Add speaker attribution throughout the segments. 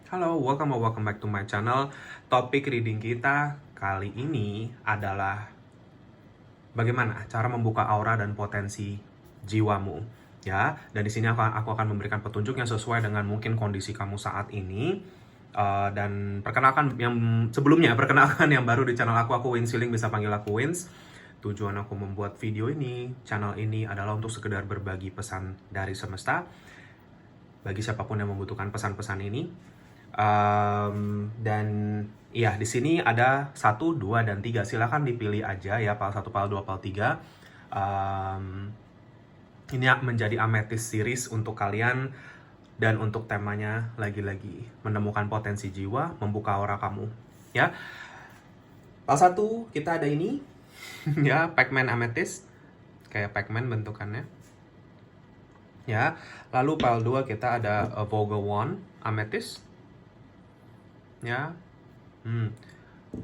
Speaker 1: Halo, welcome back to my channel. Topik reading kita kali ini adalah bagaimana cara membuka aura dan potensi jiwamu, ya. Dan di sini aku akan memberikan petunjuk yang sesuai dengan mungkin kondisi kamu saat ini. Dan perkenalkan perkenalkan yang baru di channel aku Wins Healing, bisa panggil aku Wins. Tujuan aku membuat video ini, channel ini adalah untuk sekedar berbagi pesan dari semesta bagi siapapun yang membutuhkan pesan-pesan ini. Dan ya, di sini ada 1, 2, dan 3. Silakan dipilih aja ya, PAL 1, PAL 2, PAL 3. Ini menjadi amethyst series untuk kalian. Dan untuk temanya lagi-lagi menemukan potensi jiwa, membuka aura kamu. Ya, PAL 1 kita ada ini. Ya, Pac-Man amethyst. Kayak Pac-Man bentukannya. Ya, lalu PAL 2 kita ada Vogel One amethyst. Ya,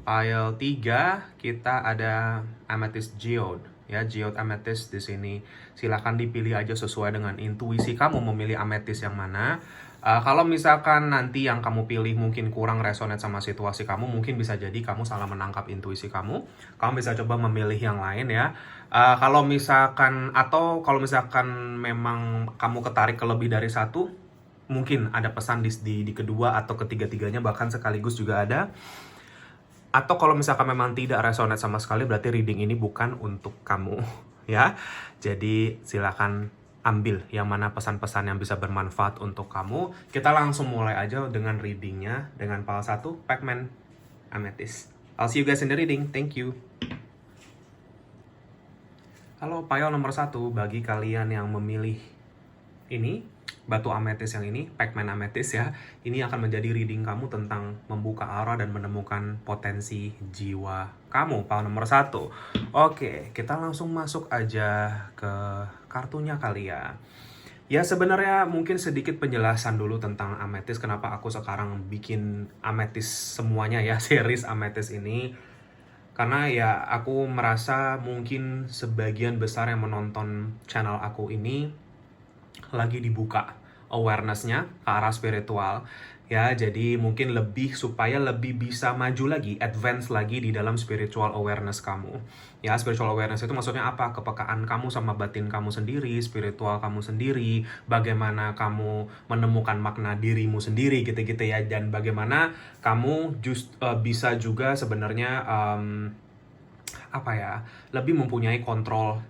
Speaker 1: Pile 3 kita ada amethyst geode, ya, geode amethyst di sini. Silakan dipilih aja sesuai dengan intuisi kamu memilih amethyst yang mana. Kalau misalkan nanti yang kamu pilih mungkin kurang resonate sama situasi kamu, mungkin bisa jadi kamu salah menangkap intuisi kamu. Kamu bisa coba memilih yang lain ya. Kalau misalkan memang kamu ketarik ke lebih dari satu, mungkin ada pesan di kedua atau ketiga-tiganya, bahkan sekaligus juga ada. Atau kalau misalkan memang tidak resonate sama sekali, berarti reading ini bukan untuk kamu, ya. Jadi silakan ambil yang mana pesan-pesan yang bisa bermanfaat untuk kamu. Kita langsung mulai aja dengan readingnya dengan PAL 1, Pac-Man Amethyst. I'll see you guys in the reading. Thank you. Halo, pile nomor 1 bagi kalian yang memilih ini, batu amethyst yang ini, Pac-Man amethyst ya. Ini akan menjadi reading kamu tentang membuka aura dan menemukan potensi jiwa kamu, pile nomor 1. Oke, kita langsung masuk aja ke kartunya kali ya. Ya, sebenarnya mungkin sedikit penjelasan dulu tentang amethyst, kenapa aku sekarang bikin amethyst semuanya ya, series amethyst ini. Karena ya aku merasa mungkin sebagian besar yang menonton channel aku ini lagi dibuka awareness-nya ke arah spiritual, ya. Jadi mungkin supaya lebih bisa maju lagi, advance lagi di dalam spiritual awareness kamu. Ya, spiritual awareness itu maksudnya apa? Kepekaan kamu sama batin kamu sendiri, spiritual kamu sendiri, bagaimana kamu menemukan makna dirimu sendiri gitu-gitu ya, dan bagaimana kamu bisa juga sebenarnya lebih mempunyai kontrol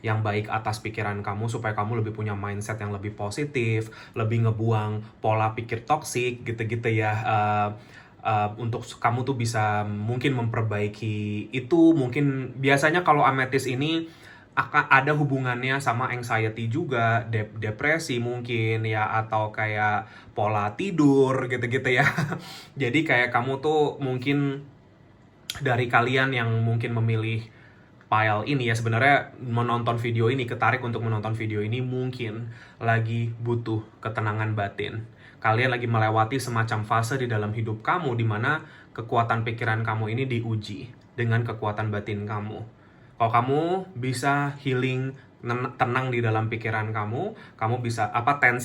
Speaker 1: yang baik atas pikiran kamu, supaya kamu lebih punya mindset yang lebih positif, lebih ngebuang pola pikir toksik gitu-gitu ya. Untuk kamu tuh bisa mungkin memperbaiki itu. Mungkin biasanya kalau amethyst ini akan ada hubungannya sama anxiety juga, depresi mungkin ya, atau kayak pola tidur gitu-gitu ya. Jadi kayak kamu tuh mungkin, dari kalian yang mungkin memilih pile ini ya, sebenarnya ketarik untuk menonton video ini mungkin lagi butuh ketenangan batin. Kalian lagi melewati semacam fase di dalam hidup kamu di mana kekuatan pikiran kamu ini diuji dengan kekuatan batin kamu. Kalau kamu bisa healing, tenang di dalam pikiran kamu bisa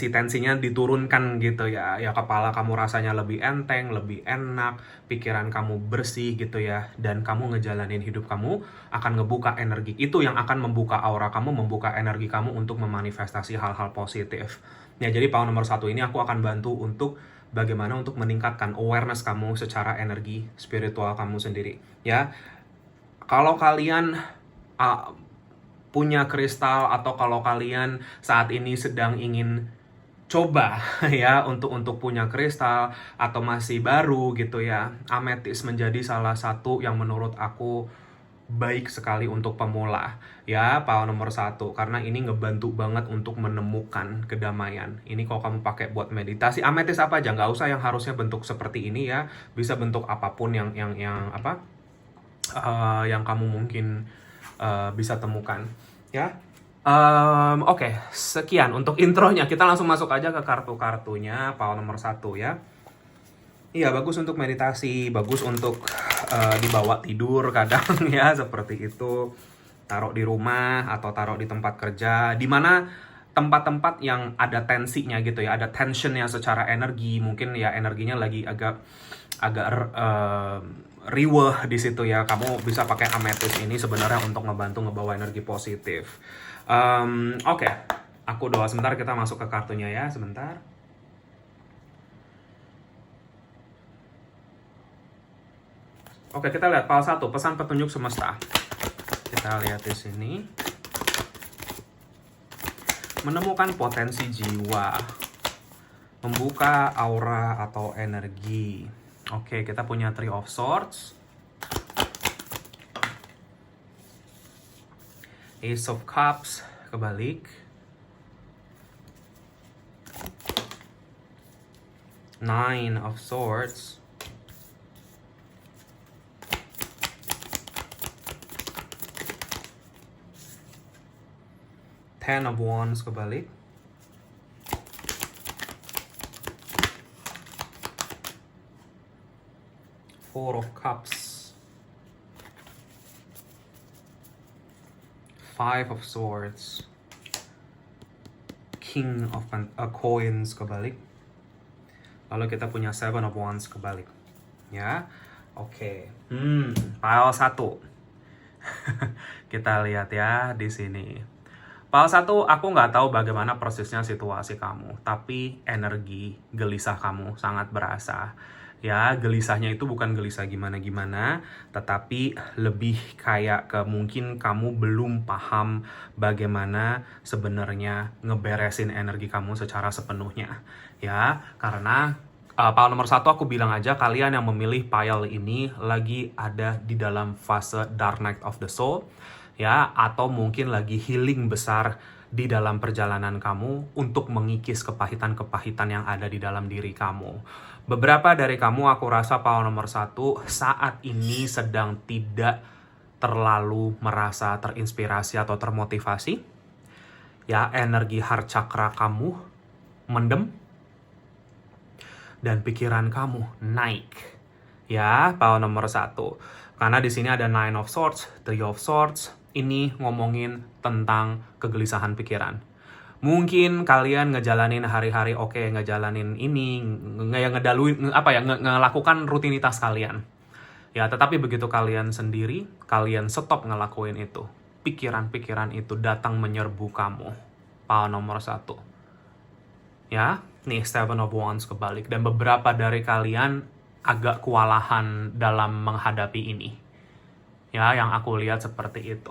Speaker 1: tensinya diturunkan gitu ya. Ya, kepala kamu rasanya lebih enteng, lebih enak, pikiran kamu bersih gitu ya, dan kamu ngejalanin hidup kamu akan ngebuka energi. Itu yang akan membuka aura kamu, membuka energi kamu untuk memanifestasi hal-hal positif. Ya, jadi power nomor 1 ini aku akan bantu untuk bagaimana untuk meningkatkan awareness kamu secara energi spiritual kamu sendiri. Ya, kalau kalian punya kristal, atau kalau kalian saat ini sedang ingin coba ya untuk punya kristal atau masih baru gitu ya, amethyst menjadi salah satu yang menurut aku baik sekali untuk pemula ya, power nomor 1, karena ini ngebantu banget untuk menemukan kedamaian. Ini kalau kamu pakai buat meditasi, amethyst apa aja, nggak usah yang harusnya bentuk seperti ini ya, bisa bentuk apapun yang kamu mungkin bisa temukan ya. Oke, sekian untuk intronya. Kita langsung masuk aja ke kartu-kartunya power nomor 1 ya. Iya, bagus untuk meditasi, bagus untuk dibawa tidur kadang ya, seperti itu. Taruh di rumah atau taruh di tempat kerja, di mana tempat-tempat yang ada tensinya gitu ya, ada tensionnya secara energi, mungkin ya energinya lagi agak riweh di situ ya. Kamu bisa pakai amethyst ini sebenarnya untuk ngebantu ngebawa energi positif. Oke. Aku doa sebentar, kita masuk ke kartunya ya, sebentar. Oke, kita lihat pile 1, pesan petunjuk semesta. Kita lihat di sini. Menemukan potensi jiwa. Membuka aura atau energi. Oke, kita punya Three of Swords. Ace of Cups, kebalik. Nine of Swords. Ten of Wands, kebalik. Four of Cups. Five of Swords. King of Coins, kebalik. Lalu kita punya Seven of Wands, kebalik. Ya, oke. Pile 1. Kita lihat ya di sini. Pile 1, aku nggak tahu bagaimana persisnya situasi kamu, tapi energi gelisah kamu sangat berasa. Ya, gelisahnya itu bukan gelisah gimana-gimana, tetapi lebih kayak ke mungkin kamu belum paham bagaimana sebenarnya ngeberesin energi kamu secara sepenuhnya. Ya, karena pile nomor 1 aku bilang aja, kalian yang memilih pile ini lagi ada di dalam fase Dark Night of the Soul. Ya, atau mungkin lagi healing besar di dalam perjalanan kamu untuk mengikis kepahitan-kepahitan yang ada di dalam diri kamu. Beberapa dari kamu, aku rasa pile nomor 1 saat ini sedang tidak terlalu merasa terinspirasi atau termotivasi. Ya, energi heart chakra kamu mendem dan pikiran kamu naik. Ya, pile nomor 1. Karena di sini ada Nine of Swords, Three of Swords. Ini ngomongin tentang kegelisahan pikiran. Mungkin kalian ngejalanin hari-hari ngejalanin ini, ngelakukan rutinitas kalian. Ya, tetapi begitu kalian sendiri, kalian stop ngelakuin itu. Pikiran-pikiran itu datang menyerbu kamu. Pile nomor 1. Ya, nih Seven of Wands kebalik. Dan beberapa dari kalian agak kewalahan dalam menghadapi ini. Ya, yang aku lihat seperti itu.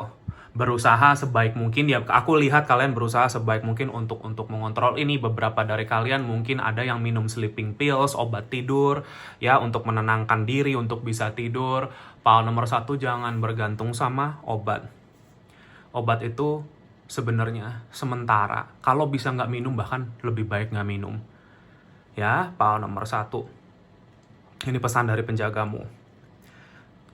Speaker 1: Berusaha sebaik mungkin, ya aku lihat kalian berusaha sebaik mungkin untuk mengontrol ini. Beberapa dari kalian mungkin ada yang minum sleeping pills, obat tidur, ya untuk menenangkan diri, untuk bisa tidur. Pile nomor 1, jangan bergantung sama obat. Obat itu sebenarnya sementara. Kalau bisa nggak minum, bahkan lebih baik nggak minum. Ya, pile nomor 1. Ini pesan dari penjagamu.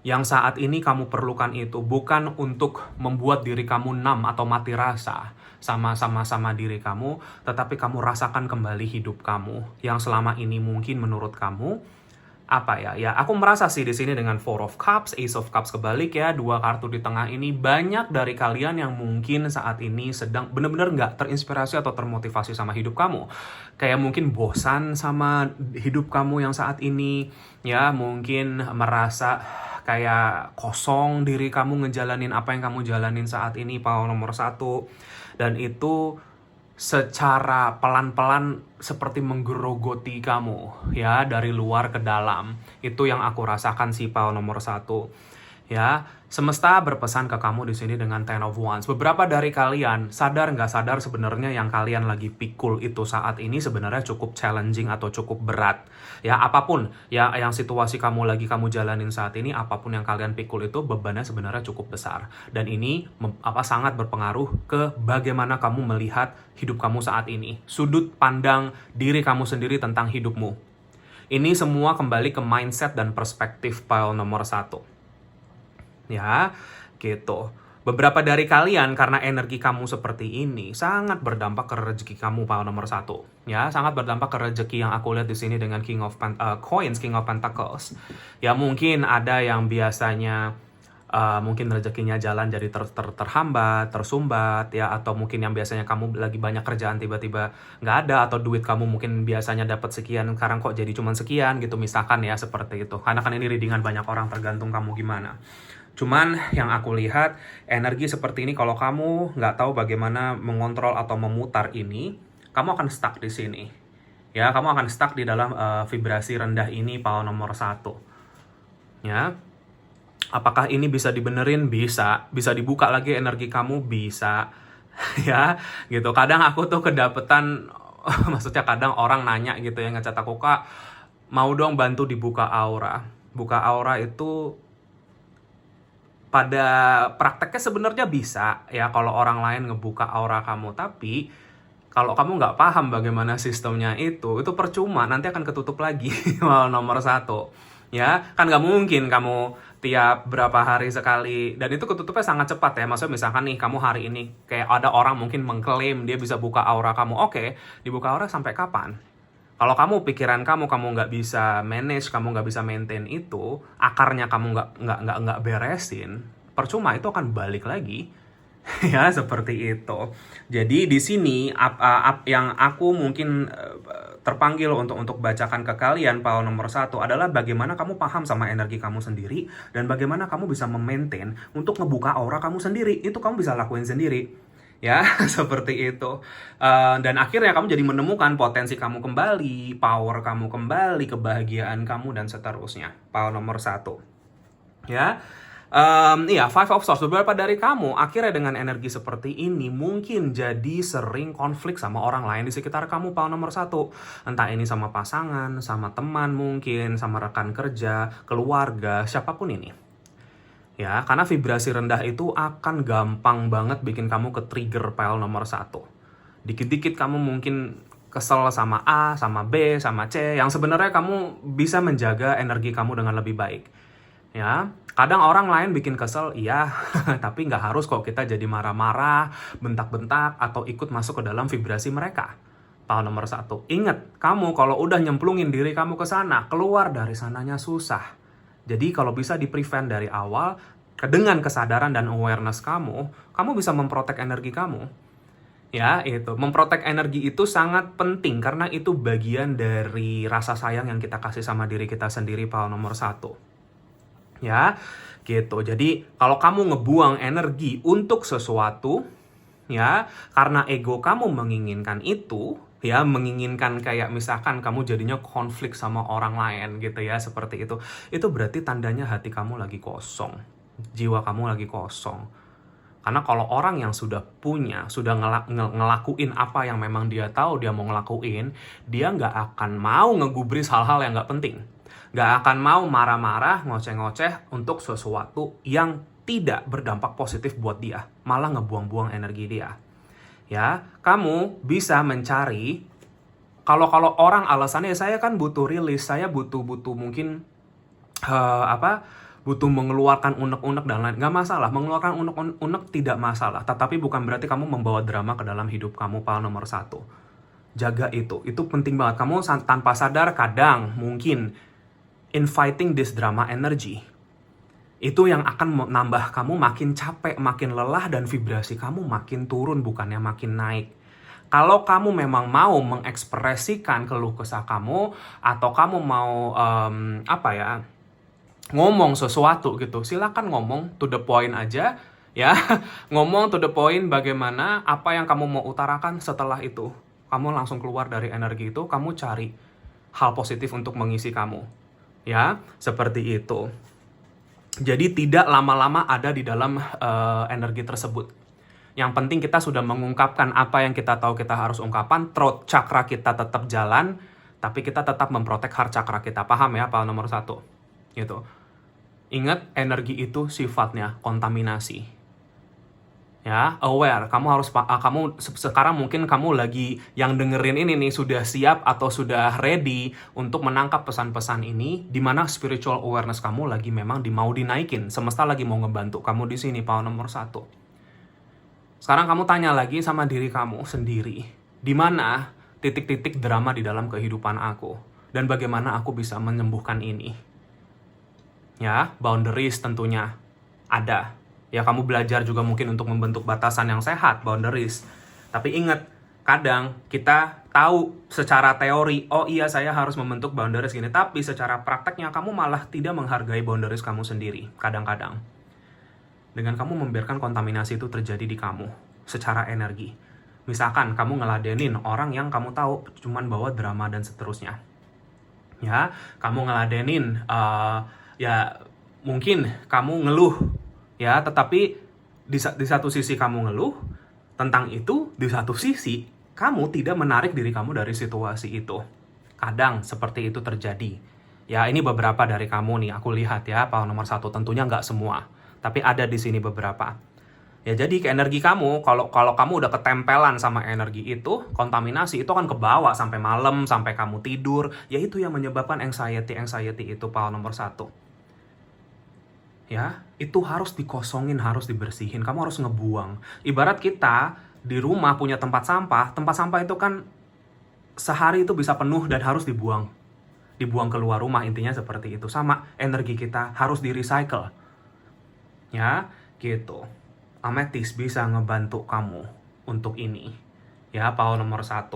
Speaker 1: Yang saat ini kamu perlukan itu bukan untuk membuat diri kamu numb atau mati rasa sama diri kamu, tetapi kamu rasakan kembali hidup kamu yang selama ini mungkin menurut kamu ya aku merasa sih di sini dengan Four of Cups, Ace of Cups kebalik ya, 2 kartu di tengah ini, banyak dari kalian yang mungkin saat ini sedang benar-benar nggak terinspirasi atau termotivasi sama hidup kamu. Kayak mungkin bosan sama hidup kamu yang saat ini, ya mungkin merasa kayak kosong diri kamu ngejalanin apa yang kamu jalanin saat ini, pile nomor 1. Dan itu secara pelan-pelan seperti menggerogoti kamu ya dari luar ke dalam. Itu yang aku rasakan sih pile nomor 1. Ya, semesta berpesan ke kamu di sini dengan Ten of Wands. Beberapa dari kalian sadar nggak sadar sebenarnya yang kalian lagi pikul itu saat ini sebenarnya cukup challenging atau cukup berat. Ya, apapun ya yang situasi kamu jalanin saat ini, apapun yang kalian pikul itu bebannya sebenarnya cukup besar. Dan ini sangat berpengaruh ke bagaimana kamu melihat hidup kamu saat ini. Sudut pandang diri kamu sendiri tentang hidupmu. Ini semua kembali ke mindset dan perspektif pile nomor 1. Ya, gitu. Beberapa dari kalian karena energi kamu seperti ini sangat berdampak ke rezeki kamu pile nomor 1. Ya, sangat berdampak ke rezeki yang aku lihat di sini dengan King of Coins, King of Pentacles. Ya, mungkin ada yang biasanya mungkin rezekinya jalan jadi terhambat, tersumbat, ya, atau mungkin yang biasanya kamu lagi banyak kerjaan tiba-tiba nggak ada, atau duit kamu mungkin biasanya dapat sekian, sekarang kok jadi cuma sekian gitu, misalkan ya, seperti itu. Karena kan ini readingan banyak orang, tergantung kamu gimana. Cuman yang aku lihat, energi seperti ini kalau kamu nggak tahu bagaimana mengontrol atau memutar ini, kamu akan stuck di sini. Ya, kamu akan stuck di dalam vibrasi rendah ini, power nomor 1. Ya. Apakah ini bisa dibenerin? Bisa. Bisa dibuka lagi energi kamu? Bisa. Ya, gitu. Kadang aku tuh kedapetan, maksudnya kadang orang nanya gitu ya, ngecat aku, "Kak, mau dong bantu dibuka aura." Buka aura itu pada prakteknya sebenarnya bisa ya kalau orang lain ngebuka aura kamu, tapi kalau kamu nggak paham bagaimana sistemnya itu percuma, nanti akan ketutup lagi. Nomor 1. Ya, kan nggak mungkin kamu tiap berapa hari sekali, dan itu ketutupnya sangat cepat ya. Maksudnya misalkan nih, kamu hari ini, kayak ada orang mungkin mengklaim dia bisa buka aura kamu. Oke, dibuka aura sampai kapan? Kalau kamu, pikiran kamu nggak bisa manage, kamu nggak bisa maintain itu, akarnya kamu nggak beresin, percuma, itu akan balik lagi. Ya, seperti itu. Jadi di sini yang aku mungkin terpanggil untuk bacakan ke kalian, power nomor 1 adalah bagaimana kamu paham sama energi kamu sendiri, dan bagaimana kamu bisa memaintain untuk ngebuka aura kamu sendiri. Itu kamu bisa lakuin sendiri. Ya, seperti itu. Dan akhirnya kamu jadi menemukan potensi kamu kembali, power kamu kembali, kebahagiaan kamu, dan seterusnya. Power nomor 1. Ya. Iya, Five of Swords. Beberapa dari kamu akhirnya dengan energi seperti ini mungkin jadi sering konflik sama orang lain di sekitar kamu, power nomor 1. Entah ini sama pasangan, sama teman mungkin, sama rekan kerja, keluarga, siapapun ini. Ya, karena vibrasi rendah itu akan gampang banget bikin kamu ke trigger power nomor 1. Dikit-dikit kamu mungkin kesel sama A, sama B, sama C, yang sebenarnya kamu bisa menjaga energi kamu dengan lebih baik. Ya, kadang orang lain bikin kesel, iya, tapi nggak harus kok kita jadi marah-marah, bentak-bentak, atau ikut masuk ke dalam vibrasi mereka. Power nomor 1. Ingat, kamu kalau udah nyemplungin diri kamu ke sana, keluar dari sananya susah. Jadi kalau bisa di-prevent dari awal, dengan kesadaran dan awareness kamu bisa memprotek energi kamu. Ya, itu. Memprotek energi itu sangat penting, karena itu bagian dari rasa sayang yang kita kasih sama diri kita sendiri, power nomor 1. Ya, gitu. Jadi kalau kamu ngebuang energi untuk sesuatu, ya, karena ego kamu menginginkan itu, ya, menginginkan kayak misalkan kamu jadinya konflik sama orang lain gitu ya, seperti itu berarti tandanya hati kamu lagi kosong, jiwa kamu lagi kosong. Karena kalau orang yang sudah punya, sudah ngelakuin apa yang memang dia tahu dia mau ngelakuin, dia nggak akan mau ngegubris hal-hal yang nggak penting. Nggak akan mau marah-marah, ngoceh-ngoceh untuk sesuatu yang tidak berdampak positif buat dia. Malah ngebuang-buang energi dia. Ya, kamu bisa mencari, kalau orang alasannya, saya kan butuh rilis, saya butuh mungkin butuh mengeluarkan unek-unek dan lain. Nggak masalah, mengeluarkan unek-unek tidak masalah. Tetapi bukan berarti kamu membawa drama ke dalam hidup kamu, power nomor 1. Jaga itu penting banget. Kamu tanpa sadar kadang mungkin inviting this drama energy. Itu yang akan nambah kamu makin capek, makin lelah, dan vibrasi kamu makin turun, bukannya makin naik. Kalau kamu memang mau mengekspresikan keluh kesah kamu, atau kamu mau ngomong sesuatu gitu, silakan ngomong to the point aja, ya. Ngomong to the point bagaimana apa yang kamu mau utarakan. Setelah itu kamu langsung keluar dari energi itu, kamu cari hal positif untuk mengisi kamu. Ya, seperti itu. Jadi tidak lama-lama ada di dalam energi tersebut. Yang penting kita sudah mengungkapkan apa yang kita tahu kita harus ungkapan, throat chakra kita tetap jalan, tapi kita tetap memprotek heart chakra kita. Paham ya, power nomor 1? Gitu. Ingat, energi itu sifatnya kontaminasi. Ya, aware. Kamu sekarang mungkin kamu lagi yang dengerin ini nih sudah siap atau sudah ready untuk menangkap pesan-pesan ini, di mana spiritual awareness kamu lagi memang mau dinaikin. Semesta lagi mau ngebantu kamu di sini, power nomor 1. Sekarang kamu tanya lagi sama diri kamu sendiri, di mana titik-titik drama di dalam kehidupan aku, dan bagaimana aku bisa menyembuhkan ini. Ya, boundaries tentunya. ada. Ya kamu belajar juga mungkin untuk membentuk batasan yang sehat, boundaries. Tapi ingat, kadang kita tahu secara teori, oh iya saya harus membentuk boundaries gini, tapi secara prakteknya kamu malah tidak menghargai boundaries kamu sendiri, kadang-kadang. Dengan kamu membiarkan kontaminasi itu terjadi di kamu, secara energi. Misalkan kamu ngeladenin orang yang kamu tahu cuman bawa drama dan seterusnya. Ya, kamu ngeladenin, ya mungkin kamu ngeluh, ya, tetapi di satu sisi kamu ngeluh tentang itu, di satu sisi kamu tidak menarik diri kamu dari situasi itu. Kadang seperti itu terjadi. Ya, ini beberapa dari kamu nih, aku lihat ya, power nomor 1, tentunya nggak semua, tapi ada di sini beberapa. Ya jadi ke energi kamu, kalau kamu udah ketempelan sama energi itu, kontaminasi itu akan kebawa sampai malam, sampai kamu tidur, ya itu yang menyebabkan anxiety itu power nomor 1. Ya, itu harus dikosongin, harus dibersihin, kamu harus ngebuang. Ibarat kita di rumah punya tempat sampah itu kan sehari itu bisa penuh dan harus dibuang. Dibuang keluar rumah, intinya seperti itu. Sama, energi kita harus di-recycle. Ya, gitu. Amethyst bisa ngebantu kamu untuk ini. Ya, power nomor 1.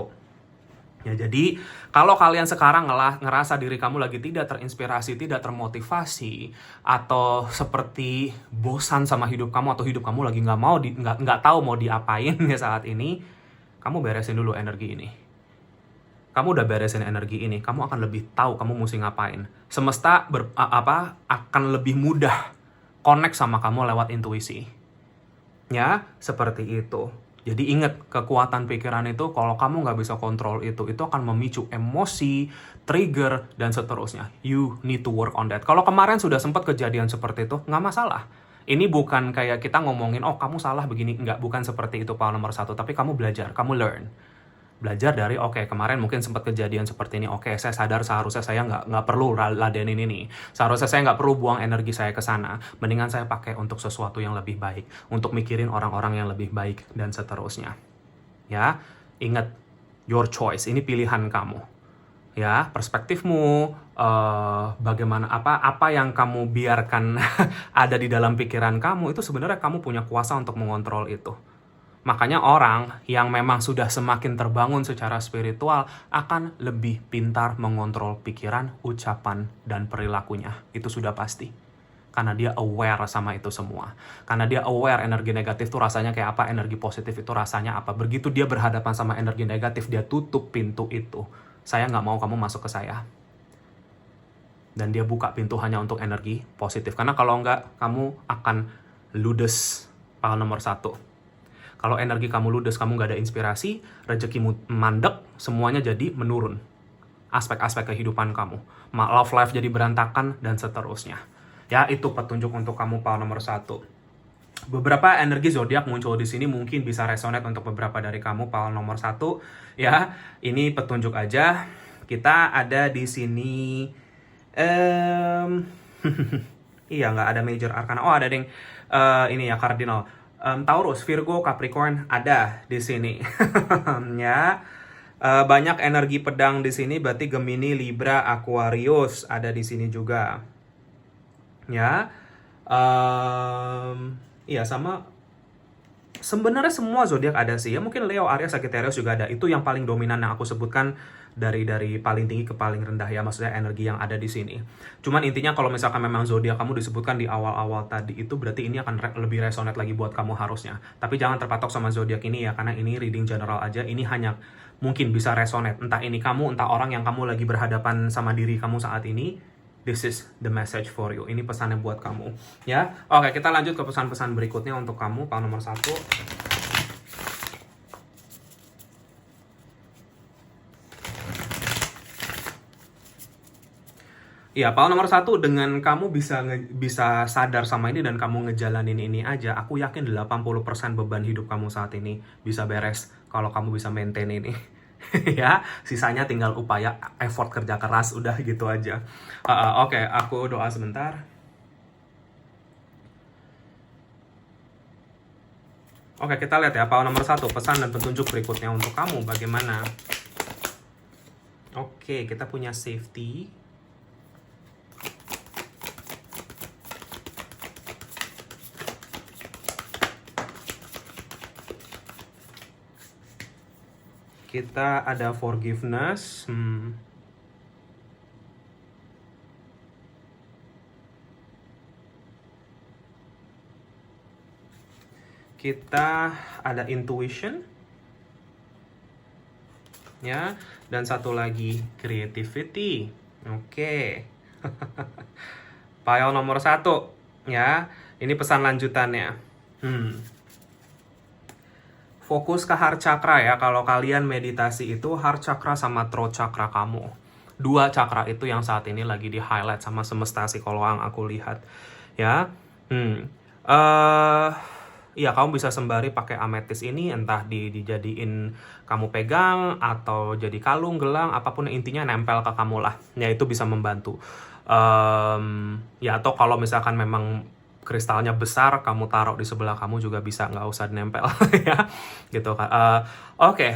Speaker 1: Ya, jadi kalau kalian sekarang ngerasa diri kamu lagi tidak terinspirasi, tidak termotivasi, atau seperti bosan sama hidup kamu, atau hidup kamu lagi nggak tahu mau diapain ya saat ini, kamu beresin dulu energi ini. Kamu udah beresin energi ini, kamu akan lebih tahu kamu mesti ngapain. Semesta akan lebih mudah connect sama kamu lewat intuisi. Ya, seperti itu. Jadi ingat, kekuatan pikiran itu kalau kamu nggak bisa kontrol itu akan memicu emosi, trigger, dan seterusnya. You need to work on that. Kalau kemarin sudah sempat kejadian seperti itu, nggak masalah. Ini bukan kayak kita ngomongin, oh kamu salah begini. Nggak, bukan seperti itu power nomor 1. Tapi kamu belajar, kamu learn. Belajar dari, oke, kemarin mungkin sempat kejadian seperti ini. Oke, saya sadar seharusnya saya nggak perlu ladenin ini. Seharusnya saya nggak perlu buang energi saya ke sana. Mendingan saya pakai untuk sesuatu yang lebih baik. Untuk mikirin orang-orang yang lebih baik, dan seterusnya. Ya, ingat, your choice. Ini pilihan kamu. Ya, perspektifmu, bagaimana, apa yang kamu biarkan ada di dalam pikiran kamu, itu sebenarnya kamu punya kuasa untuk mengontrol itu. Makanya orang yang memang sudah semakin terbangun secara spiritual akan lebih pintar mengontrol pikiran, ucapan, dan perilakunya. Itu sudah pasti. Karena dia aware sama itu semua. Karena dia aware energi negatif itu rasanya kayak apa, energi positif itu rasanya apa. Begitu dia berhadapan sama energi negatif, dia tutup pintu itu. Saya nggak mau kamu masuk ke saya. Dan dia buka pintu hanya untuk energi positif. Karena kalau nggak, kamu akan ludes, power nomor 1. Kalau energi kamu ludes, kamu nggak ada inspirasi, rezekimu mandek, semuanya jadi menurun. Aspek-aspek kehidupan kamu. Love life jadi berantakan, dan seterusnya. Ya, itu petunjuk untuk kamu power nomor 1. Beberapa energi zodiak muncul di sini, mungkin bisa resonate untuk beberapa dari kamu power nomor 1. Ya, ini petunjuk aja. Kita ada di sini. Iya, nggak ada major arcana. Oh, ada ding. Ini ya, cardinal. Taurus, Virgo, Capricorn ada di sini. Ya. Banyak energi pedang di sini, berarti Gemini, Libra, Aquarius ada di sini juga. Ya. Iya, sama sebenarnya semua zodiak ada sih. Ya mungkin Leo, Aries, Sagittarius juga ada. Itu yang paling dominan yang aku sebutkan dari paling tinggi ke paling rendah ya, maksudnya energi yang ada di sini. Cuman intinya kalau misalkan memang zodiak kamu disebutkan di awal-awal tadi, itu berarti ini akan lebih resonate lagi buat kamu harusnya. Tapi jangan terpatok sama zodiak ini ya, karena ini reading general aja. Ini hanya mungkin bisa resonate, entah ini kamu, entah orang yang kamu lagi berhadapan sama diri kamu saat ini. This is the message for you. Ini pesannya buat kamu ya. Oke, kita lanjut ke pesan-pesan berikutnya untuk kamu, power nomor 1. Ya, power nomor 1, dengan kamu bisa sadar sama ini dan kamu ngejalanin ini aja, aku yakin 80% beban hidup kamu saat ini bisa beres kalau kamu bisa maintain ini. Ya, sisanya tinggal upaya, effort, kerja keras, udah gitu aja. Oke, aku doa sebentar. Oke, kita lihat ya, power nomor 1, pesan dan petunjuk berikutnya untuk kamu bagaimana. Oke, kita punya safety. Kita ada forgiveness. Kita ada intuition. Ya, dan satu lagi creativity. Oke. Pile nomor 1 ya. Ini pesan lanjutannya. Fokus ke heart chakra ya. Kalau kalian meditasi itu heart chakra sama throat chakra kamu. 2 chakra itu yang saat ini lagi di highlight sama semesta sih kalau yang aku lihat. Ya. Ya, kamu bisa sembari pakai ametis ini, entah dijadiin kamu pegang atau jadi kalung, gelang, apapun intinya nempel ke kamu lah. Ya, itu bisa membantu. Ya, atau kalau misalkan memang kristalnya besar, kamu taruh di sebelah kamu juga bisa, nggak usah nempel ya, gitu kan. Oke,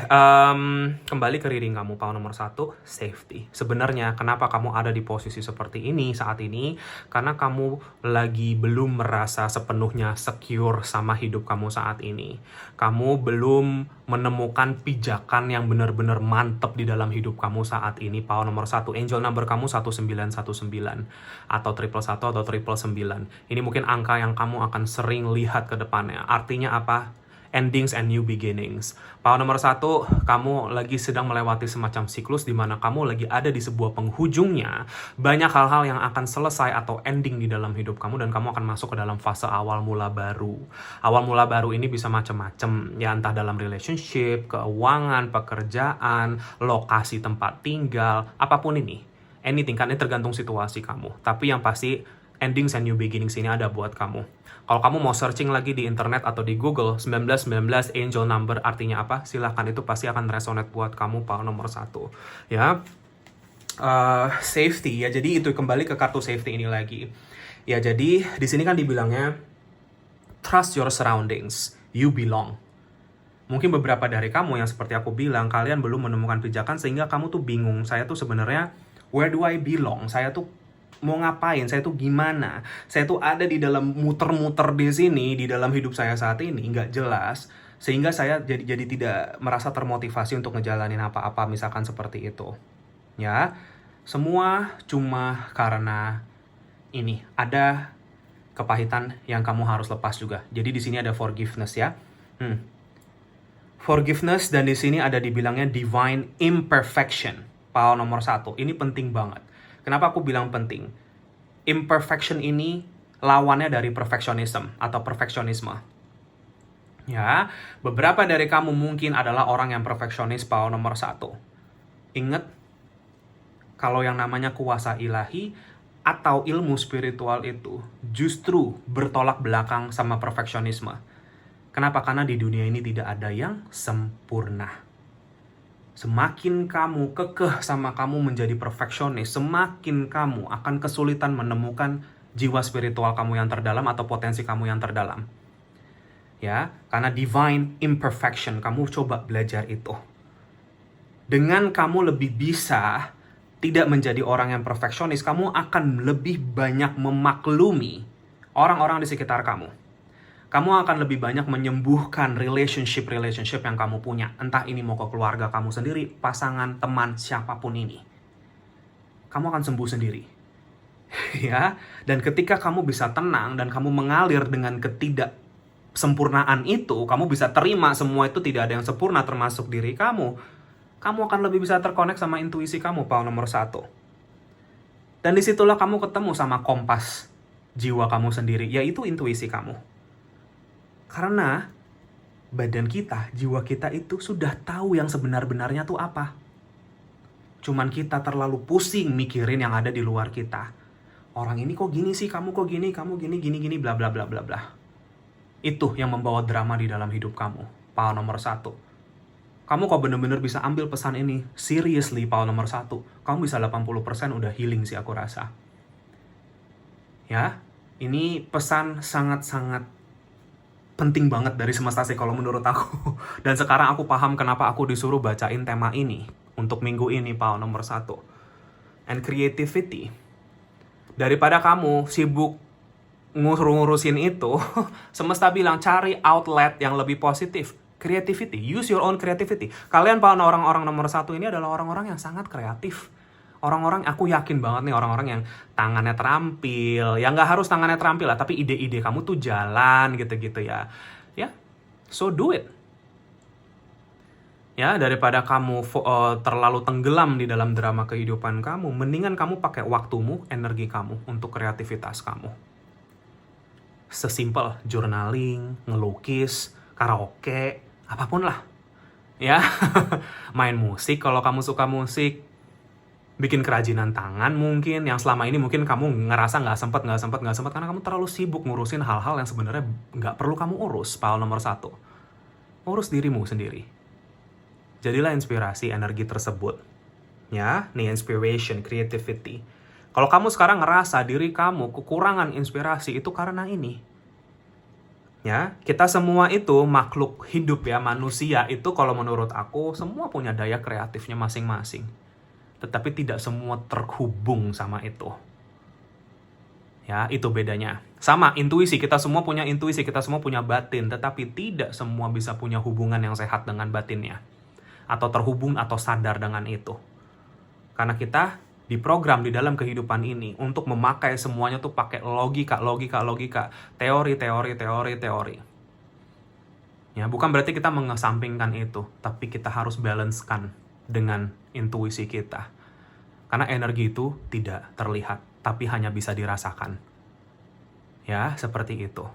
Speaker 1: kembali ke reading kamu, power nomor 1, safety. Sebenarnya kenapa kamu ada di posisi seperti ini saat ini? Karena kamu lagi belum merasa sepenuhnya secure sama hidup kamu saat ini. Kamu belum menemukan pijakan yang benar-benar mantep di dalam hidup kamu saat ini. Power nomor 1, angel number kamu 1919 atau 111 atau 999. Ini mungkin angka yang kamu akan sering lihat ke depannya. Artinya apa? Endings and new beginnings. Power nomor 1, kamu lagi sedang melewati semacam siklus di mana kamu lagi ada di sebuah penghujungnya. Banyak hal-hal yang akan selesai atau ending di dalam hidup kamu dan kamu akan masuk ke dalam fase awal mula baru. Awal mula baru ini bisa macam-macam, ya, entah dalam relationship, keuangan, pekerjaan, lokasi tempat tinggal, apapun ini. Anything, kan ini tergantung situasi kamu. Tapi yang pasti endings and new beginnings ini ada buat kamu. Kalau kamu mau searching lagi di internet atau di Google, 1919 angel number artinya apa? Silahkan, itu pasti akan resonate buat kamu, power nomor 1. Ya, safety ya. Jadi itu kembali ke kartu safety ini lagi. Ya, jadi di sini kan dibilangnya trust your surroundings, you belong. Mungkin beberapa dari kamu yang seperti aku bilang, kalian belum menemukan pijakan sehingga kamu tuh bingung. Saya tuh sebenarnya where do I belong? Saya tuh mau ngapain? Saya tuh gimana? Saya tuh ada di dalam muter-muter di sini, di dalam hidup saya saat ini, nggak jelas. Sehingga saya jadi tidak merasa termotivasi untuk ngejalanin apa-apa, misalkan seperti itu. Ya, semua cuma karena ini, ada kepahitan yang kamu harus lepas juga. Jadi di sini ada forgiveness ya. Forgiveness, dan di sini ada dibilangnya divine imperfection. Power nomor 1. Ini penting banget. Kenapa aku bilang penting? Imperfection ini lawannya dari perfectionism atau perfeksionisme. Ya, beberapa dari kamu mungkin adalah orang yang perfeksionis, power nomor 1. Ingat, kalau yang namanya kuasa ilahi atau ilmu spiritual itu justru bertolak belakang sama perfeksionisme. Kenapa? Karena di dunia ini tidak ada yang sempurna. Semakin kamu kekeh sama kamu menjadi perfeksionis, semakin kamu akan kesulitan menemukan jiwa spiritual kamu yang terdalam atau potensi kamu yang terdalam. Ya, karena divine imperfection, kamu coba belajar itu. Dengan kamu lebih bisa tidak menjadi orang yang perfeksionis, kamu akan lebih banyak memaklumi orang-orang di sekitar kamu. Kamu akan lebih banyak menyembuhkan relationship yang kamu punya. Entah ini mau ke keluarga kamu sendiri, pasangan, teman, siapapun ini. Kamu akan sembuh sendiri. Ya, dan ketika kamu bisa tenang dan kamu mengalir dengan ketidaksempurnaan itu, kamu bisa terima semua itu tidak ada yang sempurna termasuk diri kamu. Kamu akan lebih bisa terkonek sama intuisi kamu, power nomor 1. Dan disitulah kamu ketemu sama kompas jiwa kamu sendiri, yaitu intuisi kamu. Karena badan kita, jiwa kita itu sudah tahu yang sebenar-benarnya tuh apa. Cuman kita terlalu pusing mikirin yang ada di luar kita. Orang ini kok gini sih, kamu kok gini, kamu gini, bla bla bla bla bla. Itu yang membawa drama di dalam hidup kamu, power nomor 1. Kamu kok bener-bener bisa ambil pesan ini, seriously, power nomor 1. Kamu bisa 80% udah healing sih aku rasa. Ya, ini pesan sangat-sangat penting banget dari semesta sih kalau menurut aku. Dan sekarang aku paham kenapa aku disuruh bacain tema ini untuk minggu ini, power nomor 1. And creativity. Daripada kamu sibuk ngurusin itu, semesta bilang cari outlet yang lebih positif. Creativity, use your own creativity. Kalian para orang-orang nomor 1 ini adalah orang-orang yang sangat kreatif. Orang-orang, aku yakin banget nih orang-orang yang tangannya terampil, yang nggak harus tangannya terampil lah, tapi ide-ide kamu tuh jalan gitu-gitu ya. Ya, so do it. Ya, daripada kamu terlalu tenggelam di dalam drama kehidupan kamu, mendingan kamu pakai waktumu, energi kamu untuk kreativitas kamu. Sesimpel journaling, ngelukis, karaoke, apapun lah. Ya, main musik kalau kamu suka musik, bikin kerajinan tangan mungkin, yang selama ini mungkin kamu ngerasa nggak sempet karena kamu terlalu sibuk ngurusin hal-hal yang sebenarnya nggak perlu kamu urus. Pal nomor 1, urus dirimu sendiri. Jadilah inspirasi energi tersebut. Ya, nih inspiration, creativity. Kalau kamu sekarang ngerasa diri kamu kekurangan inspirasi, itu karena ini. Ya, kita semua itu makhluk hidup ya, manusia itu kalau menurut aku semua punya daya kreatifnya masing-masing. Tetapi tidak semua terhubung sama itu. Ya, itu bedanya. Sama, intuisi, kita semua punya intuisi, kita semua punya batin, tetapi tidak semua bisa punya hubungan yang sehat dengan batinnya. Atau terhubung atau sadar dengan itu. Karena kita diprogram di dalam kehidupan ini untuk memakai semuanya tuh pakai logika, teori. Ya, bukan berarti kita mengesampingkan itu, tapi kita harus balancekan dengan intuisi kita. Karena energi itu tidak terlihat, tapi hanya bisa dirasakan. Ya, seperti itu.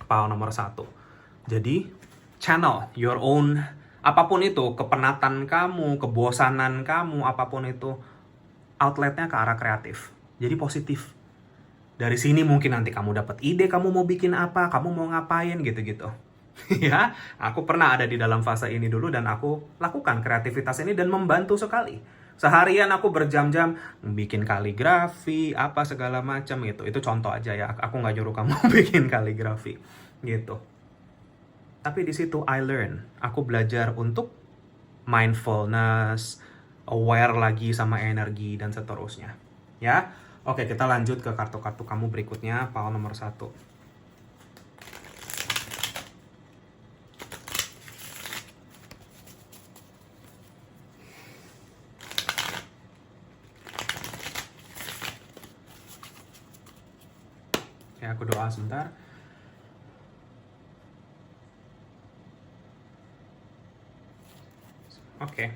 Speaker 1: Power nomor 1. Jadi, channel your own, apapun itu, kepenatan kamu, kebosanan kamu, apapun itu, outletnya ke arah kreatif. Jadi positif. Dari sini mungkin nanti kamu dapat ide, kamu mau bikin apa, kamu mau ngapain, gitu-gitu. Ya, aku pernah ada di dalam fase ini dulu dan aku lakukan kreativitas ini dan membantu sekali. Seharian aku berjam-jam bikin kaligrafi, apa segala macam gitu. Itu contoh aja ya, aku nggak nyuruh kamu bikin kaligrafi, gitu. Tapi di situ I learn, aku belajar untuk mindfulness, aware lagi sama energi dan seterusnya. Ya, oke, kita lanjut ke kartu-kartu kamu berikutnya, power nomor 1. Ya, aku doa sebentar. Oke.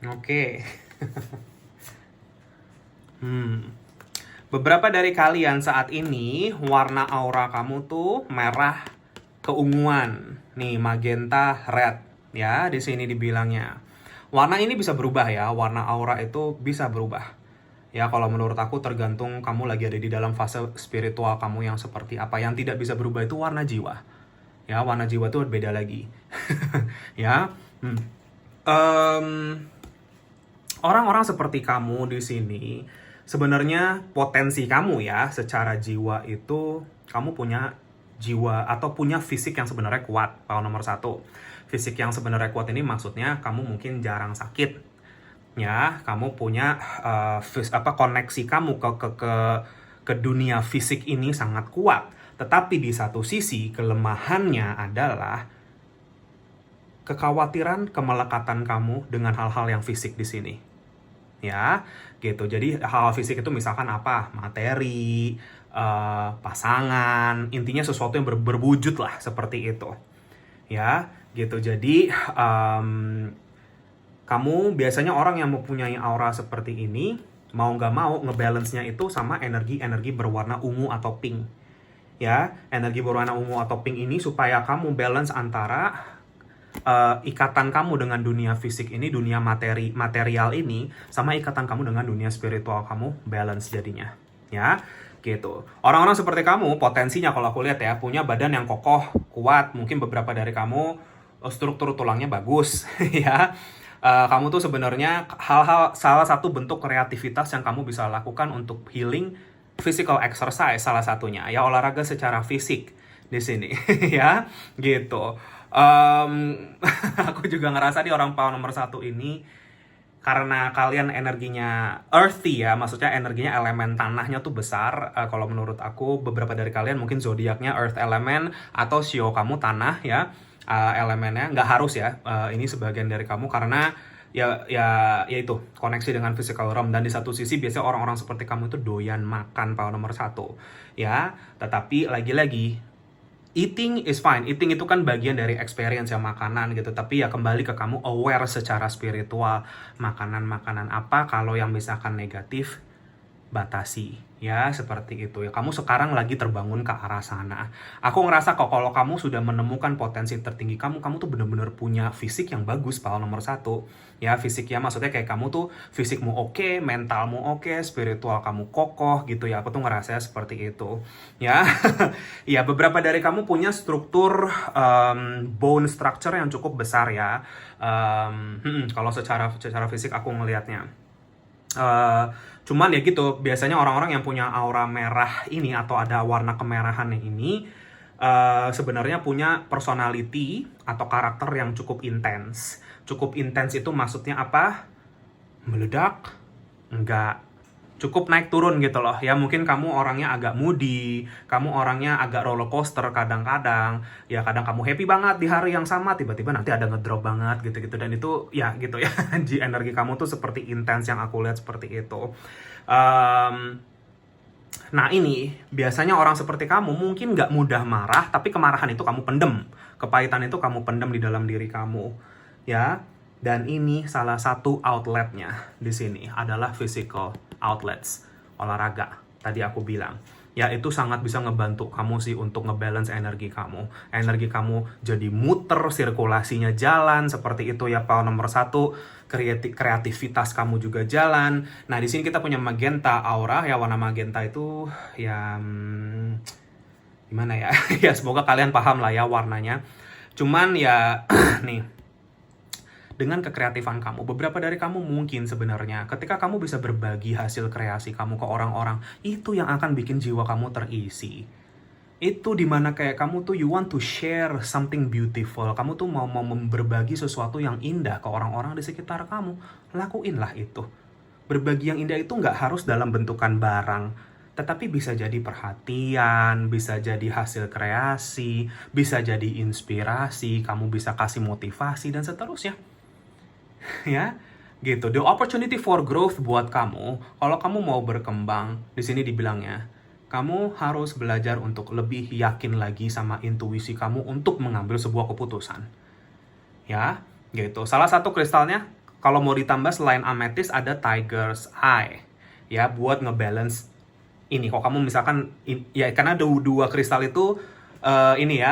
Speaker 1: Oke. Beberapa dari kalian saat ini warna aura kamu tuh merah keunguan. Nih, magenta red ya, di sini dibilangnya. Warna ini bisa berubah ya, warna aura itu bisa berubah. Ya, kalau menurut aku tergantung kamu lagi ada di dalam fase spiritual kamu yang seperti apa. Yang tidak bisa berubah itu warna jiwa. Ya, warna jiwa itu beda lagi. Ya. Orang-orang seperti kamu di sini sebenarnya potensi kamu ya, secara jiwa itu kamu punya jiwa atau punya fisik yang sebenarnya kuat. Power nomor 1. Fisik yang sebenarnya kuat ini maksudnya kamu mungkin jarang sakit. Ya, kamu punya koneksi kamu ke dunia fisik ini sangat kuat. Tetapi di satu sisi kelemahannya adalah kekhawatiran kemelekatan kamu dengan hal-hal yang fisik di sini. Ya, gitu. Jadi hal-hal fisik itu misalkan apa? Materi, pasangan, intinya sesuatu yang berwujud lah seperti itu. Ya, gitu. Jadi kamu biasanya orang yang mempunyai aura seperti ini, mau nggak mau ngebalance-nya itu sama energi-energi berwarna ungu atau pink. Ya, energi berwarna ungu atau pink ini supaya kamu balance antara ikatan kamu dengan dunia fisik ini, dunia material ini, sama ikatan kamu dengan dunia spiritual kamu balance jadinya. Ya, gitu. Orang-orang seperti kamu potensinya kalau aku lihat ya, punya badan yang kokoh, kuat. Mungkin beberapa dari kamu struktur tulangnya bagus, ya. kamu tuh sebenarnya hal-hal salah satu bentuk kreativitas yang kamu bisa lakukan untuk healing physical exercise salah satunya ya olahraga secara fisik di sini ya gitu. Em, aku juga ngerasa di orang power nomor satu ini karena kalian energinya earthy ya, maksudnya energinya elemen tanahnya tuh besar. Kalau menurut aku beberapa dari kalian mungkin zodiaknya earth element atau sio kamu tanah ya, elemennya nggak harus ya. Ini sebagian dari kamu karena ya itu koneksi dengan physical realm, dan di satu sisi biasanya orang-orang seperti kamu itu doyan makan power nomor satu ya. Tetapi lagi-lagi eating is fine. Eating itu kan bagian dari experience ya, makanan gitu. Tapi ya kembali ke kamu aware secara spiritual. Makanan-makanan apa kalau yang misalkan negatif, batasi. Ya, seperti itu ya. Kamu sekarang lagi terbangun ke arah sana. Aku ngerasa kok kalau kamu sudah menemukan potensi tertinggi kamu tuh bener-bener punya fisik yang bagus, power nomor satu. Ya, fisiknya maksudnya kayak kamu tuh fisikmu oke, mentalmu oke, spiritual kamu kokoh gitu ya. Aku tuh ngerasa seperti itu. Ya, ya beberapa dari kamu punya struktur bone structure yang cukup besar ya. Kalau secara fisik aku ngelihatnya. Cuman ya gitu, biasanya orang-orang yang punya aura merah ini atau ada warna kemerahan ini sebenarnya punya personality atau karakter yang cukup intens. Cukup intens itu maksudnya apa? Meledak? Enggak. Cukup naik turun gitu loh ya. Mungkin kamu orangnya agak moody, kamu orangnya agak roller coaster kadang-kadang ya. Kadang kamu happy banget di hari yang sama, tiba-tiba nanti ada ngedrop banget gitu-gitu, dan itu ya gitu ya. Di energi kamu tuh seperti intens yang aku lihat seperti itu. Nah ini biasanya orang seperti kamu mungkin nggak mudah marah, tapi kemarahan itu kamu pendem, kepahitan itu kamu pendem di dalam diri kamu ya. Dan ini salah satu outletnya di sini adalah physical outlets, olahraga. Tadi aku bilang, ya itu sangat bisa ngebantu kamu sih untuk ngebalance energi kamu. Energi kamu jadi muter, sirkulasinya jalan, seperti itu ya. Power nomor satu, kreativitas kamu juga jalan. Nah di sini kita punya magenta aura ya, warna magenta itu ya gimana ya? Ya semoga kalian paham lah ya warnanya. Cuman ya nih, dengan kekreatifan kamu, beberapa dari kamu mungkin sebenarnya ketika kamu bisa berbagi hasil kreasi kamu ke orang-orang, itu yang akan bikin jiwa kamu terisi. Itu dimana kayak kamu tuh you want to share something beautiful, kamu tuh mau berbagi sesuatu yang indah ke orang-orang di sekitar kamu. Lakuinlah itu. Berbagi yang indah itu nggak harus dalam bentukan barang, tetapi bisa jadi perhatian, bisa jadi hasil kreasi, bisa jadi inspirasi, kamu bisa kasih motivasi dan seterusnya. Ya, gitu. The opportunity for growth buat kamu, kalau kamu mau berkembang, di sini dibilangnya, kamu harus belajar untuk lebih yakin lagi sama intuisi kamu untuk mengambil sebuah keputusan. Ya, gitu. Salah satu kristalnya, kalau mau ditambah selain amethyst ada tiger's eye. Ya, buat ngebalance ini. Kalau kamu misalkan, ya karena ada dua kristal itu ini ya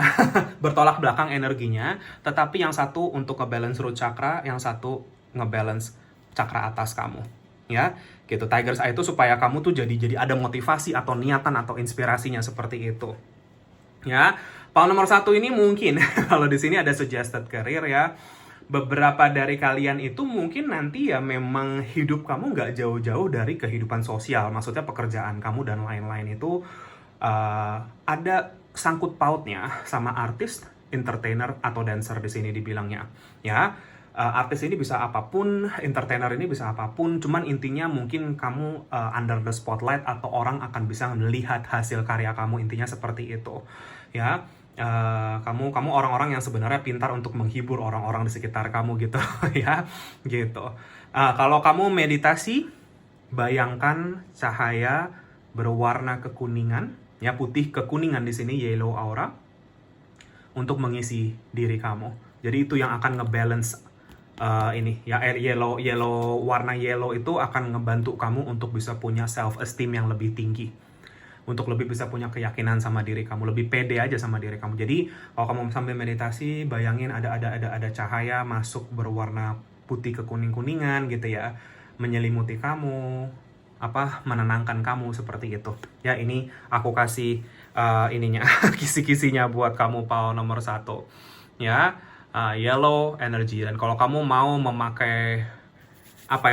Speaker 1: bertolak belakang energinya, tetapi yang satu untuk ngebalance root chakra, yang satu ngebalance cakra atas kamu ya gitu. Tiger's eye itu supaya kamu tuh jadi ada motivasi atau niatan atau inspirasinya seperti itu ya. Power nomor satu ini mungkin kalau di sini ada suggested career ya, beberapa dari kalian itu mungkin nanti ya memang hidup kamu nggak jauh-jauh dari kehidupan sosial, maksudnya pekerjaan kamu dan lain-lain itu ada sangkut pautnya sama artis, entertainer atau dancer di sini dibilangnya ya. Artis ini bisa apapun, entertainer ini bisa apapun, cuman intinya mungkin kamu under the spotlight atau orang akan bisa melihat hasil karya kamu, intinya seperti itu ya. Kamu orang-orang yang sebenarnya pintar untuk menghibur orang-orang di sekitar kamu gitu ya gitu. Kalau kamu meditasi, bayangkan cahaya berwarna kekuningan ya, putih kekuningan di sini, yellow aura, untuk mengisi diri kamu. Jadi itu yang akan ngebalance ini ya, yellow warna yellow itu akan ngebantu kamu untuk bisa punya self esteem yang lebih tinggi, untuk lebih bisa punya keyakinan sama diri kamu, lebih pede aja sama diri kamu. Jadi kalau kamu sambil meditasi, bayangin ada cahaya masuk berwarna putih kekuning-kuningan gitu ya, menyelimuti kamu, menenangkan kamu seperti itu ya. Ini aku kasih ininya kisi-kisinya buat kamu power nomor satu ya. yellow energy. Dan kalau kamu mau memakai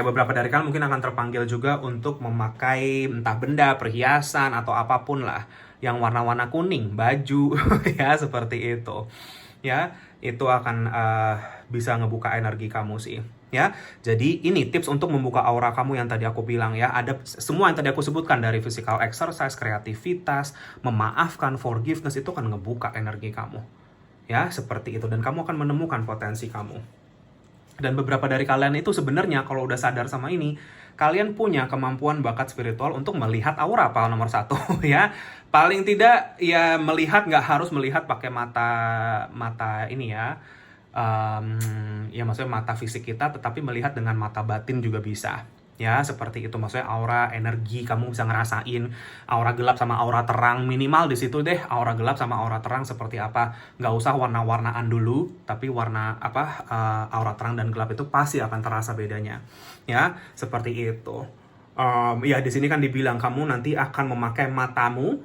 Speaker 1: beberapa dari kalian mungkin akan terpanggil juga untuk memakai entah benda, perhiasan atau apapun lah yang warna-warna kuning, baju ya seperti itu. Ya, itu akan bisa ngebuka energi kamu sih. Ya, jadi ini tips untuk membuka aura kamu yang tadi aku bilang ya. Ada semua yang tadi aku sebutkan dari physical exercise, kreativitas, memaafkan, forgiveness itu akan ngebuka energi kamu. Ya, seperti itu dan kamu akan menemukan potensi kamu. Dan beberapa dari kalian itu sebenarnya kalau udah sadar sama ini, kalian punya kemampuan bakat spiritual untuk melihat aura nomor 1 ya. Paling tidak ya melihat, nggak harus melihat pakai mata ini ya. Ya maksudnya mata fisik kita, tetapi melihat dengan mata batin juga bisa. Ya, seperti itu maksudnya aura, energi, kamu bisa ngerasain aura gelap sama aura terang, minimal di situ deh, aura gelap sama aura terang seperti apa. Nggak usah warna-warnaan dulu, tapi warna aura terang dan gelap itu pasti akan terasa bedanya. Ya, seperti itu. Ya di sini kan dibilang kamu nanti akan memakai matamu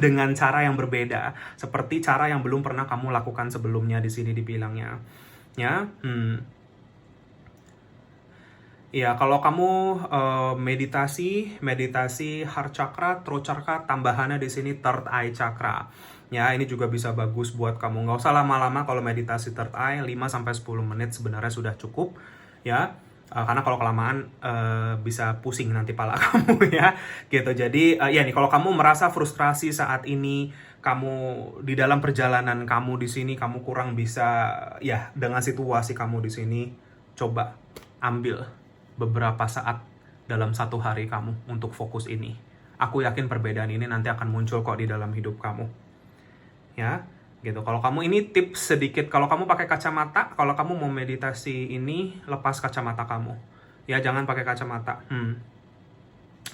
Speaker 1: dengan cara yang berbeda, seperti cara yang belum pernah kamu lakukan sebelumnya di sini dibilangnya. Ya, ya, kalau kamu meditasi heart chakra, throat chakra, tambahannya di sini third eye chakra. Ya, ini juga bisa bagus buat kamu. Nggak usah lama-lama kalau meditasi third eye, 5-10 menit sebenarnya sudah cukup. Ya, karena kalau kelamaan bisa pusing nanti pala kamu ya. Gitu. Jadi, ya nih kalau kamu merasa frustrasi saat ini, kamu di dalam perjalanan kamu di sini, kamu kurang bisa ya dengan situasi kamu di sini, coba ambil beberapa saat dalam satu hari kamu untuk fokus ini. Aku yakin perbedaan ini nanti akan muncul kok di dalam hidup kamu. Ya, gitu. Kalau kamu ini tips sedikit, kalau kamu pakai kacamata, kalau kamu mau meditasi ini, lepas kacamata kamu. Ya, jangan pakai kacamata.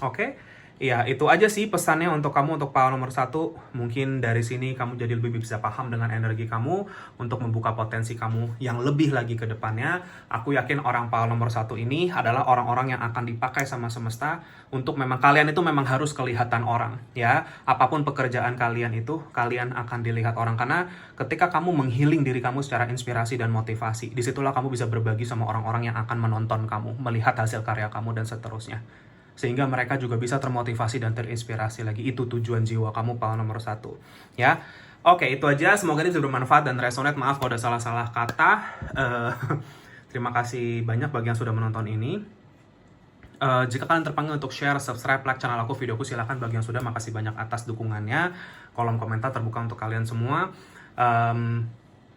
Speaker 1: Oke? Ya, itu aja sih pesannya untuk kamu, untuk power nomor 1. Mungkin dari sini kamu jadi lebih bisa paham dengan energi kamu untuk membuka potensi kamu yang lebih lagi ke depannya. Aku yakin orang power nomor 1 ini adalah orang-orang yang akan dipakai sama semesta untuk memang kalian itu memang harus kelihatan orang. Ya, apapun pekerjaan kalian itu, kalian akan dilihat orang. Karena ketika kamu menghealing diri kamu secara inspirasi dan motivasi, disitulah kamu bisa berbagi sama orang-orang yang akan menonton kamu, melihat hasil karya kamu dan seterusnya. Sehingga mereka juga bisa termotivasi dan terinspirasi lagi. Itu tujuan jiwa kamu power nomor 1. Ya, oke, itu aja. Semoga ini bisa bermanfaat dan resonate. Maaf kalau ada salah-salah kata. Terima kasih banyak bagi yang sudah menonton ini. Jika kalian terpanggil untuk share, subscribe, like channel aku, videoku, silahkan. Bagi yang sudah, makasih banyak atas dukungannya. Kolom komentar terbuka untuk kalian semua.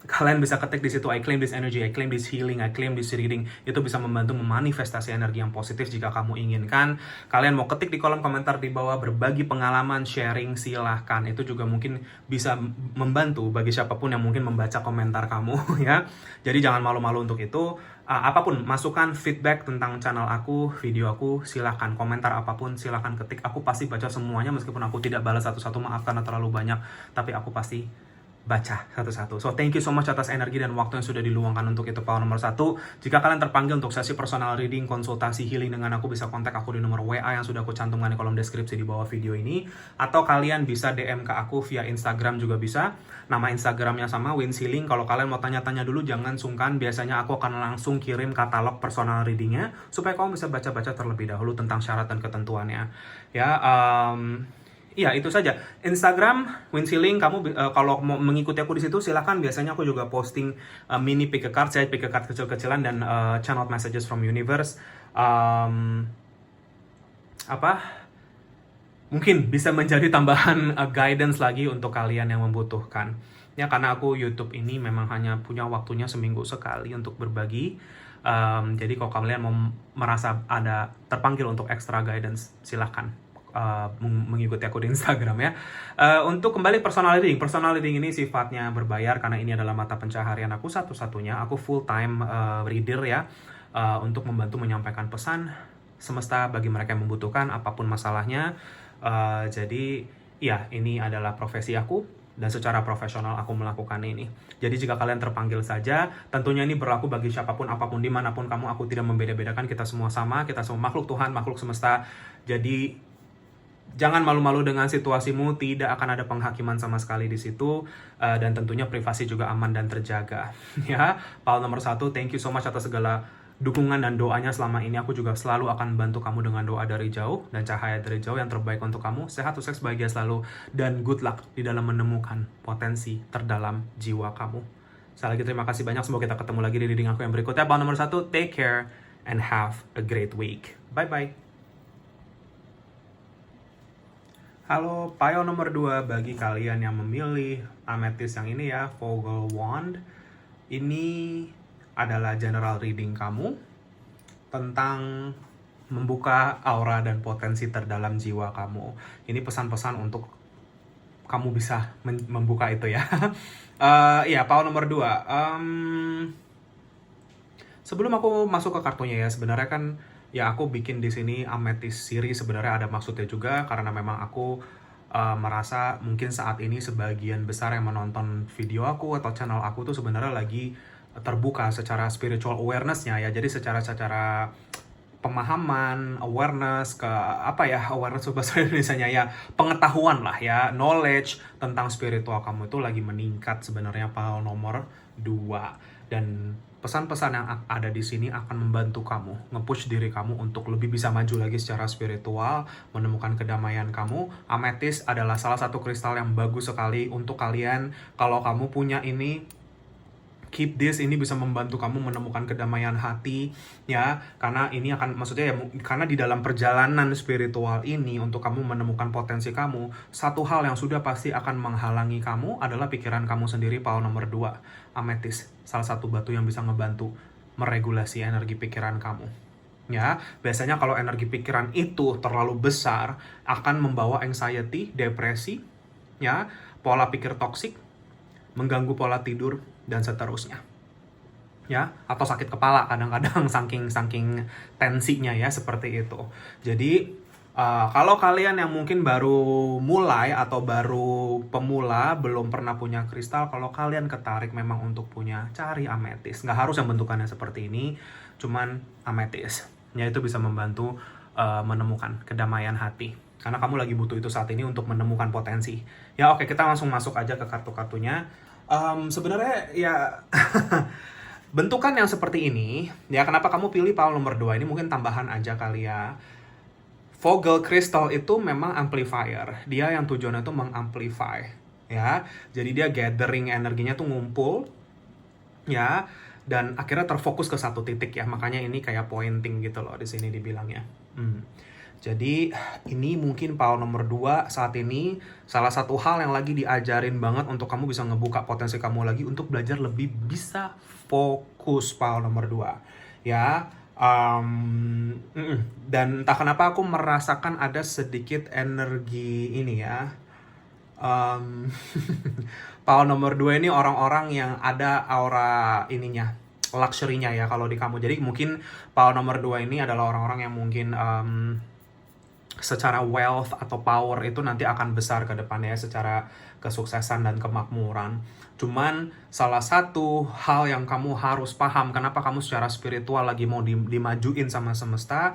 Speaker 1: Kalian bisa ketik di situ, I claim this energy, I claim this healing, I claim this reading. Itu bisa membantu memanifestasi energi yang positif jika kamu inginkan. Kalian mau ketik di kolom komentar di bawah, berbagi pengalaman, sharing, silahkan. Itu juga mungkin bisa membantu bagi siapapun yang mungkin membaca komentar kamu ya. Jadi jangan malu-malu untuk itu. Apapun masukan, feedback tentang channel aku, video aku, silahkan. Komentar apapun silahkan ketik. Aku pasti baca semuanya meskipun aku tidak balas satu-satu, maaf karena terlalu banyak. Tapi aku pasti baca satu-satu. So, thank you so much atas energi dan waktu yang sudah diluangkan untuk itu power nomor 1. Jika kalian terpanggil untuk sesi personal reading, konsultasi healing dengan aku, bisa kontak aku di nomor WA yang sudah aku cantumkan di kolom deskripsi di bawah video ini. Atau kalian bisa DM ke aku via Instagram juga bisa. Nama Instagramnya sama, Wins Healing. Kalau kalian mau tanya-tanya dulu, jangan sungkan. Biasanya aku akan langsung kirim katalog personal readingnya, supaya kamu bisa baca-baca terlebih dahulu tentang syarat dan ketentuannya. Ya, iya, itu saja. Instagram, Wins Healing, kamu kalau mau mengikuti aku di situ silahkan. Biasanya aku juga posting mini pick a card, saya pick a card kecil-kecilan dan channel messages from universe. Mungkin bisa menjadi tambahan guidance lagi untuk kalian yang membutuhkan. Ya, karena aku YouTube ini memang hanya punya waktunya seminggu sekali untuk berbagi. Jadi kalau kalian mau merasa ada terpanggil untuk extra guidance, silahkan mengikuti aku di Instagram ya. Untuk kembali personal reading ini sifatnya berbayar karena ini adalah mata pencaharian aku satu-satunya. Aku full time reader ya, untuk membantu menyampaikan pesan semesta bagi mereka yang membutuhkan apapun masalahnya. Jadi ya, ini adalah profesi aku dan secara profesional aku melakukan ini. Jadi jika kalian terpanggil saja, tentunya ini berlaku bagi siapapun, apapun, dimanapun kamu. Aku tidak membeda-bedakan, kita semua sama, kita semua makhluk Tuhan, makhluk semesta. Jadi Jangan malu-malu dengan situasimu, tidak akan ada penghakiman sama sekali di situ, dan tentunya privasi juga aman dan terjaga. Ya, Paul nomor 1, thank you so much atas segala dukungan dan doanya selama ini. Aku juga selalu akan bantu kamu dengan doa dari jauh dan cahaya dari jauh yang terbaik untuk kamu. Sehat, sukses, bahagia selalu, dan good luck di dalam menemukan potensi terdalam jiwa kamu. Sekali lagi terima kasih banyak, semoga kita ketemu lagi di reading aku yang berikutnya. Paul nomor 1, take care and have a great week. Bye-bye. Halo, pile nomor 2 bagi kalian yang memilih amethyst yang ini ya, Vogel Wand. Ini adalah general reading kamu tentang membuka aura dan potensi terdalam jiwa kamu. Ini pesan-pesan untuk kamu bisa membuka itu ya. Ya, pile nomor 2. Sebelum aku masuk ke kartunya ya, sebenarnya kan ya aku bikin di sini amethyst series sebenarnya ada maksudnya juga, karena memang aku merasa mungkin saat ini sebagian besar yang menonton video aku atau channel aku tuh sebenarnya lagi terbuka secara spiritual awareness-nya ya. Jadi secara pemahaman, awareness ke apa ya, awareness bahasa Indonesianya ya, pengetahuan lah ya, knowledge tentang spiritual kamu itu lagi meningkat sebenarnya pile nomor 2. Dan pesan-pesan yang ada di sini akan membantu kamu, nge-push diri kamu untuk lebih bisa maju lagi secara spiritual, menemukan kedamaian kamu. Amethyst adalah salah satu kristal yang bagus sekali untuk kalian. Kalau kamu punya ini, keep this, ini bisa membantu kamu menemukan kedamaian hati ya, karena ini akan, maksudnya ya, karena di dalam perjalanan spiritual ini untuk kamu menemukan potensi kamu, satu hal yang sudah pasti akan menghalangi kamu adalah pikiran kamu sendiri. Pile nomor 2, amethyst, salah satu batu yang bisa ngebantu meregulasi energi pikiran kamu. Ya, biasanya kalau energi pikiran itu terlalu besar akan membawa anxiety, depresi, ya, pola pikir toksik, mengganggu pola tidur, dan seterusnya. Ya, atau sakit kepala kadang-kadang saking tensinya ya, seperti itu. Jadi kalau kalian yang mungkin baru mulai atau baru pemula, belum pernah punya kristal, kalau kalian ketarik memang untuk punya, cari amethyst. Nggak harus yang bentukannya seperti ini, cuman amethyst. Ya, itu bisa membantu menemukan kedamaian hati. Karena kamu lagi butuh itu saat ini untuk menemukan potensi. Ya, oke, kita langsung masuk aja ke kartu-kartunya. Sebenarnya ya bentukan yang seperti ini ya, kenapa kamu pilih pile nomor 2 ini mungkin tambahan aja kali ya. Vogel Crystal itu memang amplifier, dia yang tujuannya tuh mengamplify ya, jadi dia gathering energinya tuh ngumpul ya, dan akhirnya terfokus ke satu titik ya, makanya ini kayak pointing gitu loh di sini dibilangnya. Jadi ini mungkin pile nomor 2 saat ini salah satu hal yang lagi diajarin banget untuk kamu bisa ngebuka potensi kamu lagi untuk belajar lebih bisa fokus. Pile nomor 2 ya. Dan entah kenapa aku merasakan ada sedikit energi ini ya. Pile nomor 2 ini orang-orang yang ada aura ininya, luxury-nya ya kalau di kamu. Jadi mungkin pile nomor 2 ini adalah orang-orang yang mungkin secara wealth atau power itu nanti akan besar ke depannya secara kesuksesan dan kemakmuran. Cuman salah satu hal yang kamu harus paham, kenapa kamu secara spiritual lagi mau dimajuin sama semesta,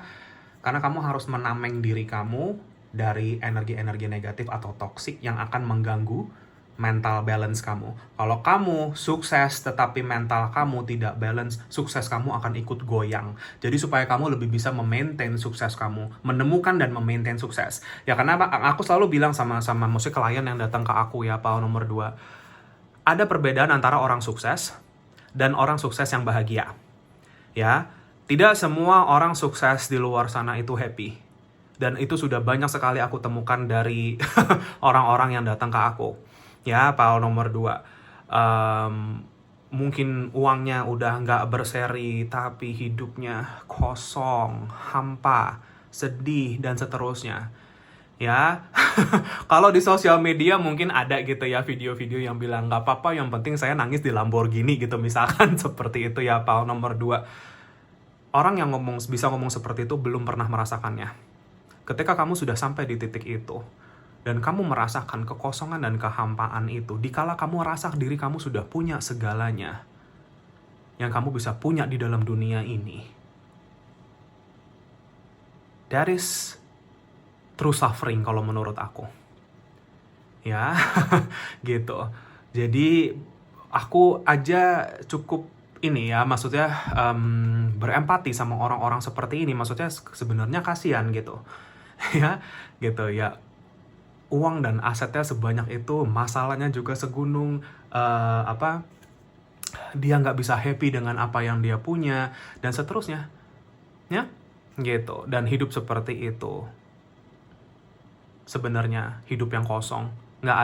Speaker 1: karena kamu harus menameng diri kamu dari energi-energi negatif atau toksik yang akan mengganggu mental balance kamu. Kalau kamu sukses tetapi mental kamu tidak balance, sukses kamu akan ikut goyang. Jadi supaya kamu lebih bisa memaintain sukses kamu, menemukan dan memaintain sukses. Ya karena aku selalu bilang sama maksudnya klien yang datang ke aku ya, pile nomor 2. Ada perbedaan antara orang sukses dan orang sukses yang bahagia. Ya, tidak semua orang sukses di luar sana itu happy. Dan itu sudah banyak sekali aku temukan dari orang-orang yang datang ke aku. Ya, pile nomor 2. Mungkin uangnya udah nggak berseri, tapi hidupnya kosong, hampa, sedih, dan seterusnya. Ya, kalau di sosial media mungkin ada gitu ya video-video yang bilang nggak apa-apa, yang penting saya nangis di Lamborghini gitu misalkan. Seperti itu ya, pile nomor 2. Orang yang bisa ngomong seperti itu belum pernah merasakannya. Ketika kamu sudah sampai di titik itu, dan kamu merasakan kekosongan dan kehampaan itu, dikala kamu rasa diri kamu sudah punya segalanya yang kamu bisa punya di dalam dunia ini, that is true suffering kalau menurut aku. Ya, gitu. Jadi aku aja cukup ini ya, maksudnya berempati sama orang-orang seperti ini. Maksudnya sebenarnya kasihan gitu. Ya, gitu ya. Uang dan asetnya sebanyak itu, masalahnya juga segunung. Dia nggak bisa happy dengan apa yang dia punya dan seterusnya, ya, gitu. Dan hidup seperti itu sebenarnya hidup yang kosong, nggak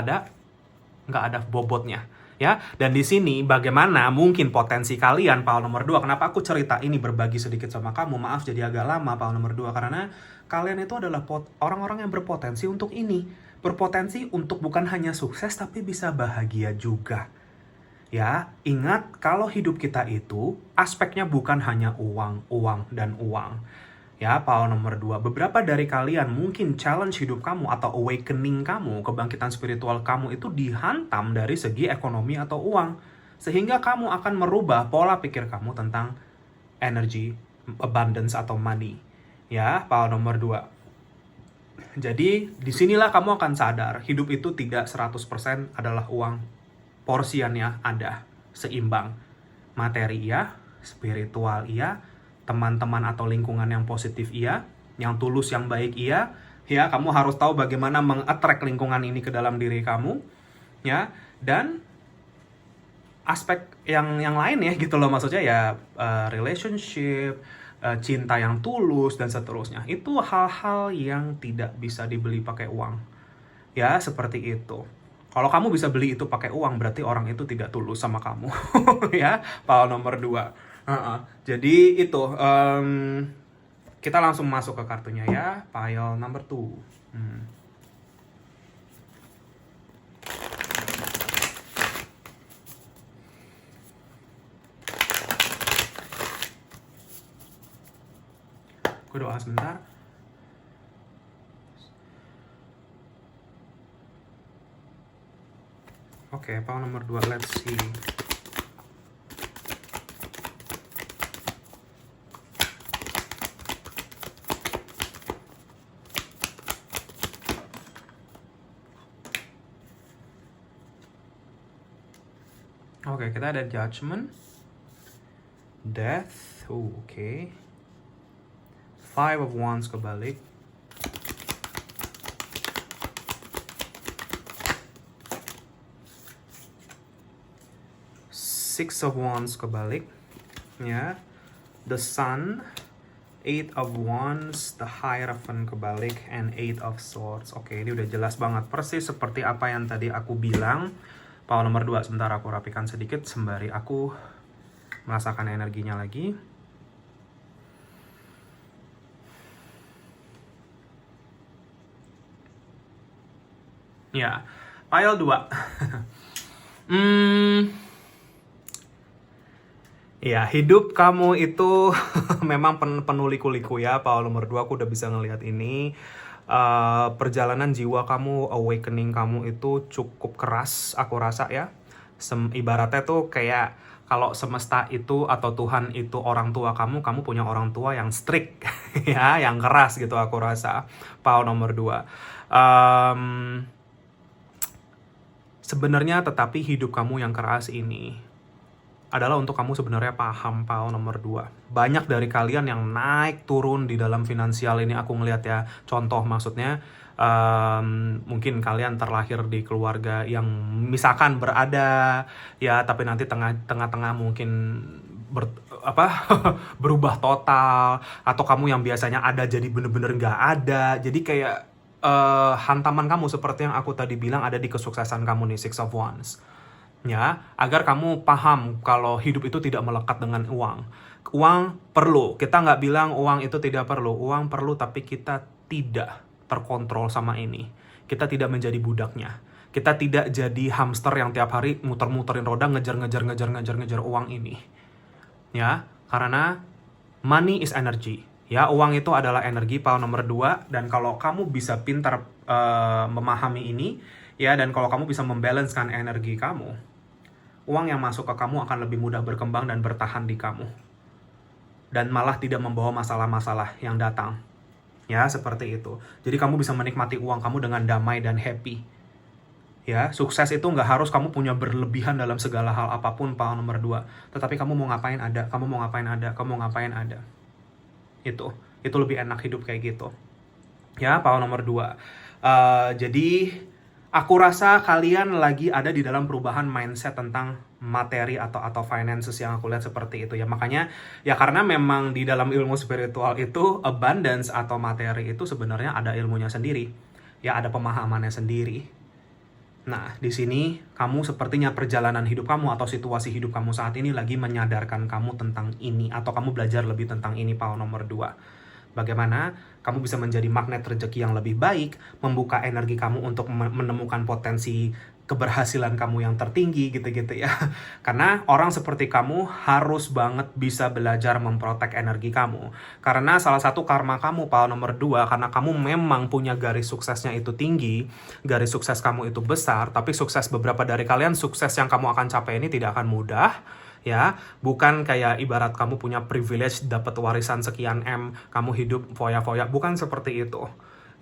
Speaker 1: ada bobotnya, ya. Dan di sini bagaimana mungkin potensi kalian, Paul nomor 2. Kenapa aku cerita ini, berbagi sedikit sama kamu, maaf jadi agak lama, Paul nomor 2, karena kalian itu adalah orang-orang yang berpotensi untuk ini. Berpotensi untuk bukan hanya sukses tapi bisa bahagia juga. Ya, ingat kalau hidup kita itu aspeknya bukan hanya uang, uang, dan uang. Ya, Paul nomor 2. Beberapa dari kalian mungkin challenge hidup kamu atau awakening kamu, kebangkitan spiritual kamu itu dihantam dari segi ekonomi atau uang. Sehingga kamu akan merubah pola pikir kamu tentang energy, abundance, atau money. Ya, Paul nomor 2. Jadi, disinilah kamu akan sadar, hidup itu tidak 100% adalah uang. Porsiannya ada, seimbang. Materi iya, spiritual iya, teman-teman atau lingkungan yang positif iya, yang tulus, yang baik iya. Ya, kamu harus tahu bagaimana meng-attract lingkungan ini ke dalam diri kamu. Ya, dan aspek yang lain ya gitu loh, maksudnya ya relationship, cinta yang tulus, dan seterusnya. Itu hal-hal yang tidak bisa dibeli pakai uang. Ya, seperti itu. Kalau kamu bisa beli itu pakai uang, berarti orang itu tidak tulus sama kamu. Ya, Paul nomor 2. Jadi itu, kita langsung masuk ke kartunya ya, pile number 2. Aku doa sebentar. Oke, pile nomor 2, let's see. Oke, kita ada Judgment, Death, oke. Five of Wands kebalik. Six of Wands kebalik. Ya. The Sun, Eight of Wands, the Hierophant kebalik, and Eight of Swords. Oke, ini udah jelas banget, persis seperti apa yang tadi aku bilang. Pile nomor 2, sebentar aku rapikan sedikit sembari aku merasakan energinya lagi. Ya, pile 2. Ya, hidup kamu itu memang penuh liku-liku ya, Paul nomor 2, aku udah bisa ngelihat ini. Perjalanan jiwa kamu, awakening kamu itu cukup keras, aku rasa ya. Ibaratnya tuh kayak kalau semesta itu atau Tuhan itu orang tua kamu punya orang tua yang strict, ya, yang keras gitu aku rasa. Paul nomor 2. Sebenarnya tetapi hidup kamu yang keras ini adalah untuk kamu sebenarnya paham, Paul nomor 2. Banyak dari kalian yang naik turun di dalam finansial ini aku ngelihat ya. Contoh maksudnya mungkin kalian terlahir di keluarga yang misalkan berada ya, tapi nanti tengah-tengah mungkin berubah total, atau kamu yang biasanya ada jadi bener-bener nggak ada. Jadi kayak hantaman kamu seperti yang aku tadi bilang ada di kesuksesan kamu nih, Six of Wands. Ya, agar kamu paham kalau hidup itu tidak melekat dengan uang. Uang perlu, kita nggak bilang uang itu tidak perlu. Uang perlu, tapi kita tidak terkontrol sama ini. Kita tidak menjadi budaknya. Kita tidak jadi hamster yang tiap hari muter-muterin roda ngejar uang ini. Ya, karena money is energy. Ya, uang itu adalah energi, Paul nomor 2. Dan kalau kamu bisa pintar memahami ini, ya, dan kalau kamu bisa membalancekan energi kamu, uang yang masuk ke kamu akan lebih mudah berkembang dan bertahan di kamu. Dan malah tidak membawa masalah-masalah yang datang. Ya, seperti itu. Jadi kamu bisa menikmati uang kamu dengan damai dan happy. Ya, sukses itu nggak harus kamu punya berlebihan dalam segala hal apapun, power nomor 2. Tetapi kamu mau ngapain ada, kamu mau ngapain ada, kamu mau ngapain ada. Itu lebih enak hidup kayak gitu. Ya, power nomor 2. Jadi, aku rasa kalian lagi ada di dalam perubahan mindset tentang materi atau finances yang aku lihat seperti itu ya. Makanya, ya karena memang di dalam ilmu spiritual itu, abundance atau materi itu sebenarnya ada ilmunya sendiri. Ya, ada pemahamannya sendiri. Nah, di sini kamu sepertinya perjalanan hidup kamu atau situasi hidup kamu saat ini lagi menyadarkan kamu tentang ini, atau kamu belajar lebih tentang ini, power nomor 2. Bagaimana kamu bisa menjadi magnet rezeki yang lebih baik, membuka energi kamu untuk menemukan potensi keberhasilan kamu yang tertinggi gitu-gitu ya. Karena orang seperti kamu harus banget bisa belajar memprotek energi kamu. Karena salah satu karma kamu, power nomor 2, karena kamu memang punya garis suksesnya itu tinggi, garis sukses kamu itu besar, tapi sukses beberapa dari kalian, sukses yang kamu akan capai ini tidak akan mudah. Ya, bukan kayak ibarat kamu punya privilege dapat warisan sekian M, kamu hidup foya-foya, bukan seperti itu.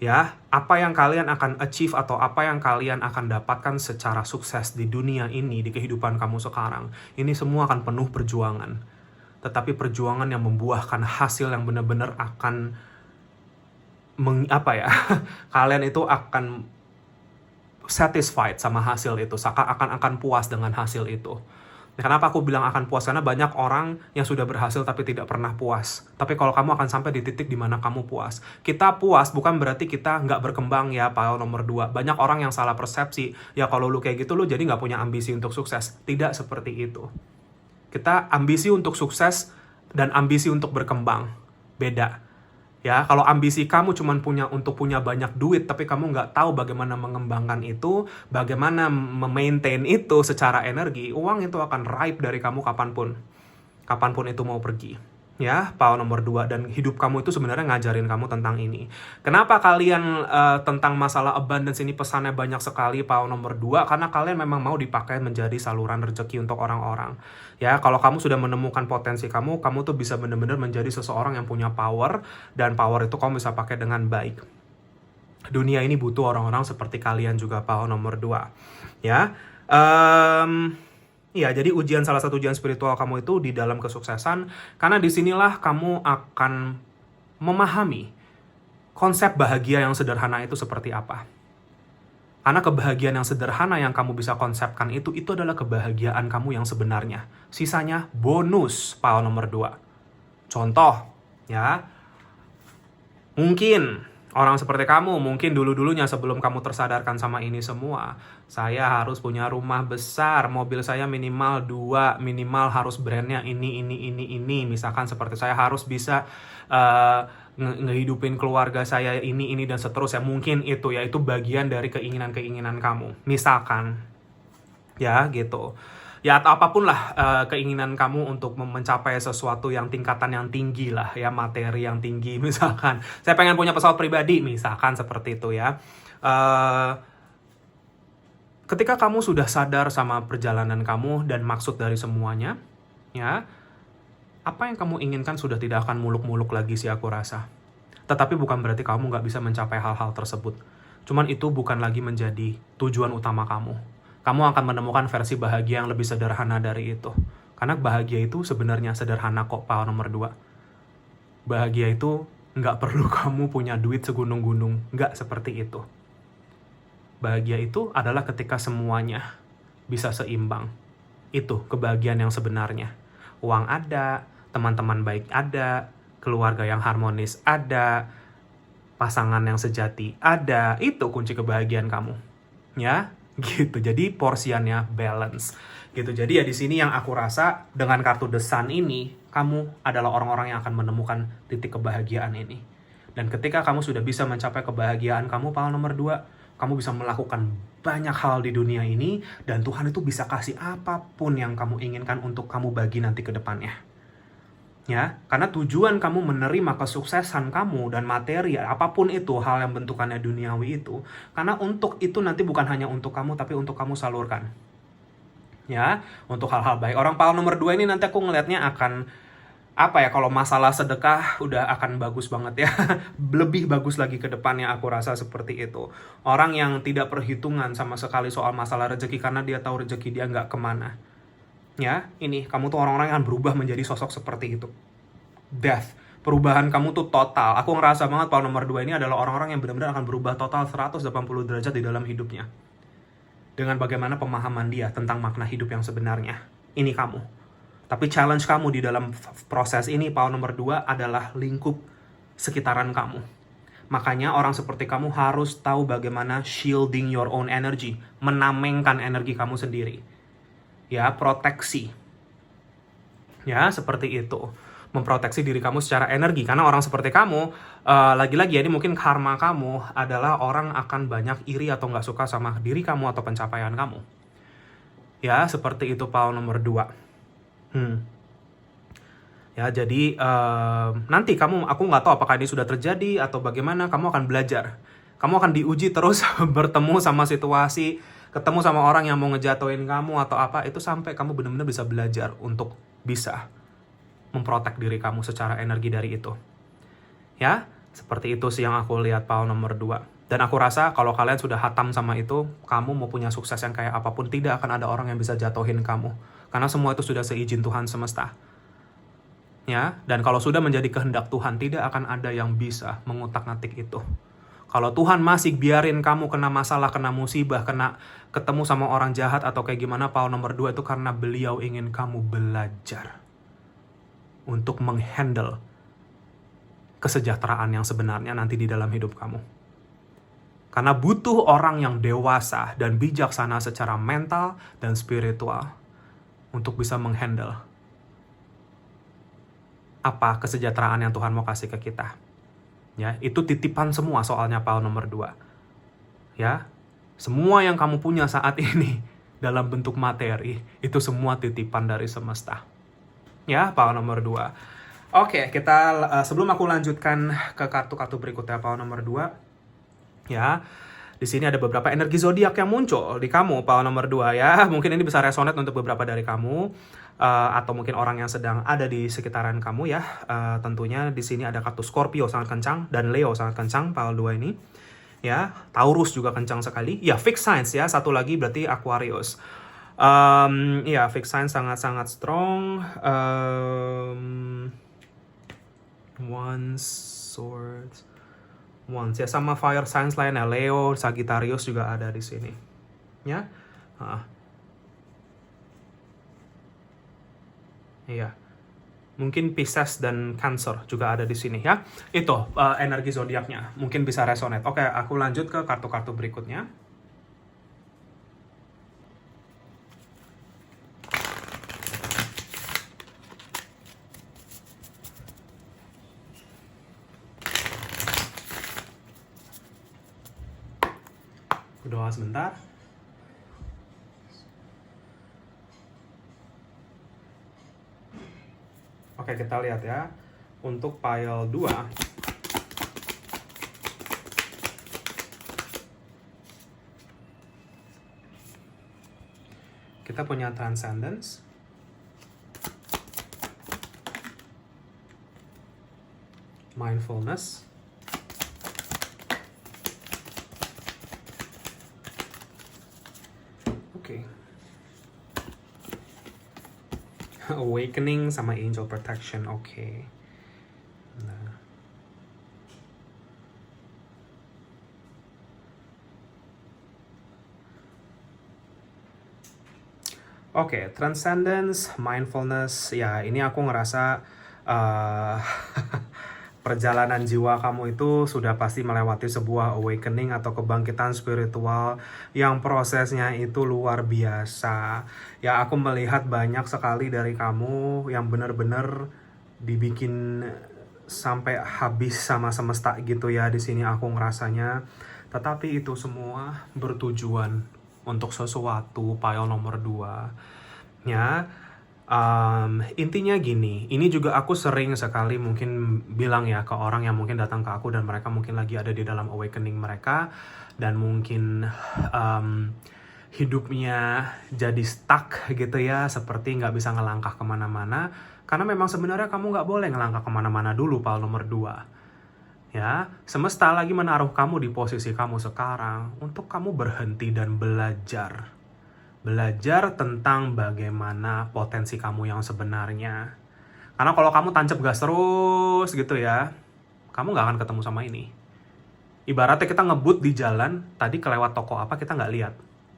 Speaker 1: Ya, apa yang kalian akan achieve atau apa yang kalian akan dapatkan secara sukses di dunia ini, di kehidupan kamu sekarang, ini semua akan penuh perjuangan. Tetapi perjuangan yang membuahkan hasil yang benar-benar akan kalian itu akan satisfied sama hasil itu, akan puas dengan hasil itu. Kenapa aku bilang akan puas? Karena banyak orang yang sudah berhasil tapi tidak pernah puas. Tapi kalau kamu akan sampai di titik di mana kamu puas. Kita puas bukan berarti kita nggak berkembang ya, power nomor 2. Banyak orang yang salah persepsi. Ya kalau lu kayak gitu, lu jadi nggak punya ambisi untuk sukses. Tidak seperti itu. Kita ambisi untuk sukses dan ambisi untuk berkembang. Beda. Ya, kalau ambisi kamu cuma untuk punya banyak duit, tapi kamu nggak tahu bagaimana mengembangkan itu, bagaimana memaintain itu secara energi, uang itu akan raib dari kamu kapanpun. Kapanpun itu mau pergi. Ya, power nomor 2. Dan hidup kamu itu sebenarnya ngajarin kamu tentang ini. Kenapa kalian tentang masalah abundance ini pesannya banyak sekali, power nomor 2? Karena kalian memang mau dipakai menjadi saluran rezeki untuk orang-orang. Ya, kalau kamu sudah menemukan potensi kamu tuh bisa benar-benar menjadi seseorang yang punya power, dan power itu kamu bisa pakai dengan baik. Dunia ini butuh orang-orang seperti kalian juga, power nomor 2. Ya, iya, jadi salah satu ujian spiritual kamu itu di dalam kesuksesan, karena disinilah kamu akan memahami konsep bahagia yang sederhana itu seperti apa. Karena kebahagiaan yang sederhana yang kamu bisa konsepkan itu adalah kebahagiaan kamu yang sebenarnya. Sisanya bonus, power nomor 2. Contoh, ya, mungkin orang seperti kamu, mungkin dulu-dulunya sebelum kamu tersadarkan sama ini semua, saya harus punya rumah besar, mobil saya minimal 2, minimal harus brandnya ini. Misalkan seperti saya harus bisa ngehidupin keluarga saya ini, dan seterusnya. Mungkin itu bagian dari keinginan-keinginan kamu. Misalkan, ya gitu. Ya, atau apapun lah keinginan kamu untuk mencapai sesuatu yang tingkatan yang tinggi lah ya, materi yang tinggi. Misalkan saya pengen punya pesawat pribadi, misalkan seperti itu ya. Ketika kamu sudah sadar sama perjalanan kamu dan maksud dari semuanya, ya, apa yang kamu inginkan sudah tidak akan muluk-muluk lagi sih aku rasa. Tetapi bukan berarti kamu nggak bisa mencapai hal-hal tersebut. Cuman itu bukan lagi menjadi tujuan utama kamu. Kamu akan menemukan versi bahagia yang lebih sederhana dari itu. Karena bahagia itu sebenarnya sederhana kok, power nomor 2. Bahagia itu nggak perlu kamu punya duit segunung-gunung. Nggak seperti itu. Bahagia itu adalah ketika semuanya bisa seimbang. Itu kebahagiaan yang sebenarnya. Uang ada, teman-teman baik ada, keluarga yang harmonis ada, pasangan yang sejati ada. Itu kunci kebahagiaan kamu. Ya, gitu. Jadi porsiannya balance gitu. Jadi ya di sini yang aku rasa dengan kartu The Sun ini, kamu adalah orang-orang yang akan menemukan titik kebahagiaan ini. Dan ketika kamu sudah bisa mencapai kebahagiaan kamu, power nomor 2, kamu bisa melakukan banyak hal di dunia ini, dan Tuhan itu bisa kasih apapun yang kamu inginkan untuk kamu bagi nanti ke depannya. Ya, karena tujuan kamu menerima kesuksesan kamu dan materi, apapun itu hal yang bentukannya duniawi itu, karena untuk itu nanti bukan hanya untuk kamu, tapi untuk kamu salurkan. Ya, untuk hal-hal baik. Orang power nomor 2 ini nanti aku ngelihatnya akan apa ya, kalau masalah sedekah udah akan bagus banget ya. Lebih bagus lagi ke depannya, aku rasa seperti itu. Orang yang tidak perhitungan sama sekali soal masalah rezeki karena dia tahu rezeki dia nggak kemana. Ya, ini kamu tuh orang-orang yang akan berubah menjadi sosok seperti itu. Death. Perubahan kamu tuh total. Aku ngerasa banget power nomor 2 ini adalah orang-orang yang benar-benar akan berubah total 180 derajat di dalam hidupnya. Dengan bagaimana pemahaman dia tentang makna hidup yang sebenarnya. Ini kamu. Tapi challenge kamu di dalam proses ini, power nomor 2 adalah lingkup sekitaran kamu. Makanya orang seperti kamu harus tahu bagaimana shielding your own energy. Menamengkan energi kamu sendiri. Ya, proteksi. Ya, seperti itu. Memproteksi diri kamu secara energi. Karena orang seperti kamu, lagi-lagi ya, ini mungkin karma kamu adalah orang akan banyak iri atau nggak suka sama diri kamu atau pencapaian kamu. Ya, seperti itu power nomor 2. Ya, jadi nanti aku nggak tahu apakah ini sudah terjadi atau bagaimana, kamu akan belajar. Kamu akan diuji terus bertemu sama situasi, ketemu sama orang yang mau ngejatuhin kamu atau apa, itu sampai kamu benar-benar bisa belajar untuk bisa memprotek diri kamu secara energi dari itu. Ya, seperti itu sih yang aku lihat power nomor 2. Dan aku rasa kalau kalian sudah hatam sama itu, kamu mau punya sukses yang kayak apapun, tidak akan ada orang yang bisa jatuhin kamu. Karena semua itu sudah seizin Tuhan semesta. Ya, dan kalau sudah menjadi kehendak Tuhan, tidak akan ada yang bisa mengutak-ngatik itu. Kalau Tuhan masih biarin kamu kena masalah, kena musibah, kena ketemu sama orang jahat atau kayak gimana, power nomor 2 itu karena beliau ingin kamu belajar untuk menghandle kesejahteraan yang sebenarnya nanti di dalam hidup kamu. Karena butuh orang yang dewasa dan bijaksana secara mental dan spiritual untuk bisa menghandle apa kesejahteraan yang Tuhan mau kasih ke kita. Ya, itu titipan semua soalnya power nomor 2. Ya, semua yang kamu punya saat ini dalam bentuk materi, itu semua titipan dari semesta. Ya, power nomor 2. Oke, kita sebelum aku lanjutkan ke kartu-kartu berikutnya power nomor 2. Ya, di sini ada beberapa energi zodiak yang muncul di kamu power nomor 2 ya. Mungkin ini bisa resonate untuk beberapa dari kamu atau mungkin orang yang sedang ada di sekitaran kamu ya. Tentunya di sini ada kartu Scorpio sangat kencang dan Leo sangat kencang power 2 ini. Ya, Taurus juga kencang sekali. Ya, fixed signs ya. Satu lagi berarti Aquarius. Ya, fixed sign sangat-sangat strong. One swords, Wands ya, sama fire signs lainnya Leo, Sagittarius juga ada di sini. Ya. Iya. Mungkin Pisces dan Cancer juga ada di sini ya. Itu energi zodiaknya. Mungkin bisa resonate. Oke, aku lanjut ke kartu-kartu berikutnya. Doa sebentar. Oke, kita lihat ya. Untuk pile 2. Kita punya Transcendence. Mindfulness. Oke. Awakening sama Angel Protection. Oke. Nah. Oke, Transcendence, Mindfulness. Ya, ini aku ngerasa perjalanan jiwa kamu itu sudah pasti melewati sebuah awakening atau kebangkitan spiritual yang prosesnya itu luar biasa. Ya, aku melihat banyak sekali dari kamu yang benar-benar dibikin sampai habis sama semesta gitu ya di sini aku ngerasanya. Tetapi itu semua bertujuan untuk sesuatu, pile nomor 2. Ya. Intinya gini, ini juga aku sering sekali mungkin bilang ya ke orang yang mungkin datang ke aku dan mereka mungkin lagi ada di dalam awakening mereka dan mungkin hidupnya jadi stuck gitu ya, seperti nggak bisa ngelangkah kemana-mana, karena memang sebenarnya kamu nggak boleh ngelangkah kemana-mana dulu, pile nomor 2. Ya, semesta lagi menaruh kamu di posisi kamu sekarang untuk kamu berhenti dan belajar. Belajar tentang bagaimana potensi kamu yang sebenarnya. Karena kalau kamu tancap gas terus gitu ya, kamu nggak akan ketemu sama ini. Ibaratnya kita ngebut di jalan, tadi kelewat toko apa kita nggak lihat.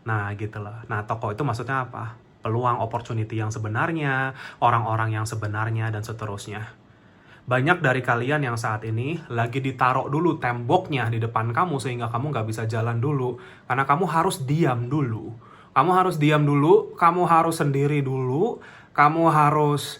Speaker 1: Nah gitu loh. Nah toko itu maksudnya apa? Peluang, opportunity yang sebenarnya, orang-orang yang sebenarnya, dan seterusnya. Banyak dari kalian yang saat ini lagi ditaruh dulu temboknya di depan kamu sehingga kamu nggak bisa jalan dulu. Karena kamu harus diam dulu. Kamu harus diam dulu, kamu harus sendiri dulu, kamu harus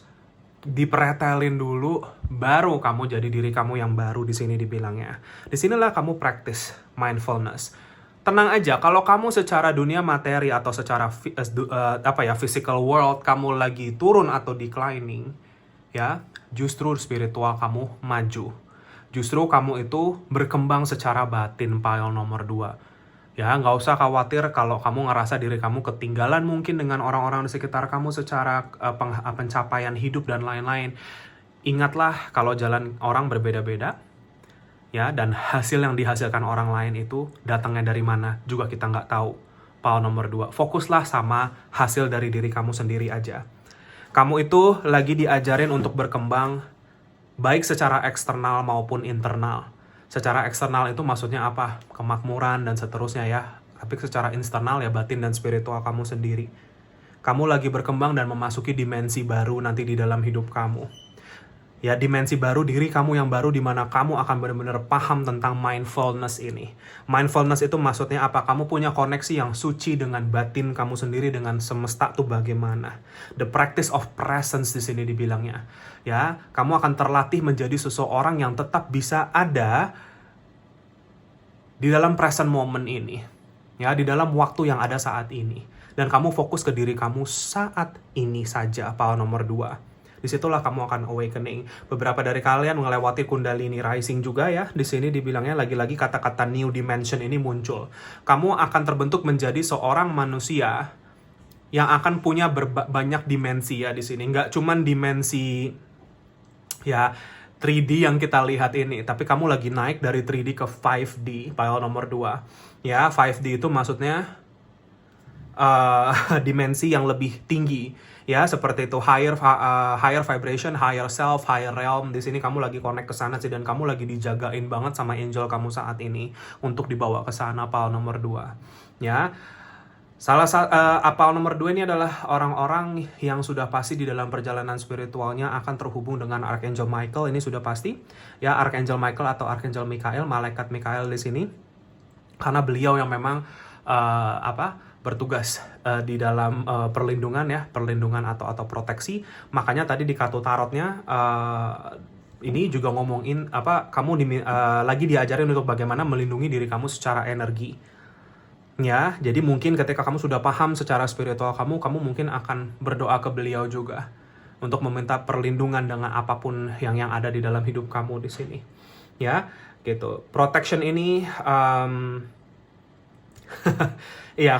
Speaker 1: dipretelin dulu, baru kamu jadi diri kamu yang baru di sini dibilangnya. Disinilah kamu practice mindfulness. Tenang aja, kalau kamu secara dunia materi atau secara physical world kamu lagi turun atau declining, ya, justru spiritual kamu maju. Justru kamu itu berkembang secara batin, pile nomor 2. Ya, nggak usah khawatir kalau kamu ngerasa diri kamu ketinggalan mungkin dengan orang-orang di sekitar kamu secara pencapaian hidup dan lain-lain. Ingatlah kalau jalan orang berbeda-beda, ya, dan hasil yang dihasilkan orang lain itu datangnya dari mana juga kita nggak tahu. Pile nomor 2, fokuslah sama hasil dari diri kamu sendiri aja. Kamu itu lagi diajarin untuk berkembang, baik secara eksternal maupun internal. Secara eksternal itu maksudnya apa? Kemakmuran dan seterusnya ya. Tapi secara internal ya batin dan spiritual kamu sendiri. Kamu lagi berkembang dan memasuki dimensi baru nanti di dalam hidup kamu. Ya, dimensi baru, diri kamu yang baru, di mana kamu akan benar-benar paham tentang mindfulness ini. Mindfulness itu maksudnya apa? Kamu punya koneksi yang suci dengan batin kamu sendiri, dengan semesta tuh bagaimana. The practice of presence di sini dibilangnya. Ya, kamu akan terlatih menjadi seseorang yang tetap bisa ada di dalam present moment ini. Ya, di dalam waktu yang ada saat ini. Dan kamu fokus ke diri kamu saat ini saja, pile nomor 2. Disitulah kamu akan awakening. Beberapa dari kalian melewati Kundalini Rising juga ya. Di sini dibilangnya lagi-lagi kata-kata new dimension ini muncul. Kamu akan terbentuk menjadi seorang manusia yang akan punya banyak dimensi ya di sini. Nggak cuman dimensi ya 3D yang kita lihat ini, tapi kamu lagi naik dari 3D ke 5D, pile nomor 2. Ya, 5D itu maksudnya dimensi yang lebih tinggi. Ya, seperti itu, higher vibration, higher self, higher realm. Di sini kamu lagi connect ke sana sih, dan kamu lagi dijagain banget sama angel kamu saat ini untuk dibawa ke sana, pile nomor 2. Ya. Pile nomor 2 ini adalah orang-orang yang sudah pasti di dalam perjalanan spiritualnya akan terhubung dengan Archangel Michael, ini sudah pasti. Ya, Archangel Michael atau Archangel Michael, malaikat Michael di sini. Karena beliau yang memang bertugas di dalam perlindungan ya, perlindungan atau proteksi. Makanya tadi di kartu tarotnya ini juga ngomongin kamu lagi diajarin untuk bagaimana melindungi diri kamu secara energi. Ya, jadi mungkin ketika kamu sudah paham secara spiritual kamu mungkin akan berdoa ke beliau juga untuk meminta perlindungan dengan apapun yang ada di dalam hidup kamu di sini. Ya, gitu. Protection ini iya,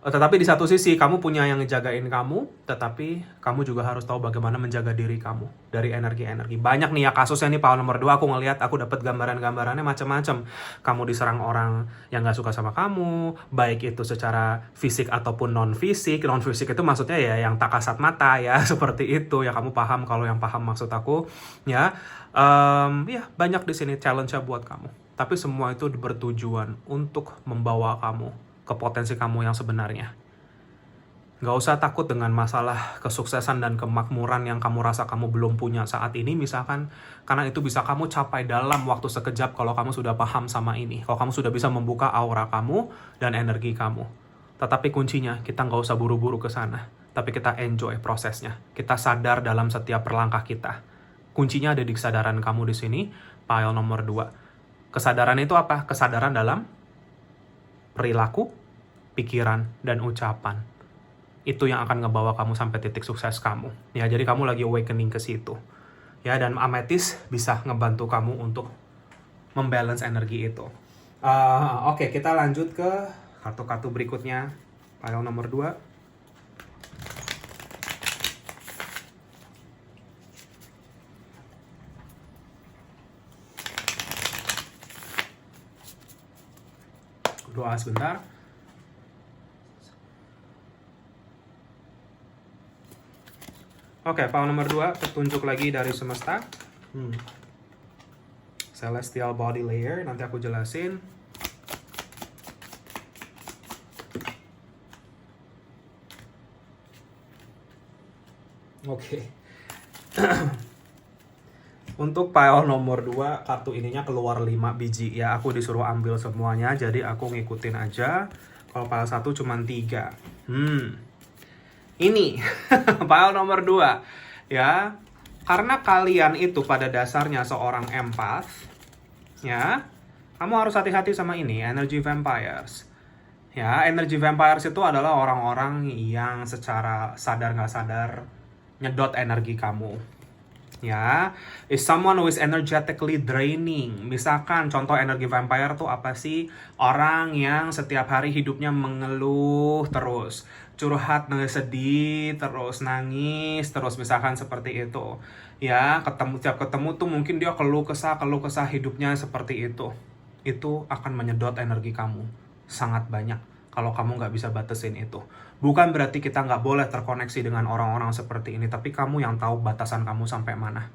Speaker 1: tetapi di satu sisi kamu punya yang ngejagain kamu, tetapi kamu juga harus tahu bagaimana menjaga diri kamu dari energi-energi. Banyak nih ya kasusnya nih, pile nomor 2 aku ngelihat, aku dapat gambaran-gambarannya macam-macam. Kamu diserang orang yang gak suka sama kamu, baik itu secara fisik ataupun non-fisik. Non-fisik itu maksudnya ya yang tak kasat mata ya, seperti itu. Ya kamu paham kalau yang paham maksud aku. Ya, ya banyak di sini challenge-nya buat kamu. Tapi semua itu bertujuan untuk membawa kamu ke potensi kamu yang sebenarnya. Gak usah takut dengan masalah kesuksesan dan kemakmuran yang kamu rasa kamu belum punya saat ini misalkan. Karena itu bisa kamu capai dalam waktu sekejap kalau kamu sudah paham sama ini. Kalau kamu sudah bisa membuka aura kamu dan energi kamu. Tetapi kuncinya kita gak usah buru-buru ke sana. Tapi kita enjoy prosesnya. Kita sadar dalam setiap perlangkah kita. Kuncinya ada di kesadaran kamu di sini, pile nomor 2. Kesadaran itu apa? Kesadaran dalam perilaku, pikiran, dan ucapan. Itu yang akan ngebawa kamu sampai titik sukses kamu. Ya, jadi kamu lagi awakening ke situ. Ya, dan ametis bisa ngebantu kamu untuk membalance energi itu. Oke, kita lanjut ke Kartu-kartu berikutnya, pile nomor 2. Doa sebentar. Oke, pile nomor 2, petunjuk lagi dari semesta. Celestial body layer, nanti aku jelasin. Oke. Untuk pile nomor 2, kartu ininya keluar 5 biji. Ya, aku disuruh ambil semuanya, jadi aku ngikutin aja. Kalau pile 1 cuma 3. Ini, pile nomor 2. Ya, karena kalian itu pada dasarnya seorang empath, ya, kamu harus hati-hati sama ini, energy vampires. Ya, energy vampires itu adalah orang-orang yang secara sadar nggak sadar nyedot energi kamu. Ya, is someone who is energetically draining. Misalkan contoh energi vampire tuh apa sih? Orang yang setiap hari hidupnya mengeluh terus, curhat, sedih, terus nangis, terus misalkan seperti itu. Ya, tiap ketemu tuh mungkin dia keluh kesah hidupnya seperti itu. Itu akan menyedot energi kamu sangat banyak kalau kamu nggak bisa batasin itu. Bukan berarti kita nggak boleh terkoneksi dengan orang-orang seperti ini, tapi kamu yang tahu batasan kamu sampai mana.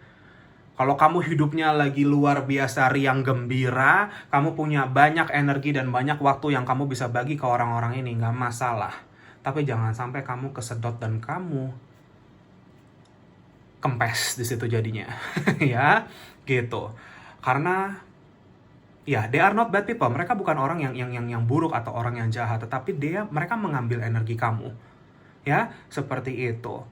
Speaker 1: Kalau kamu hidupnya lagi luar biasa riang gembira, kamu punya banyak energi dan banyak waktu yang kamu bisa bagi ke orang-orang ini, nggak masalah. Tapi jangan sampai kamu kesedot dan kamu kempes di situ jadinya. Ya, gitu. Karena ya, they are not bad people. Mereka bukan orang yang buruk atau orang yang jahat, tetapi mereka mengambil energi kamu. Ya, seperti itu.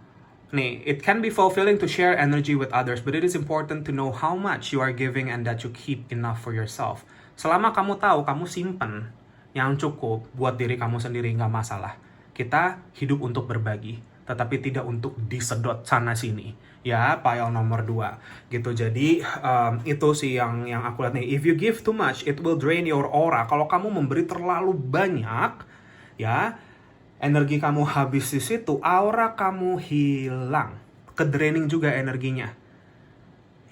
Speaker 1: Nih, it can be fulfilling to share energy with others, but it is important to know how much you are giving and that you keep enough for yourself. Selama kamu tahu, kamu simpen yang cukup buat diri kamu sendiri, nggak masalah. Kita hidup untuk berbagi, tetapi tidak untuk disedot sana-sini. Ya, pile nomor 2 gitu. Jadi itu sih yang aku lihat nih. If you give too much, it will drain your aura. Kalau kamu memberi terlalu banyak, ya, energi kamu habis di situ, aura kamu hilang, ke-draining juga energinya.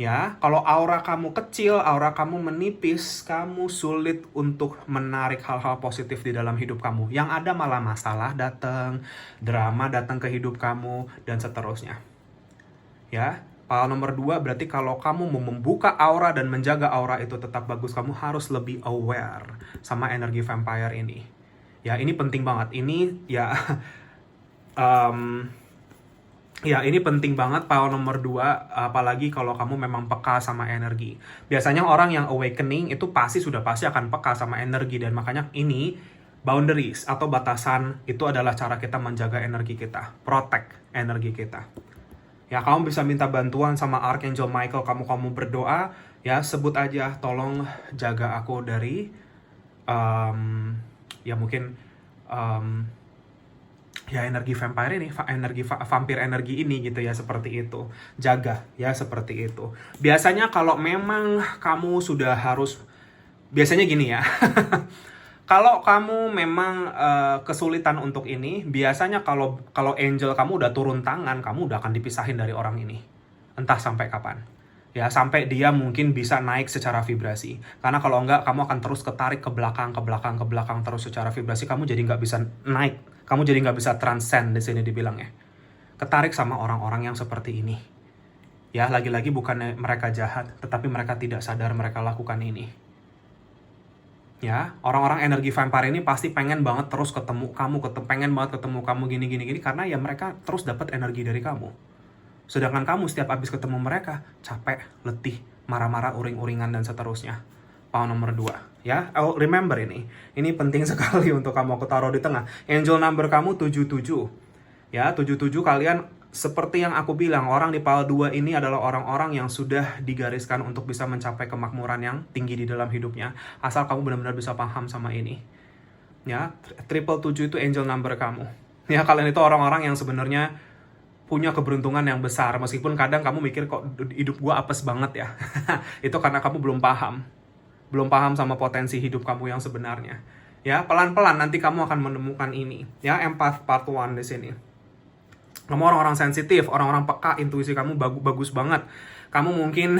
Speaker 1: Ya, kalau aura kamu kecil, aura kamu menipis, kamu sulit untuk menarik hal-hal positif di dalam hidup kamu. Yang ada malah masalah datang, drama datang ke hidup kamu, dan seterusnya. Ya, pile nomor 2 berarti kalau kamu mau membuka aura dan menjaga aura itu tetap bagus, kamu harus lebih aware sama energi vampire ini. Ya, ini penting banget. Ini ya ya, ini penting banget pile nomor 2, apalagi kalau kamu memang peka sama energi. Biasanya orang yang awakening itu pasti akan peka sama energi, dan makanya ini boundaries atau batasan itu adalah cara kita menjaga energi kita, protect energi kita. Ya, kamu bisa minta bantuan sama Archangel Michael, kamu berdoa, ya, sebut aja, tolong jaga aku dari ya mungkin ya energi vampire ini, vampir energi ini gitu ya, seperti itu. Jaga ya, seperti itu. Biasanya kalau memang kamu sudah harus, biasanya gini ya. Kalau kamu memang kesulitan untuk ini, biasanya kalau angel kamu udah turun tangan, kamu udah akan dipisahin dari orang ini. Entah sampai kapan. Ya, sampai dia mungkin bisa naik secara vibrasi. Karena kalau enggak, kamu akan terus ketarik ke belakang terus secara vibrasi. Kamu jadi nggak bisa naik. Kamu jadi nggak bisa transcend di sini dibilangnya. Ketarik sama orang-orang yang seperti ini. Ya, lagi-lagi bukan mereka jahat, tetapi mereka tidak sadar mereka lakukan ini. Ya, orang-orang energi vampire ini pasti pengen banget terus ketemu kamu, pengen banget ketemu kamu gini, karena ya mereka terus dapat energi dari kamu. Sedangkan kamu setiap habis ketemu mereka, capek, letih, marah-marah, uring-uringan, dan seterusnya. Pile nomor 2. Ya, remember ini. Ini penting sekali untuk kamu, aku taruh di tengah. Angel number kamu 77. Ya, 77 kalian, seperti yang aku bilang, orang di pile 2 ini adalah orang-orang yang sudah digariskan untuk bisa mencapai kemakmuran yang tinggi di dalam hidupnya. Asal kamu benar-benar bisa paham sama ini. Ya, 777 itu angel number kamu. Ya, kalian itu orang-orang yang sebenarnya punya keberuntungan yang besar, meskipun kadang kamu mikir kok hidup gua apes banget ya. Itu karena kamu belum paham sama potensi hidup kamu yang sebenarnya. Ya, pelan-pelan nanti kamu akan menemukan ini. Ya, empath part 1 di sini. Kamu orang-orang sensitif, orang-orang peka, intuisi kamu bagus banget. Kamu mungkin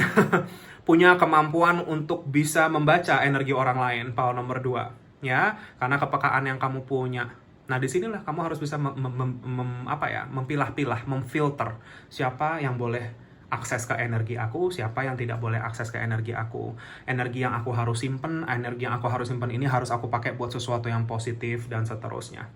Speaker 1: punya kemampuan untuk bisa membaca energi orang lain, power nomor 2. Ya, karena kepekaan yang kamu punya. Nah, disinilah kamu harus bisa memilah-pilah, memfilter siapa yang boleh akses ke energi aku, siapa yang tidak boleh akses ke energi aku. Energi yang aku harus simpen, energi yang aku harus simpen ini harus aku pakai buat sesuatu yang positif dan seterusnya.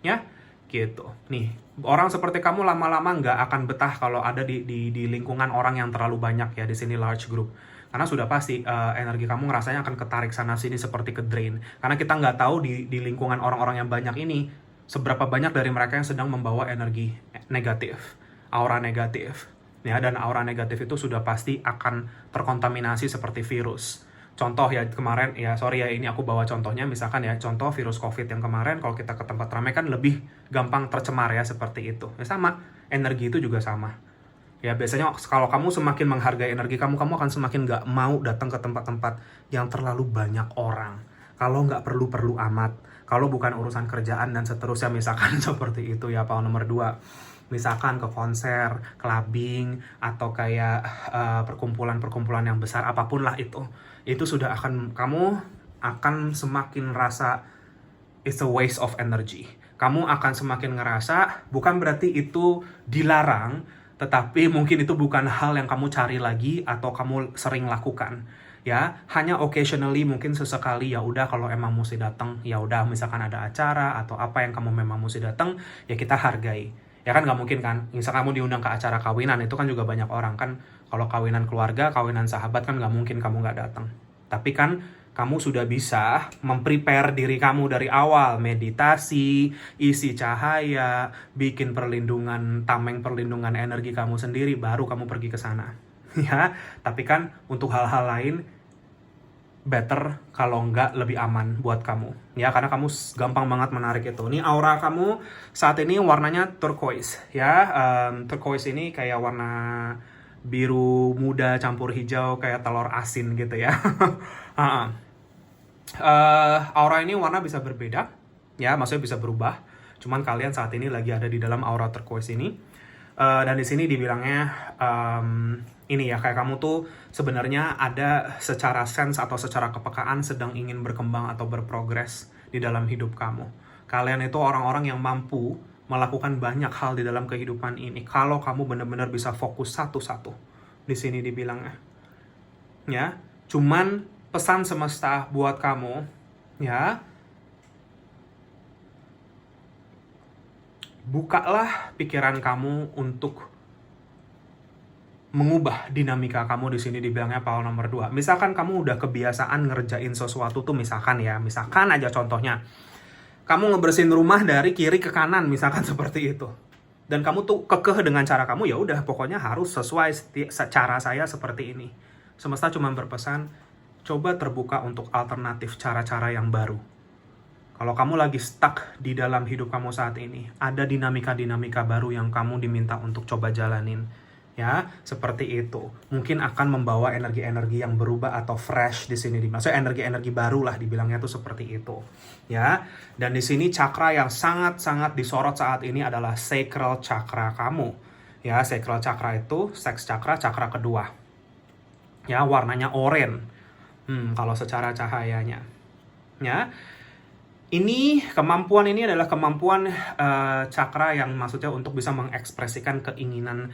Speaker 1: Ya, gitu. Nih, orang seperti kamu lama-lama nggak akan betah kalau ada di lingkungan orang yang terlalu banyak ya, di sini large group. Karena sudah pasti energi kamu ngerasanya akan ketarik sana-sini seperti ke drain. Karena kita nggak tahu di lingkungan orang-orang yang banyak ini, seberapa banyak dari mereka yang sedang membawa energi negatif, aura negatif. Ya, dan aura negatif itu sudah pasti akan terkontaminasi seperti virus. Contoh ya kemarin, ya sorry ya ini aku bawa contohnya, misalkan ya contoh virus COVID yang kemarin, kalau kita ke tempat ramai kan lebih gampang tercemar ya, seperti itu. Ya sama, energi itu juga sama. Ya biasanya kalau kamu semakin menghargai energi kamu akan semakin nggak mau datang ke tempat-tempat yang terlalu banyak orang. Kalau nggak perlu-perlu amat, kalau bukan urusan kerjaan dan seterusnya, misalkan seperti itu ya, power nomor 2. Misalkan ke konser, clubbing, atau kayak perkumpulan-perkumpulan yang besar, apapun lah itu sudah kamu akan semakin rasa it's a waste of energy. Kamu akan semakin ngerasa, bukan berarti itu dilarang, tetapi mungkin itu bukan hal yang kamu cari lagi atau kamu sering lakukan. Ya, hanya occasionally, mungkin sesekali, ya udah kalau emang mesti datang, ya udah, misalkan ada acara atau apa yang kamu memang mesti datang, ya kita hargai. Ya kan nggak mungkin kan, misal kamu diundang ke acara kawinan, itu kan juga banyak orang kan. Kalau kawinan keluarga, kawinan sahabat kan nggak mungkin kamu nggak datang. Tapi kan kamu sudah bisa memprepare diri kamu dari awal, meditasi, isi cahaya, bikin perlindungan, tameng perlindungan energi kamu sendiri, baru kamu pergi ke sana. Ya, tapi kan untuk hal-hal lain better kalau nggak lebih aman buat kamu. Ya, karena kamu gampang banget menarik itu. Ini aura kamu saat ini warnanya turquoise. Ya, turquoise ini kayak warna biru muda campur hijau kayak telur asin gitu ya. Aura ini warna bisa berbeda. Ya, maksudnya bisa berubah. Cuman kalian saat ini lagi ada di dalam aura turquoise ini. Dan di sini dibilangnya ini ya, kayak kamu tuh sebenarnya ada secara sense atau secara kepekaan sedang ingin berkembang atau berprogres di dalam hidup kamu. Kalian itu orang-orang yang mampu melakukan banyak hal di dalam kehidupan ini kalau kamu benar-benar bisa fokus satu-satu. Di sini dibilangnya. Ya, cuman pesan semesta buat kamu, ya, bukalah pikiran kamu untuk mengubah dinamika kamu. Di sini dibilangnya power nomor 2. Misalkan kamu udah kebiasaan ngerjain sesuatu tuh, misalkan aja contohnya, kamu ngebersihin rumah dari kiri ke kanan, misalkan seperti itu. Dan kamu tuh kekeh dengan cara kamu, ya udah pokoknya harus sesuai cara saya seperti ini. Semesta cuma berpesan, coba terbuka untuk alternatif cara-cara yang baru. Kalau kamu lagi stuck di dalam hidup kamu saat ini, ada dinamika-dinamika baru yang kamu diminta untuk coba jalanin. Ya, seperti itu. Mungkin akan membawa energi-energi yang berubah atau fresh di sini. Maksudnya energi-energi baru lah dibilangnya tuh seperti itu. Ya, dan di sini cakra yang sangat-sangat disorot saat ini adalah sacral chakra kamu. Ya, sacral chakra itu sex chakra, chakra kedua. Ya, warnanya oranye. Kalau secara cahayanya. Ya. Kemampuan ini adalah kemampuan cakra yang maksudnya untuk bisa mengekspresikan keinginan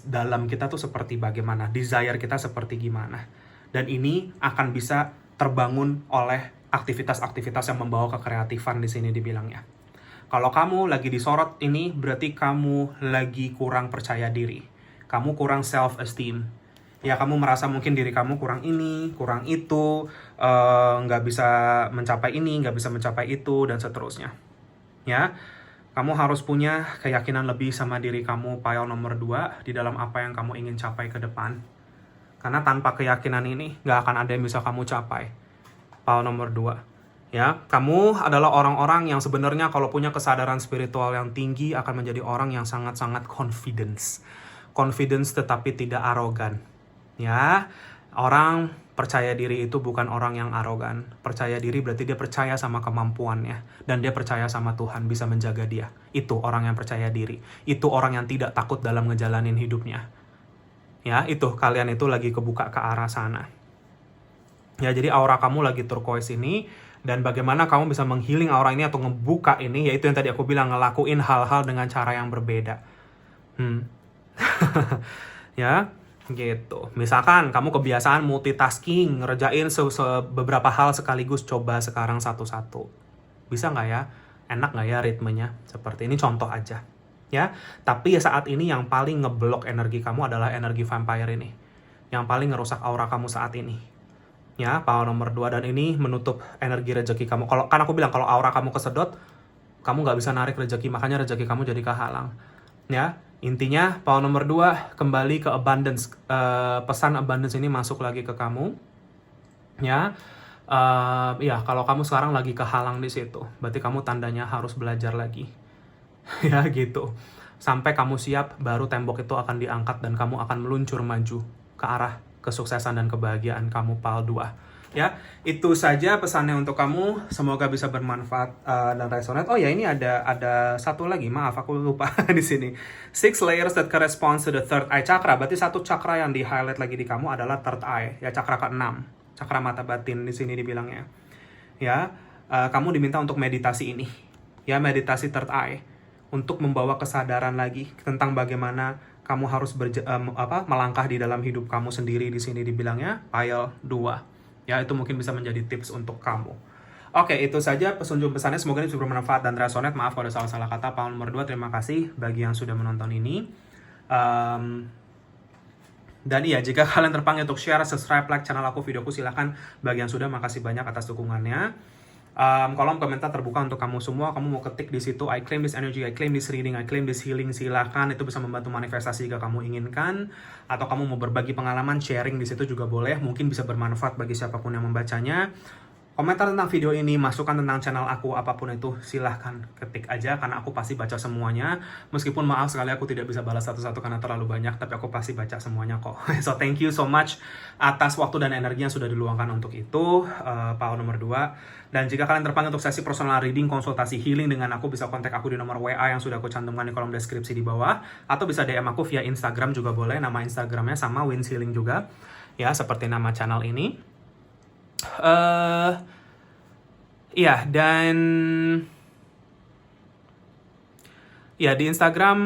Speaker 1: dalam kita tuh seperti bagaimana, desire kita seperti gimana. Dan ini akan bisa terbangun oleh aktivitas-aktivitas yang membawa kekreatifan di sini dibilangnya. Kalau kamu lagi disorot ini, berarti kamu lagi kurang percaya diri. Kamu kurang self-esteem. Ya, kamu merasa mungkin diri kamu kurang ini, kurang itu, nggak bisa mencapai ini, nggak bisa mencapai itu, dan seterusnya. Ya, kamu harus punya keyakinan lebih sama diri kamu, power nomor 2, di dalam apa yang kamu ingin capai ke depan. Karena tanpa keyakinan ini, nggak akan ada yang bisa kamu capai. Power nomor 2. Ya, kamu adalah orang-orang yang sebenarnya kalau punya kesadaran spiritual yang tinggi akan menjadi orang yang sangat-sangat confidence. Confidence tetapi tidak arogan. Ya, Orang percaya diri itu bukan orang yang arogan. Percaya diri berarti dia percaya sama kemampuannya. Dan dia percaya sama Tuhan bisa menjaga dia. Itu orang yang percaya diri. Itu orang yang tidak takut dalam ngejalanin hidupnya. Ya, itu kalian itu lagi kebuka ke arah sana. Ya, jadi aura kamu lagi turquoise ini. Dan bagaimana kamu bisa menghealing aura ini atau ngebuka ini. Yaitu yang tadi aku bilang, ngelakuin hal-hal dengan cara yang berbeda. Ya, gitu. Misalkan kamu kebiasaan multitasking, ngerjain beberapa hal sekaligus, coba sekarang satu-satu. Bisa nggak ya? Enak nggak ya ritmenya? Seperti ini contoh aja. Ya, tapi ya saat ini yang paling ngeblok energi kamu adalah energi vampire ini. Yang paling ngerusak aura kamu saat ini. Ya, power nomor 2, dan ini menutup energi rezeki kamu. Kan aku bilang kalau aura kamu kesedot, kamu nggak bisa narik rezeki, makanya rezeki kamu jadi kehalang. Ya, intinya power nomor 2 kembali ke abundance. Pesan abundance ini masuk lagi ke kamu. Ya, ya kalau kamu sekarang lagi kehalang di situ, berarti kamu tandanya harus belajar lagi. Ya gitu. Sampai kamu siap, baru tembok itu akan diangkat dan kamu akan meluncur maju ke arah kesuksesan dan kebahagiaan kamu, PAL 2. Ya, itu saja pesannya untuk kamu. Semoga bisa bermanfaat dan resonate. Oh ya, ini ada satu lagi. Maaf, aku lupa di sini. 6 layers that corresponds to the third eye chakra. Berarti satu chakra yang di highlight lagi di kamu adalah third eye. Ya, chakra ke-6. Chakra mata batin di sini dibilangnya. Ya, kamu diminta untuk meditasi ini. Ya, meditasi third eye. Untuk membawa kesadaran lagi tentang bagaimana kamu harus melangkah di dalam hidup kamu sendiri. Di sini dibilangnya pile 2. Ya, itu mungkin bisa menjadi tips untuk kamu. Oke, itu saja pesunjuk pesannya. Semoga ini bisa bermanfaat dan resonate. Maaf kalau ada salah-salah kata. Pile nomor 2, terima kasih bagi yang sudah menonton ini. Dan iya, jika kalian terpanggil untuk share, subscribe, like channel aku, videoku, silahkan. Bagi yang sudah, makasih banyak atas dukungannya. Kolom komentar terbuka untuk kamu semua. Kamu mau ketik di situ, I claim this energy, I claim this reading, I claim this healing, silakan. Itu bisa membantu manifestasi jika kamu inginkan. Atau kamu mau berbagi pengalaman, sharing di situ juga boleh. Mungkin bisa bermanfaat bagi siapapun yang membacanya. Komentar tentang video ini, masukan tentang channel aku, apapun itu, silahkan ketik aja, karena aku pasti baca semuanya. Meskipun maaf sekali aku tidak bisa balas satu-satu karena terlalu banyak, tapi aku pasti baca semuanya kok. So thank you so much atas waktu dan energi yang sudah diluangkan untuk itu, power nomor 2. Dan jika kalian terpanggil untuk sesi personal reading, konsultasi healing dengan aku, bisa kontak aku di nomor WA yang sudah aku cantumkan di kolom deskripsi di bawah. Atau bisa DM aku via Instagram juga boleh, nama Instagramnya sama, Wins Healing juga. Ya, seperti nama channel ini. Iya, dan ya di Instagram,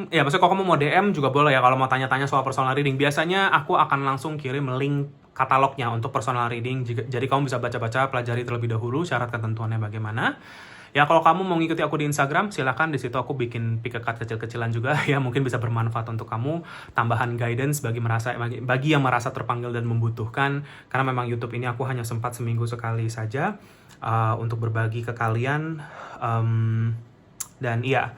Speaker 1: ya maksudnya kalau kamu mau DM juga boleh ya, kalau mau tanya-tanya soal personal reading. Biasanya aku akan langsung kirim link katalognya untuk personal reading, jadi kamu bisa baca-baca, pelajari terlebih dahulu syarat ketentuannya bagaimana. Ya, kalau kamu mau ngikuti aku di Instagram, silakan. Di situ aku bikin pick a card kecil-kecilan juga ya, mungkin bisa bermanfaat untuk kamu, tambahan guidance bagi yang merasa terpanggil dan membutuhkan. Karena memang YouTube ini aku hanya sempat seminggu sekali saja untuk berbagi ke kalian. Dan iya,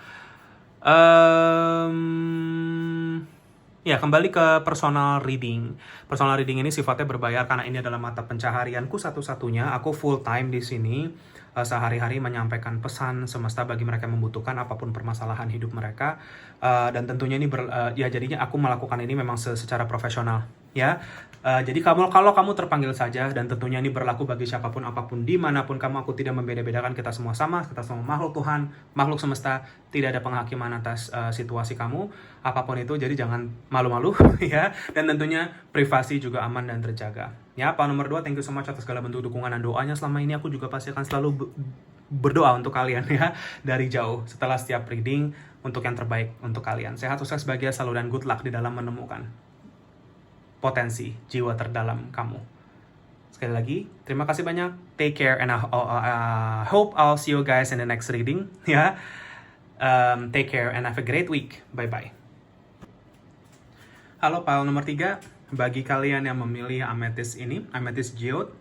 Speaker 1: ya, kembali ke personal reading. Personal reading ini sifatnya berbayar karena ini adalah mata pencaharianku satu-satunya. Aku full time di sini. Sehari-hari menyampaikan pesan semesta bagi mereka yang membutuhkan apapun permasalahan hidup mereka, dan tentunya ini ya jadinya aku melakukan ini memang secara profesional ya. Jadi kalau kamu terpanggil saja, dan tentunya ini berlaku bagi siapapun apapun dimanapun kamu, aku tidak membeda-bedakan, kita semua sama, kita semua makhluk Tuhan, makhluk semesta, tidak ada penghakiman atas situasi kamu apapun itu. Jadi jangan malu-malu ya, dan tentunya privasi juga aman dan terjaga. Ya, Pak nomor 2, thank you so much atas segala bentuk dukungan dan doanya selama ini. Aku juga pasti akan selalu berdoa untuk kalian ya, dari jauh setelah setiap reading, untuk yang terbaik untuk kalian. Sehat, sukses, bahagia selalu, dan good luck di dalam menemukan potensi jiwa terdalam kamu. Sekali lagi, terima kasih banyak. Take care, and I hope I'll see you guys in the next reading ya. Take care and have a great week. Bye-bye. Halo, pile nomor 3. Bagi kalian yang memilih amethyst ini, amethyst geode,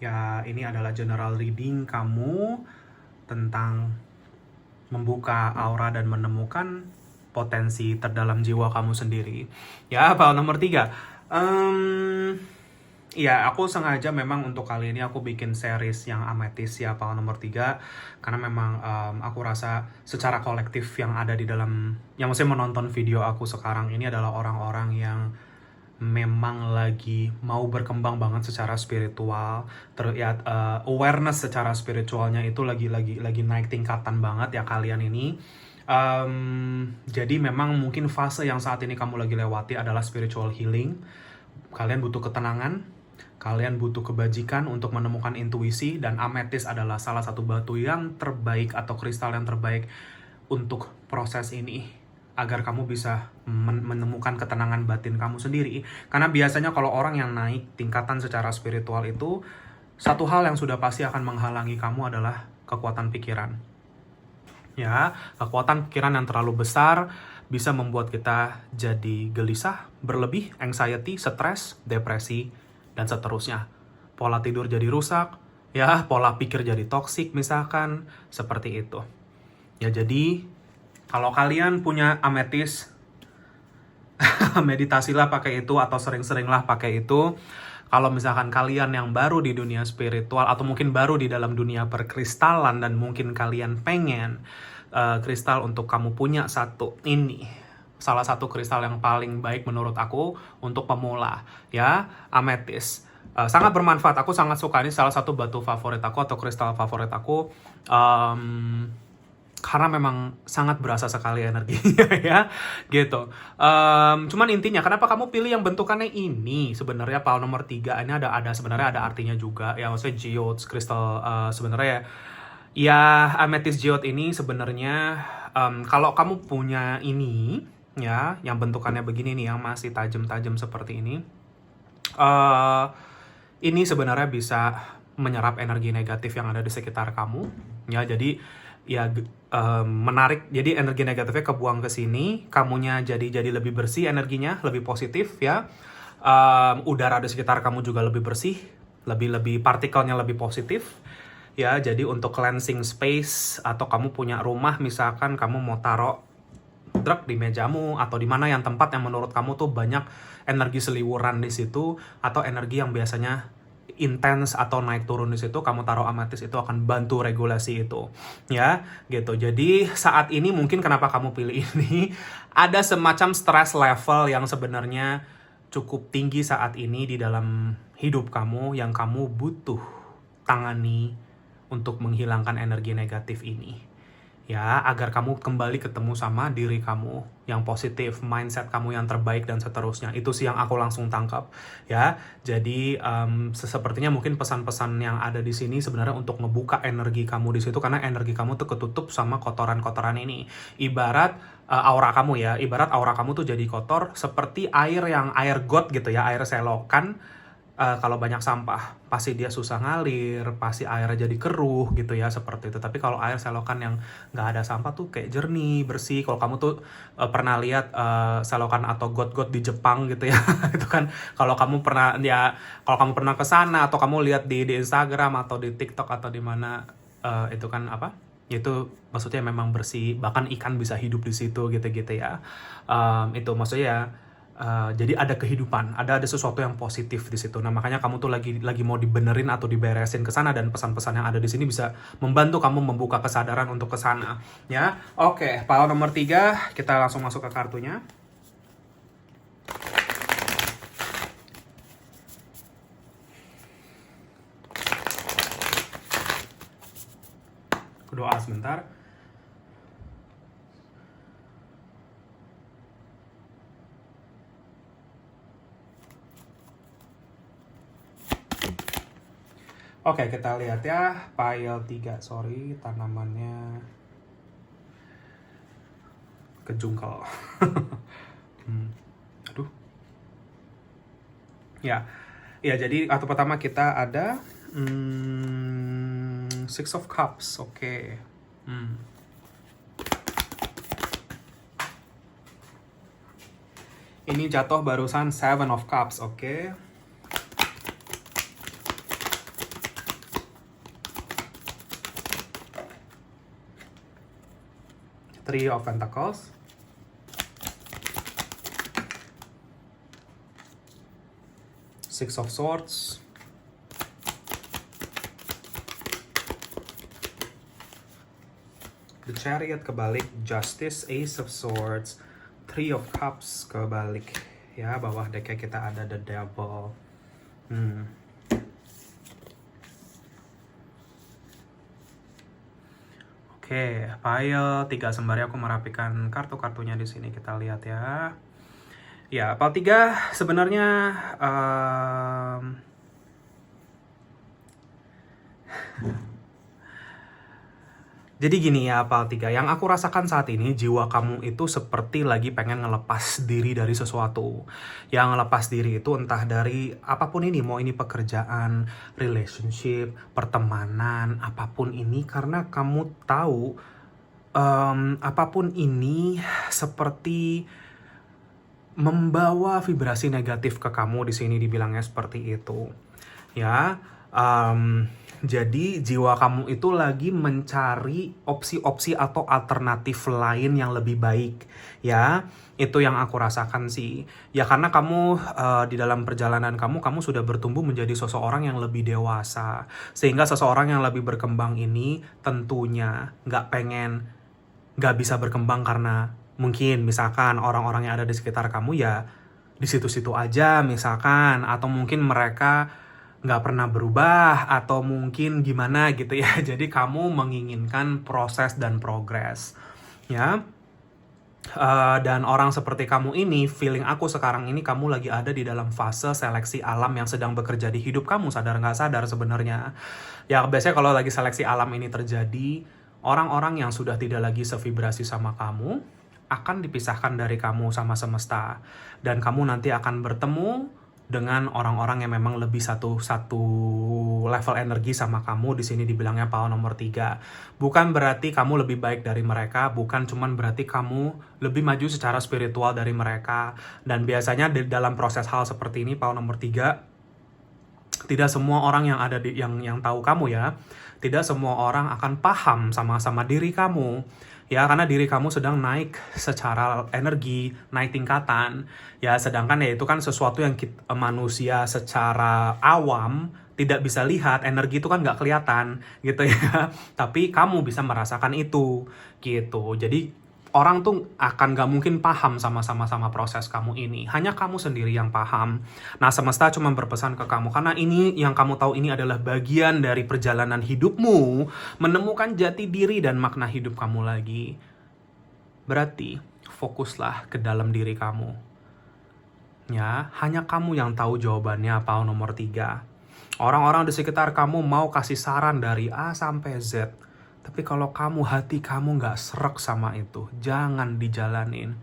Speaker 1: ya ini adalah general reading kamu tentang membuka aura dan menemukan potensi terdalam jiwa kamu sendiri. Ya, pile nomor 3. Ya, aku sengaja memang untuk kali ini aku bikin series yang amethyst ya, pile nomor 3. Karena memang aku rasa secara kolektif yang ada di dalam, yang maksudnya menonton video aku sekarang ini adalah orang-orang yang memang lagi mau berkembang banget secara spiritual, awareness secara spiritualnya itu lagi naik tingkatan banget ya kalian ini. Jadi memang mungkin fase yang saat ini kamu lagi lewati adalah spiritual healing. Kalian butuh ketenangan, kalian butuh kebajikan untuk menemukan intuisi, dan ametis adalah salah satu batu yang terbaik atau kristal yang terbaik untuk proses ini, agar kamu bisa menemukan ketenangan batin kamu sendiri. Karena biasanya kalau orang yang naik tingkatan secara spiritual itu, satu hal yang sudah pasti akan menghalangi kamu adalah kekuatan pikiran. Ya, kekuatan pikiran yang terlalu besar bisa membuat kita jadi gelisah, berlebih, anxiety, stres, depresi, dan seterusnya. Pola tidur jadi rusak, ya, pola pikir jadi toksik misalkan, seperti itu. Ya, jadi kalau kalian punya ametis, meditasilah pakai itu atau sering-seringlah pakai itu. Kalau misalkan kalian yang baru di dunia spiritual atau mungkin baru di dalam dunia perkristalan dan mungkin kalian pengen kristal untuk kamu punya satu ini, salah satu kristal yang paling baik menurut aku untuk pemula, ya, ametis. Sangat bermanfaat, aku sangat suka, ini salah satu batu favorit aku atau kristal favorit aku. Karena memang sangat berasa sekali energinya ya, gitu. Cuman intinya, kenapa kamu pilih yang bentukannya ini? Sebenarnya pal nomor 3 ini ada sebenarnya ada artinya juga. Ya maksudnya geodes, kristal sebenarnya ya amethyst geode ini sebenarnya kalau kamu punya ini ya, yang bentukannya begini nih, yang masih tajam-tajam seperti ini sebenarnya bisa menyerap energi negatif yang ada di sekitar kamu. Ya, jadi ya menarik, jadi energi negatifnya kebuang ke sini, kamunya jadi lebih bersih energinya, lebih positif ya. Udara di sekitar kamu juga lebih bersih, lebih partikelnya lebih positif ya. Jadi untuk cleansing space, atau kamu punya rumah misalkan kamu mau taruh truk di mejamu atau di mana yang tempat yang menurut kamu tuh banyak energi seliwuran di situ, atau energi yang biasanya intens atau naik turun di situ, kamu taruh ametis itu akan bantu regulasi itu ya, gitu. Jadi saat ini mungkin kenapa kamu pilih ini, ada semacam stress level yang sebenarnya cukup tinggi saat ini di dalam hidup kamu yang kamu butuh tangani untuk menghilangkan energi negatif ini ya, agar kamu kembali ketemu sama diri kamu yang positif, mindset kamu yang terbaik, dan seterusnya. Itu sih yang aku langsung tangkap ya. Jadi sepertinya mungkin pesan-pesan yang ada di sini sebenarnya untuk ngebuka energi kamu di situ, karena energi kamu tuh ketutup sama kotoran-kotoran ini. Ibarat aura kamu ya, ibarat aura kamu tuh jadi kotor seperti air got gitu ya, air selokan. Kalau banyak sampah, pasti dia susah ngalir, pasti airnya jadi keruh gitu ya, seperti itu. Tapi kalau air selokan yang nggak ada sampah tuh kayak jernih, bersih. Kalau kamu tuh pernah lihat selokan atau got-got di Jepang gitu ya, itu kan kalau kamu pernah ke sana atau kamu lihat di Instagram atau di TikTok atau di mana, itu kan apa? Itu maksudnya memang bersih, bahkan ikan bisa hidup di situ gitu-gitu ya. Itu maksudnya jadi ada kehidupan, ada sesuatu yang positif di situ. Nah, makanya kamu tuh lagi mau dibenerin atau diberesin ke sana, dan pesan-pesan yang ada di sini bisa membantu kamu membuka kesadaran untuk ke sana, ya. Oke, pile nomor 3, kita langsung masuk ke kartunya. Doa sebentar. Oke, kita lihat ya, pile 3, sorry, tanamannya kejungkel. Aduh. Ya, jadi kartu pertama kita ada Six of Cups, oke. Ini jatuh barusan Seven of Cups, oke. Three of Pentacles. Six of Swords. The Chariot kebalik, Justice, Ace of Swords, Three of Cups kebalik. Ya, bawah decknya kita ada The Devil. Oke, pile 3 sembari aku merapikan kartu-kartunya di sini, kita lihat ya. Ya, pile 3 sebenarnya jadi gini ya, pile 3, yang aku rasakan saat ini, jiwa kamu itu seperti lagi pengen ngelepas diri dari sesuatu. Yang ngelepas diri itu entah dari apapun ini, mau ini pekerjaan, relationship, pertemanan, apapun ini, karena kamu tahu apapun ini seperti membawa vibrasi negatif ke kamu. Di sini dibilangnya seperti itu. Ya, jadi jiwa kamu itu lagi mencari opsi-opsi atau alternatif lain yang lebih baik. Ya, itu yang aku rasakan sih. Ya karena kamu di dalam perjalanan kamu sudah bertumbuh menjadi seseorang yang lebih dewasa. Sehingga seseorang yang lebih berkembang ini tentunya nggak bisa berkembang karena mungkin misalkan orang-orang yang ada di sekitar kamu ya di situ-situ aja misalkan, atau mungkin mereka nggak pernah berubah, atau mungkin gimana gitu ya. Jadi kamu menginginkan proses dan progres, ya. Dan orang seperti kamu ini, feeling aku sekarang ini kamu lagi ada di dalam fase seleksi alam yang sedang bekerja di hidup kamu, sadar nggak sadar sebenarnya. Ya biasanya kalau lagi seleksi alam ini terjadi, orang-orang yang sudah tidak lagi sevibrasi sama kamu akan dipisahkan dari kamu sama semesta. Dan kamu nanti akan bertemu dengan orang-orang yang memang lebih satu level energi sama kamu. Di sini dibilangnya pile nomor 3. Bukan berarti kamu lebih baik dari mereka, bukan cuman berarti kamu lebih maju secara spiritual dari mereka. Dan biasanya dalam proses hal seperti ini, pile nomor 3, tidak semua orang yang ada yang tahu kamu ya, tidak semua orang akan paham sama diri kamu. Ya, karena diri kamu sedang naik secara energi, naik tingkatan. Ya, sedangkan ya itu kan sesuatu yang manusia secara awam tidak bisa lihat, energi itu kan nggak kelihatan gitu ya. Tapi kamu bisa merasakan itu gitu. Jadi orang tuh akan gak mungkin paham sama proses kamu ini. Hanya kamu sendiri yang paham. Nah, semesta cuma berpesan ke kamu, karena ini yang kamu tahu ini adalah bagian dari perjalanan hidupmu, menemukan jati diri dan makna hidup kamu lagi. Berarti, fokuslah ke dalam diri kamu. Ya, hanya kamu yang tahu jawabannya apa nomor 3. Orang-orang di sekitar kamu mau kasih saran dari A sampai Z. Tapi kalau hati kamu nggak srek sama itu, jangan dijalanin.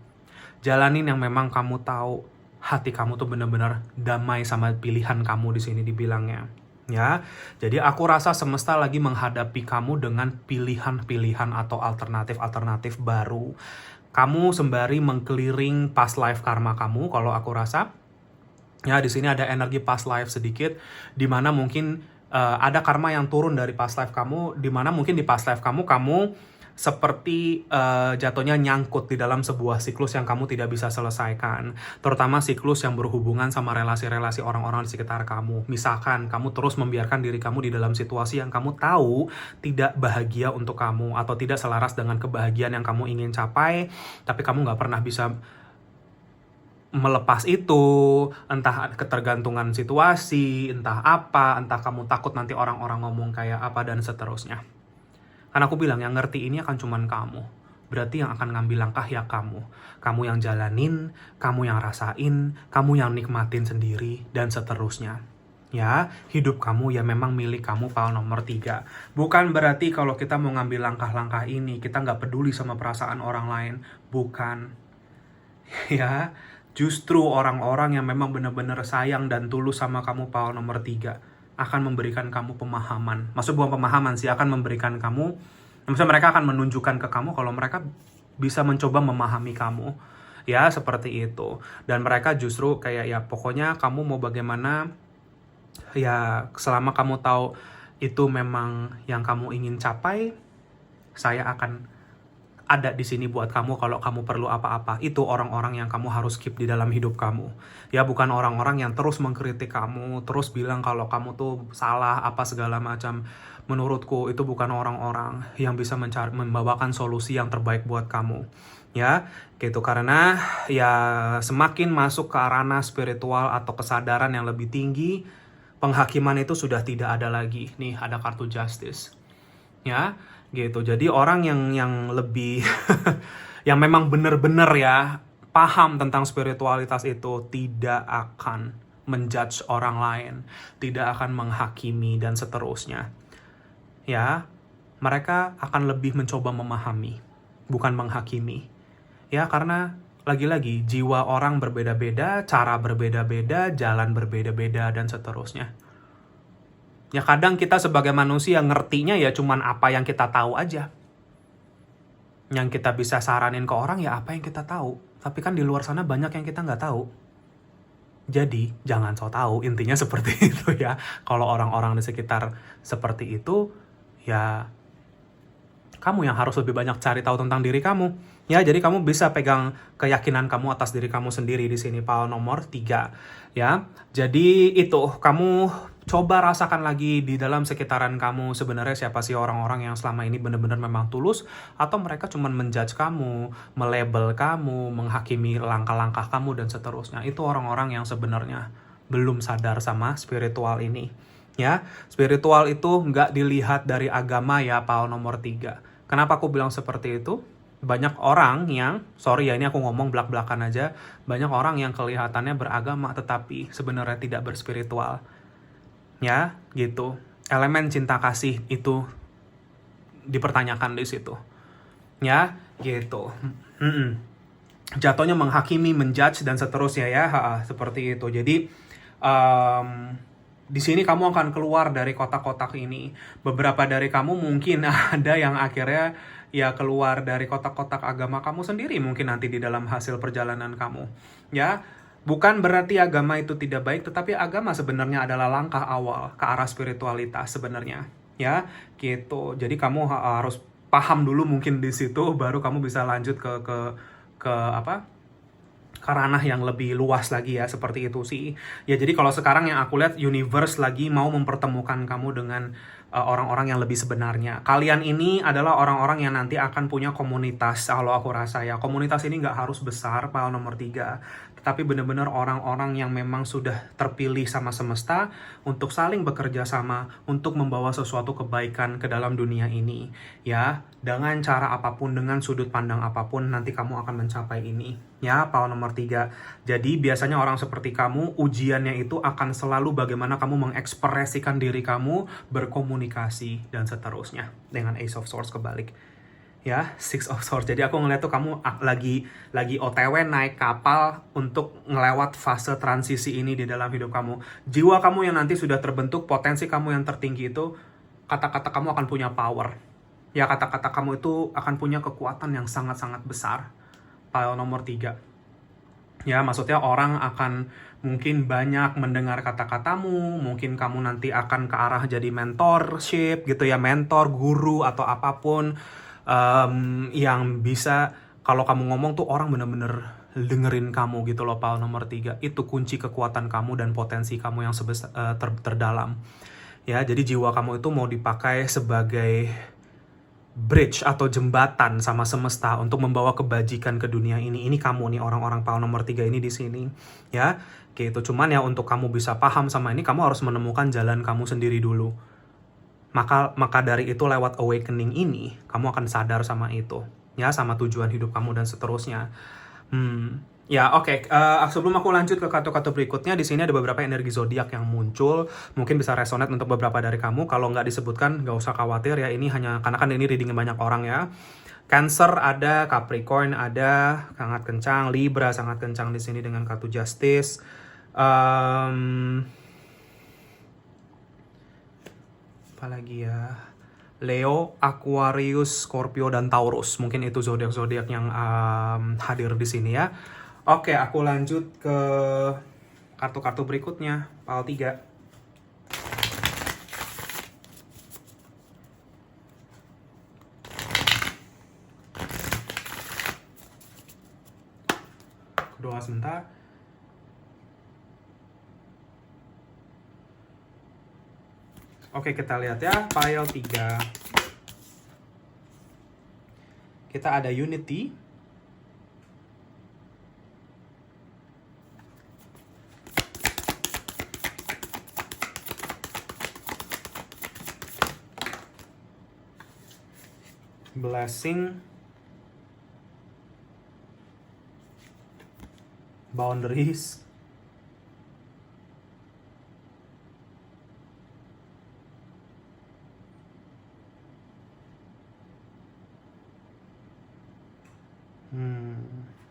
Speaker 1: Jalanin yang memang kamu tahu hati kamu tuh benar-benar damai sama pilihan kamu. Di sini dibilangnya. Ya, jadi aku rasa semesta lagi menghadapi kamu dengan pilihan-pilihan atau alternatif-alternatif baru. Kamu sembari mengkeliring past life karma kamu, kalau aku rasa. Ya, di sini ada energi past life sedikit, di mana mungkin ada karma yang turun dari past life kamu, di mana mungkin di past life kamu seperti jatuhnya nyangkut di dalam sebuah siklus yang kamu tidak bisa selesaikan. Terutama siklus yang berhubungan sama relasi-relasi orang-orang di sekitar kamu. Misalkan kamu terus membiarkan diri kamu di dalam situasi yang kamu tahu tidak bahagia untuk kamu, atau tidak selaras dengan kebahagiaan yang kamu ingin capai, tapi kamu nggak pernah bisa melepas itu, entah ketergantungan situasi, entah apa, entah kamu takut nanti orang-orang ngomong kayak apa, dan seterusnya. Karena aku bilang yang ngerti ini akan cuman kamu. Berarti yang akan ngambil langkah ya kamu. Kamu yang jalanin, kamu yang rasain, kamu yang nikmatin sendiri, dan seterusnya. Ya, hidup kamu ya memang milik kamu, pile nomor 3. Bukan berarti kalau kita mau ngambil langkah-langkah ini, kita nggak peduli sama perasaan orang lain. Bukan. Ya, justru orang-orang yang memang benar-benar sayang dan tulus sama kamu, pile nomor 3, akan memberikan kamu pemahaman. Maksud bukan pemahaman sih, akan memberikan kamu, maksudnya mereka akan menunjukkan ke kamu kalau mereka bisa mencoba memahami kamu. Ya, seperti itu. Dan mereka justru kayak ya pokoknya kamu mau bagaimana, ya selama kamu tahu itu memang yang kamu ingin capai, saya akan ada di sini buat kamu kalau kamu perlu apa-apa. Itu orang-orang yang kamu harus keep di dalam hidup kamu. Ya, bukan orang-orang yang terus mengkritik kamu, terus bilang kalau kamu tuh salah, apa segala macam. Menurutku itu bukan orang-orang yang bisa membawakan solusi yang terbaik buat kamu. Ya, gitu. Karena ya semakin masuk ke ranah spiritual atau kesadaran yang lebih tinggi, penghakiman itu sudah tidak ada lagi. Nih, ada kartu justice. Ya, gitu. Jadi orang yang lebih yang memang benar-benar ya paham tentang spiritualitas itu tidak akan menjudge orang lain, tidak akan menghakimi dan seterusnya. Ya, mereka akan lebih mencoba memahami, bukan menghakimi. Ya, karena lagi-lagi jiwa orang berbeda-beda, cara berbeda-beda, jalan berbeda-beda, dan seterusnya. Ya kadang kita sebagai manusia ngertinya ya cuman apa yang kita tahu aja. Yang kita bisa saranin ke orang ya apa yang kita tahu. Tapi kan di luar sana banyak yang kita nggak tahu. Jadi, jangan so tahu, intinya seperti itu ya. Kalau orang-orang di sekitar seperti itu, ya kamu yang harus lebih banyak cari tahu tentang diri kamu. Ya, jadi kamu bisa pegang keyakinan kamu atas diri kamu sendiri di sini, Pal nomor 3. Ya, jadi itu, kamu coba rasakan lagi di dalam sekitaran kamu sebenarnya siapa sih orang-orang yang selama ini benar-benar memang tulus, atau mereka cuma menjudge kamu, melabel kamu, menghakimi langkah-langkah kamu, dan seterusnya. Itu orang-orang yang sebenarnya belum sadar sama spiritual ini. Ya, spiritual itu nggak dilihat dari agama ya, Pal nomor 3. Kenapa aku bilang seperti itu? Banyak orang yang, sorry ya ini aku ngomong belak-belakan aja, banyak orang yang kelihatannya beragama tetapi sebenarnya tidak berspiritual. Ya, gitu. Elemen cinta kasih itu dipertanyakan di situ. Ya, gitu. Jatuhnya menghakimi, menjudge, dan seterusnya ya, seperti itu. Jadi, di sini kamu akan keluar dari kotak-kotak ini. Beberapa dari kamu mungkin ada yang akhirnya ya keluar dari kotak-kotak agama kamu sendiri mungkin nanti di dalam hasil perjalanan kamu. Ya, bukan berarti agama itu tidak baik, tetapi agama sebenarnya adalah langkah awal ke arah spiritualitas sebenarnya. Ya, gitu. Jadi kamu harus paham dulu mungkin di situ, baru kamu bisa lanjut ke apa? Ke ranah yang lebih luas lagi ya, seperti itu sih. Ya jadi kalau sekarang yang aku lihat universe lagi mau mempertemukan kamu dengan orang-orang yang lebih sebenarnya. Kalian ini adalah orang-orang yang nanti akan punya komunitas, kalau aku rasa ya. Komunitas ini nggak harus besar, Pal nomor 3. Tetapi benar-benar orang-orang yang memang sudah terpilih sama semesta untuk saling bekerja sama, untuk membawa sesuatu kebaikan ke dalam dunia ini. Ya, dengan cara apapun, dengan sudut pandang apapun, nanti kamu akan mencapai ini. Ya, Pal nomor 3. Jadi biasanya orang seperti kamu, ujiannya itu akan selalu bagaimana kamu mengekspresikan diri kamu, berkomunikasi, dan seterusnya. Dengan Ace of Swords kebalik. Ya, Six of Swords. Jadi aku ngeliat tuh kamu lagi OTW naik kapal untuk ngelewat fase transisi ini di dalam hidup kamu. Jiwa kamu yang nanti sudah terbentuk, potensi kamu yang tertinggi itu, kata-kata kamu akan punya power. Ya, kata-kata kamu itu akan punya kekuatan yang sangat-sangat besar. Pile nomor 3. Ya, maksudnya orang akan mungkin banyak mendengar kata-katamu, mungkin kamu nanti akan ke arah jadi mentorship gitu ya, mentor, guru, atau apapun yang bisa kalau kamu ngomong tuh orang bener-bener dengerin kamu gitu loh, Pal nomor 3. Itu kunci kekuatan kamu dan potensi kamu yang terdalam. Ya, jadi jiwa kamu itu mau dipakai sebagai bridge atau jembatan sama semesta untuk membawa kebajikan ke dunia ini. Ini kamu nih, orang-orang Pal nomor 3 ini di sini. Ya, gitu. Cuman ya untuk kamu bisa paham sama ini, kamu harus menemukan jalan kamu sendiri dulu. Maka dari itu lewat awakening ini, kamu akan sadar sama itu. Ya, sama tujuan hidup kamu dan seterusnya. Ya, oke. Sebelum aku lanjut ke kartu-kartu berikutnya, di sini ada beberapa energi zodiak yang muncul. Mungkin bisa resonate untuk beberapa dari kamu. Kalau nggak disebutkan, nggak usah khawatir ya. Ini hanya karena kan ini readingnya banyak orang ya. Cancer ada, Capricorn ada, sangat kencang. Libra sangat kencang di sini dengan kartu Justice. Apalagi ya, Leo, Aquarius, Scorpio, dan Taurus. Mungkin itu zodiak-zodiak yang hadir di sini ya. Oke, aku lanjut ke kartu-kartu berikutnya. Pal 3. Doa sebentar. Oke, kita lihat ya, pile 3. Kita ada Unity, blessing, boundaries,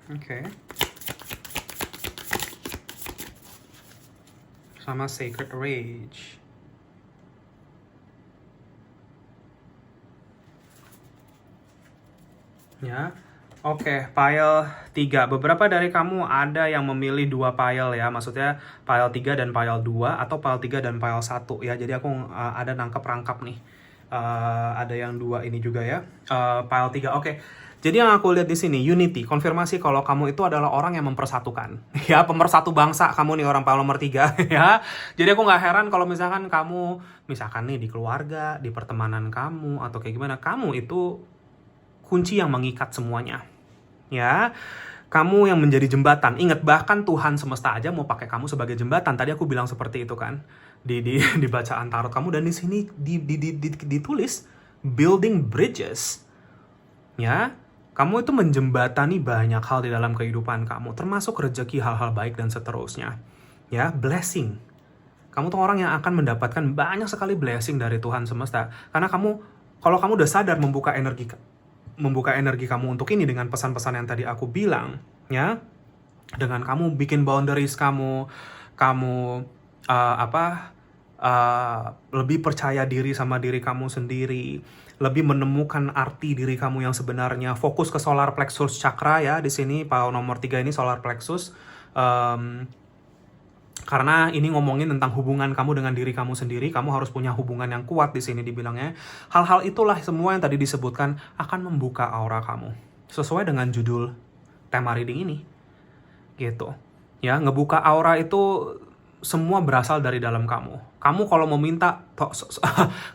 Speaker 1: oke. Sama sacred rage. Ya, oke, pile 3. Beberapa dari kamu ada yang memilih 2 pile ya, maksudnya pile 3 dan pile 2 atau pile 3 dan pile 1 ya. Jadi aku ada nangkep rangkap nih. Ada yang 2 ini juga ya. Pile 3. Oke. Jadi yang aku lihat di sini unity, konfirmasi kalau kamu itu adalah orang yang mempersatukan. Ya, pemersatu bangsa kamu nih orang pile nomor 3 ya. Jadi aku nggak heran kalau misalkan kamu misalkan nih di keluarga, di pertemanan kamu atau kayak gimana, kamu itu kunci yang mengikat semuanya. Ya, kamu yang menjadi jembatan. Ingat, bahkan Tuhan semesta aja mau pakai kamu sebagai jembatan. Tadi aku bilang seperti itu kan di bacaan tarot kamu, dan di sini ditulis building bridges. Ya, kamu itu menjembatani banyak hal di dalam kehidupan kamu, termasuk rezeki, hal-hal baik dan seterusnya. Ya, blessing. Kamu tuh orang yang akan mendapatkan banyak sekali blessing dari Tuhan semesta. Karena kalau kamu udah sadar membuka energi kamu untuk ini dengan pesan-pesan yang tadi aku bilang, ya, dengan kamu bikin boundaries kamu lebih percaya diri sama diri kamu sendiri, lebih menemukan arti diri kamu yang sebenarnya, fokus ke solar plexus chakra ya di sini pile nomor 3 ini solar plexus. Karena ini ngomongin tentang hubungan kamu dengan diri kamu sendiri, kamu harus punya hubungan yang kuat di sini dibilangnya. Hal-hal itulah semua yang tadi disebutkan akan membuka aura kamu. Sesuai dengan judul tema reading ini. Gitu. Ya, ngebuka aura itu semua berasal dari dalam kamu. Kamu kalau mau minta,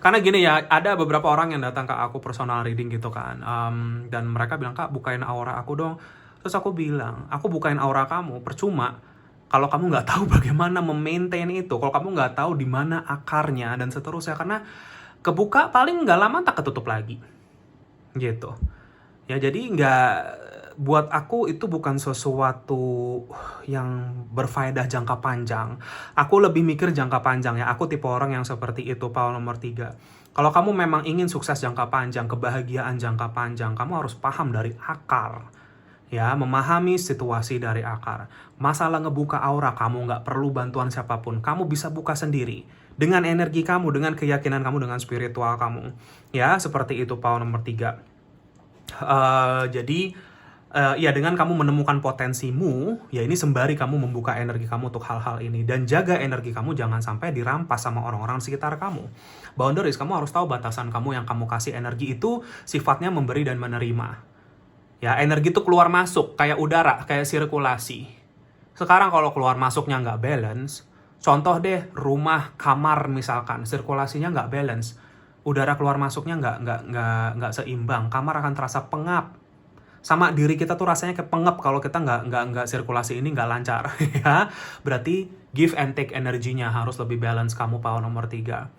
Speaker 1: karena gini ya, ada beberapa orang yang datang ke aku personal reading gitu kan. Dan mereka bilang, "Kak, bukain aura aku dong." Terus aku bilang, aku bukain aura kamu, percuma. Kalau kamu nggak tahu bagaimana memaintain itu, kalau kamu nggak tahu di mana akarnya dan seterusnya, karena kebuka paling nggak lama tak ketutup lagi, gitu. Ya jadi buat aku itu bukan sesuatu yang berfaedah jangka panjang. Aku lebih mikir jangka panjang ya. Aku tipe orang yang seperti itu, pile nomor 3. Kalau kamu memang ingin sukses jangka panjang, kebahagiaan jangka panjang, kamu harus paham dari akar. Ya, memahami situasi dari akar. Masalah ngebuka aura, kamu nggak perlu bantuan siapapun. Kamu bisa buka sendiri. Dengan energi kamu, dengan keyakinan kamu, dengan spiritual kamu. Ya, seperti itu pile nomor 3. Ya dengan kamu menemukan potensimu, ya ini sembari kamu membuka energi kamu untuk hal-hal ini. Dan jaga energi kamu jangan sampai dirampas sama orang-orang sekitar kamu. Boundaries, kamu harus tahu batasan kamu yang kamu kasih energi itu sifatnya memberi dan menerima. Ya, energi itu keluar masuk, kayak udara, kayak sirkulasi. Sekarang kalau keluar masuknya nggak balance, contoh deh, rumah, kamar misalkan, sirkulasinya nggak balance. Udara keluar masuknya nggak seimbang, kamar akan terasa pengap. Sama diri kita tuh rasanya kayak pengap kalau kita nggak sirkulasi ini nggak lancar. Ya, berarti give and take energinya harus lebih balance kamu pile nomor 3.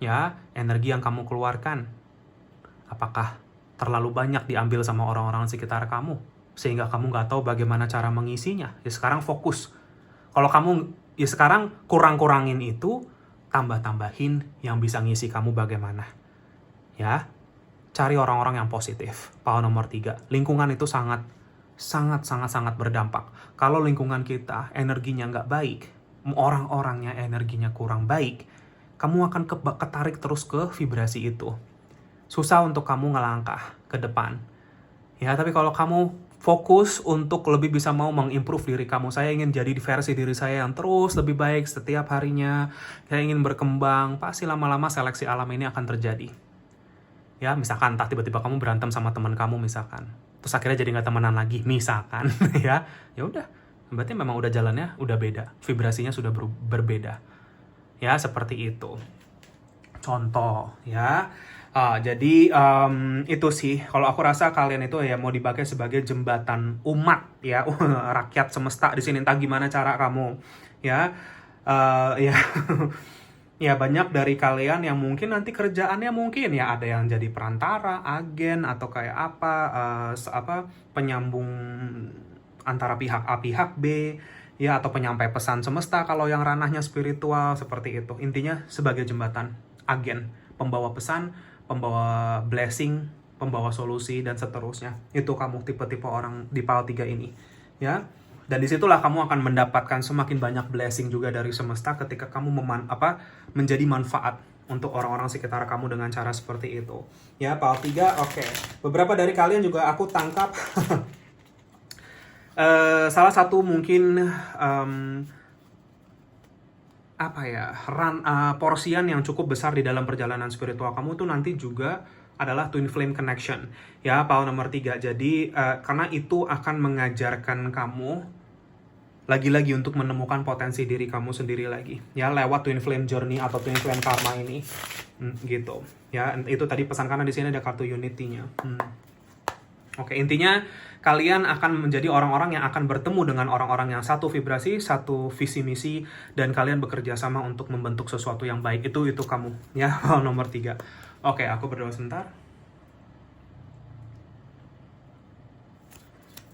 Speaker 1: Ya, energi yang kamu keluarkan, apakah terlalu banyak diambil sama orang-orang sekitar kamu, sehingga kamu nggak tahu bagaimana cara mengisinya. Ya sekarang fokus. Kalau kamu, ya sekarang kurang-kurangin itu, tambah-tambahin yang bisa ngisi kamu bagaimana. Ya, cari orang-orang yang positif. Pile nomor 3. Lingkungan itu sangat berdampak. Kalau lingkungan kita energinya nggak baik, orang-orangnya energinya kurang baik, kamu akan ketarik terus ke vibrasi itu. Susah untuk kamu ngelangkah ke depan. Ya, tapi kalau kamu fokus untuk lebih bisa mau mengimprove diri kamu, saya ingin jadi versi diri saya yang terus lebih baik setiap harinya, saya ingin berkembang, pasti lama-lama seleksi alam ini akan terjadi. Ya, misalkan entah tiba-tiba kamu berantem sama teman kamu misalkan, terus akhirnya jadi nggak temenan lagi misalkan. ya udah, berarti memang udah jalannya udah beda, vibrasinya sudah berbeda. Ya, seperti itu. Contoh, ya. Jadi itu sih, kalau aku rasa kalian itu ya mau dipakai sebagai jembatan umat ya, rakyat semesta di sini. Entah gimana cara kamu ya, ya Ya, banyak dari kalian yang mungkin nanti kerjaannya mungkin ya ada yang jadi perantara, agen, atau kayak apa, penyambung antara pihak A, pihak B, ya, atau penyampai pesan semesta kalau yang ranahnya spiritual, seperti itu. Intinya sebagai jembatan, agen, pembawa pesan, pembawa blessing, pembawa solusi, dan seterusnya. Itu kamu tipe-tipe orang di PAL 3 ini. Ya, dan disitulah kamu akan mendapatkan semakin banyak blessing juga dari semesta ketika kamu menjadi manfaat untuk orang-orang sekitar kamu dengan cara seperti itu. Ya, PAL 3, oke. Beberapa dari kalian juga aku tangkap salah satu mungkin porsian yang cukup besar di dalam perjalanan spiritual kamu tuh nanti juga adalah twin flame connection. Ya, PAL nomor 3. Jadi karena itu akan mengajarkan kamu lagi-lagi untuk menemukan potensi diri kamu sendiri lagi, ya, lewat twin flame journey atau twin flame karma ini, gitu. Ya, itu tadi pesan, karena di sini ada kartu unity-nya. Oke, intinya kalian akan menjadi orang-orang yang akan bertemu dengan orang-orang yang satu vibrasi, satu visi misi, dan kalian bekerja sama untuk membentuk sesuatu yang baik. Itu kamu, ya. Nomor 3. Oke, aku berdoa sebentar.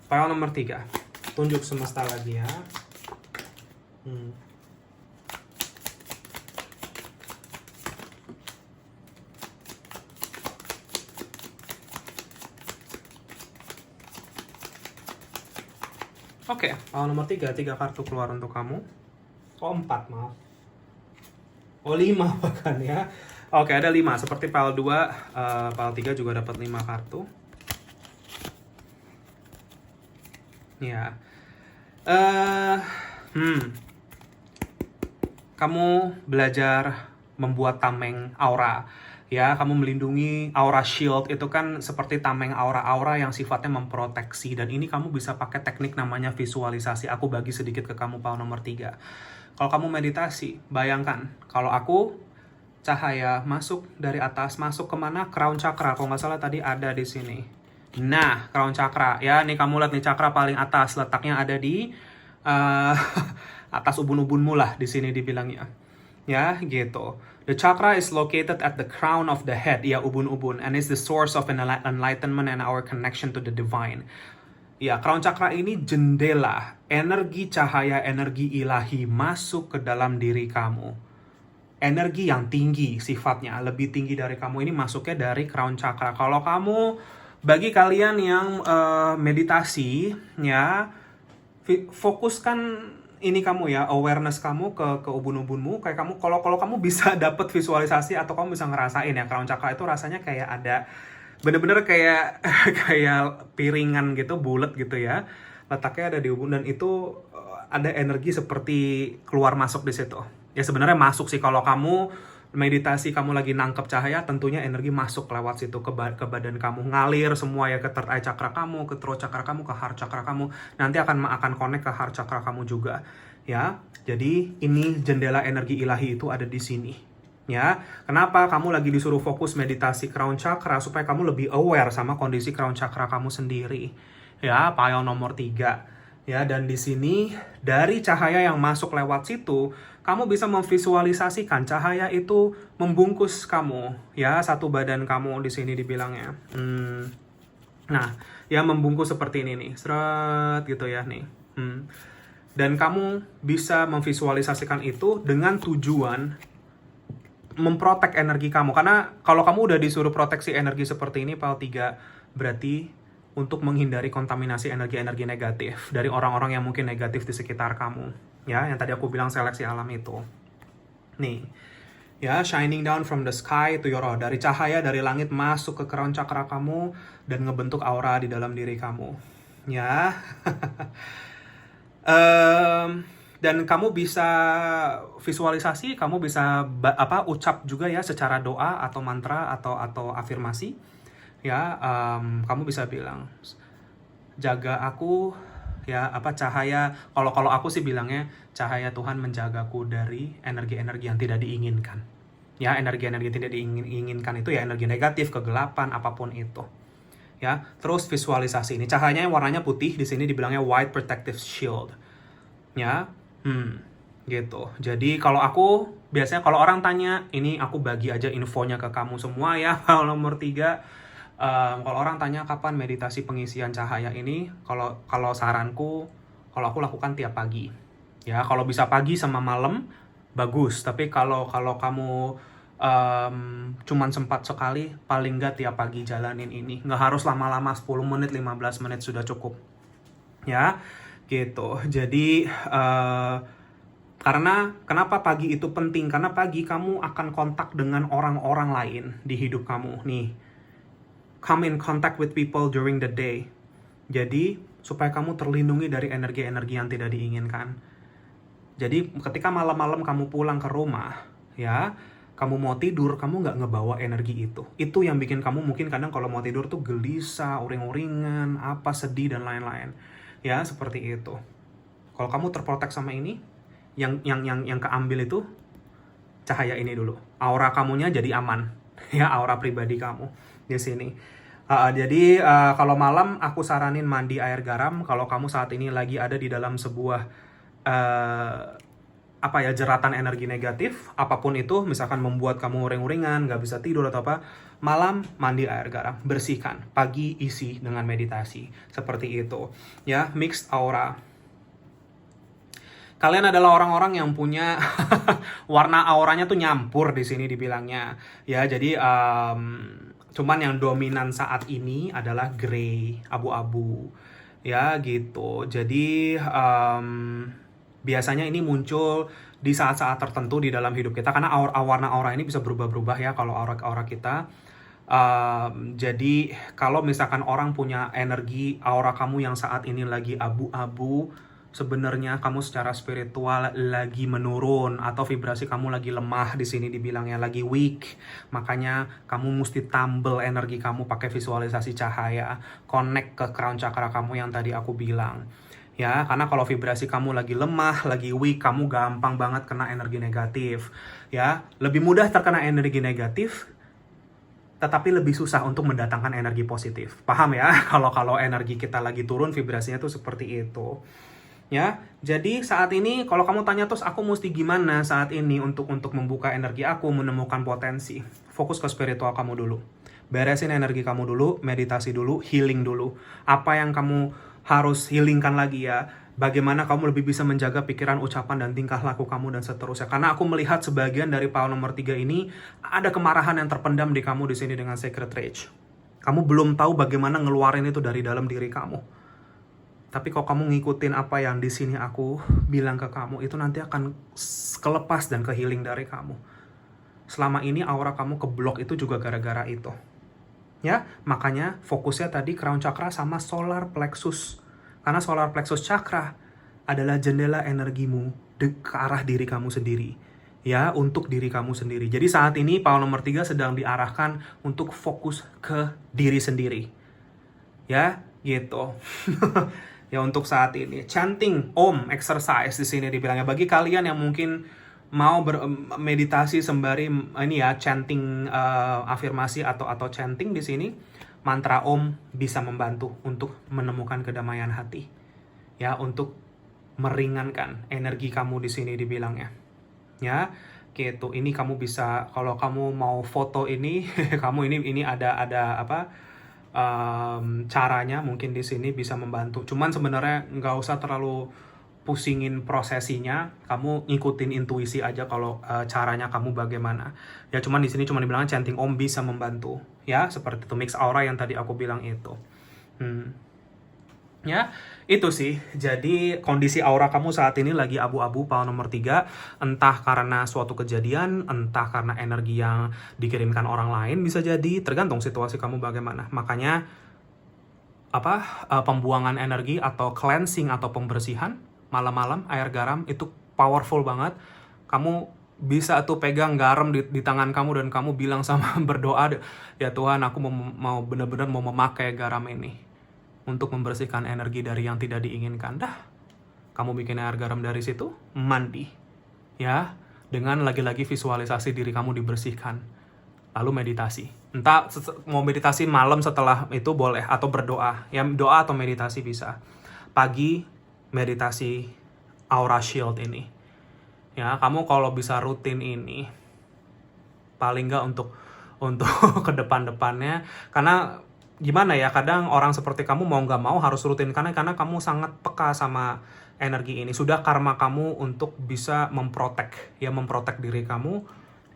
Speaker 1: File nomor 3. Tunjuk semesta lagi ya. Oke, nomor 3 kartu keluar untuk kamu. 4, maaf. 5 bahkan ya. Oke, ada 5. Seperti PAL 2, PAL 3 juga dapat 5 kartu. Ya. Kamu belajar membuat tameng aura. Ya, kamu melindungi aura shield. Itu kan seperti tameng aura-aura yang sifatnya memproteksi. Dan ini kamu bisa pakai teknik namanya visualisasi. Aku bagi sedikit ke kamu PAL nomor 3. Kalau kamu meditasi, bayangkan kalau aku cahaya masuk dari atas, masuk kemana? Crown chakra. Kalau nggak salah tadi ada di sini. Nah, crown chakra. Ya, nih kamu lihat nih, chakra paling atas. Letaknya ada di atas ubun-ubunmu lah, di sini dibilangnya. Ya, gitu. The chakra is located at the crown of the head, ya, ubun-ubun, and is the source of enlightenment and our connection to the divine. Ya, crown chakra ini jendela, energi cahaya, energi ilahi masuk ke dalam diri kamu. Energi yang tinggi sifatnya, lebih tinggi dari kamu ini masuknya dari crown chakra. Kalau kamu, bagi kalian yang meditasi, ya, fokuskan ini kamu ya, awareness kamu ke ubun-ubunmu. Kayak kamu, kalau kamu bisa dapat visualisasi atau kamu bisa ngerasain ya, crown chakra itu rasanya kayak ada bener-bener kayak kayak piringan gitu, bulat gitu ya. Letaknya ada di ubun, dan itu ada energi seperti keluar masuk di situ. Ya, sebenarnya masuk sih, kalau kamu meditasi, kamu lagi nangkep cahaya, tentunya energi masuk lewat situ ke badan kamu, ngalir semua ya, ke third eye chakra kamu, ke throat chakra kamu, ke heart chakra kamu, nanti akan connect ke heart chakra kamu juga, ya. Jadi ini jendela energi ilahi itu ada di sini, ya. Kenapa kamu lagi disuruh fokus meditasi crown chakra? Supaya kamu lebih aware sama kondisi crown chakra kamu sendiri, ya. Pile nomor 3. Ya, dan di sini dari cahaya yang masuk lewat situ, kamu bisa memvisualisasikan cahaya itu membungkus kamu, ya, satu badan kamu di sini dibilangnya. Nah, ya, membungkus seperti ini nih, seret gitu ya nih. Dan kamu bisa memvisualisasikan itu dengan tujuan memprotek energi kamu. Karena kalau kamu udah disuruh proteksi energi seperti ini, PAL 3, berarti untuk menghindari kontaminasi energi-energi negatif dari orang-orang yang mungkin negatif di sekitar kamu. Ya, yang tadi aku bilang seleksi alam itu. Nih, ya, shining down from the sky to your aura. Dari cahaya dari langit masuk ke crown chakra kamu dan ngebentuk aura di dalam diri kamu. Ya. Dan kamu bisa visualisasi, kamu bisa ucap juga ya, secara doa atau mantra atau afirmasi. Ya, kamu bisa bilang, jaga aku, ya, cahaya. Kalau aku sih bilangnya, cahaya Tuhan menjagaku dari energi-energi yang tidak diinginkan. Ya, energi-energi yang tidak diinginkan itu ya energi negatif, kegelapan, apapun itu. Ya, terus visualisasi ini, cahayanya warnanya putih, di sini dibilangnya white protective shield. Ya, gitu. Jadi kalau aku biasanya kalau orang tanya, ini aku bagi aja infonya ke kamu semua ya. Kalau nomor 3, kalau orang tanya kapan meditasi pengisian cahaya ini, kalau kalau saranku, kalau aku lakukan tiap pagi. Ya, kalau bisa pagi sama malam bagus. Tapi kalau kalau kamu cuman sempat sekali, paling nggak tiap pagi jalanin ini. Nggak harus lama-lama, 10 menit, 15 menit sudah cukup. Ya, gitu. Jadi karena kenapa pagi itu penting? Karena pagi kamu akan kontak dengan orang-orang lain di hidup kamu. Nih, come in contact with people during the day. Jadi, supaya kamu terlindungi dari energi-energi yang tidak diinginkan. Jadi, ketika malam-malam kamu pulang ke rumah, ya, kamu mau tidur, kamu nggak ngebawa energi itu. Itu yang bikin kamu mungkin kadang kalau mau tidur tuh gelisah, uring-uringan, apa, sedih, dan lain-lain. Ya, seperti itu. Kalau kamu terprotek sama ini, yang keambil itu cahaya ini dulu. Aura kamunya jadi aman. Ya, aura pribadi kamu di sini. Jadi kalau malam aku saranin mandi air garam kalau kamu saat ini lagi ada di dalam sebuah jeratan energi negatif, apapun itu, misalkan membuat kamu uring-uringan, nggak bisa tidur atau apa, malam mandi air garam, bersihkan. Pagi isi dengan meditasi, seperti itu. Ya, mixed aura. Kalian adalah orang-orang yang punya warna auranya tuh nyampur di sini dibilangnya. Ya, jadi cuman yang dominan saat ini adalah grey, abu-abu. Ya, gitu. Jadi biasanya ini muncul di saat-saat tertentu di dalam hidup kita karena warna aura ini bisa berubah-berubah ya kalau aura kita. Jadi kalau misalkan orang punya energi aura kamu yang saat ini lagi abu-abu, sebenarnya kamu secara spiritual lagi menurun atau vibrasi kamu lagi lemah, di sini dibilangnya lagi weak. Makanya kamu mesti tumble energi kamu pakai visualisasi cahaya, connect ke crown chakra kamu yang tadi aku bilang. Ya, karena kalau vibrasi kamu lagi lemah, lagi weak, kamu gampang banget kena energi negatif. Ya, lebih mudah terkena energi negatif, tetapi lebih susah untuk mendatangkan energi positif. Paham ya? Kalau energi kita lagi turun, vibrasinya tuh seperti itu. Ya, jadi saat ini kalau kamu tanya terus aku mesti gimana saat ini untuk membuka energi aku, menemukan potensi. Fokus ke spiritual kamu dulu. Beresin energi kamu dulu, meditasi dulu, healing dulu. Apa yang kamu harus healingkan lagi ya? Bagaimana kamu lebih bisa menjaga pikiran, ucapan, dan tingkah laku kamu dan seterusnya. Karena aku melihat sebagian dari power nomor 3 ini ada kemarahan yang terpendam di kamu di sini dengan Sacred Rage. Kamu belum tahu bagaimana ngeluarin itu dari dalam diri kamu. Tapi kalau kamu ngikutin apa yang di sini aku bilang ke kamu, itu nanti akan kelepas dan kehealing dari kamu. Selama ini aura kamu keblok itu juga gara-gara itu. Ya, makanya fokusnya tadi crown chakra sama solar plexus. Karena solar plexus chakra adalah jendela energimu ke arah diri kamu sendiri. Ya, untuk diri kamu sendiri. Jadi saat ini power nomor 3 sedang diarahkan untuk fokus ke diri sendiri. Ya, gitu. Ya, untuk saat ini chanting om exercise di sini dibilangnya bagi kalian yang mungkin mau meditasi sembari ini ya chanting afirmasi atau chanting di sini, mantra om bisa membantu untuk menemukan kedamaian hati. Ya, untuk meringankan energi kamu di sini dibilangnya. Ya, gitu. Ini kamu bisa kalau kamu mau foto ini kamu ini ada apa? Caranya mungkin di sini bisa membantu. Cuman sebenarnya nggak usah terlalu pusingin prosesinya, kamu ngikutin intuisi aja kalau caranya kamu bagaimana. Ya, cuman di sini cuma dibilang chanting om bisa membantu. Ya, seperti itu mix aura yang tadi aku bilang itu. Ya, itu sih. Jadi kondisi aura kamu saat ini lagi abu-abu power nomor 3, entah karena suatu kejadian, entah karena energi yang dikirimkan orang lain, bisa jadi tergantung situasi kamu bagaimana. Makanya pembuangan energi atau cleansing atau pembersihan malam-malam air garam itu powerful banget. Kamu bisa tuh pegang garam di tangan kamu dan kamu bilang sama berdoa, ya Tuhan, aku mau benar-benar mau memakai garam ini untuk membersihkan energi dari yang tidak diinginkan. Dah, kamu bikin air garam dari situ, mandi. Ya, dengan lagi-lagi visualisasi diri kamu dibersihkan. Lalu meditasi. Entah mau meditasi malam setelah itu boleh, atau berdoa. Ya, doa atau meditasi bisa. Pagi, meditasi Aura Shield ini. Ya, kamu kalau bisa rutin ini, paling nggak untuk ke depan-depannya, karena gimana ya, kadang orang seperti kamu mau nggak mau harus rutin karena kamu sangat peka sama energi ini. Sudah karma kamu untuk bisa memprotek diri kamu,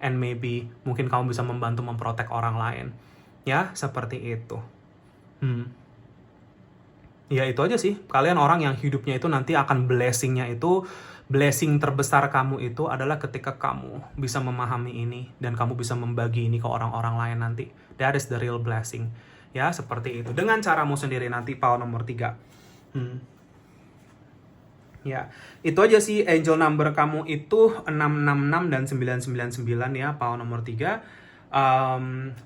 Speaker 1: and maybe mungkin kamu bisa membantu memprotek orang lain. Ya, seperti itu. Ya itu aja sih, kalian orang yang hidupnya itu nanti akan blessing terbesar kamu itu adalah ketika kamu bisa memahami ini dan kamu bisa membagi ini ke orang-orang lain nanti. That is the real blessing. Ya, seperti itu. Dengan caramu sendiri nanti, power nomor 3. Ya, itu aja sih, angel number kamu itu 666 dan 999 ya, power nomor 3.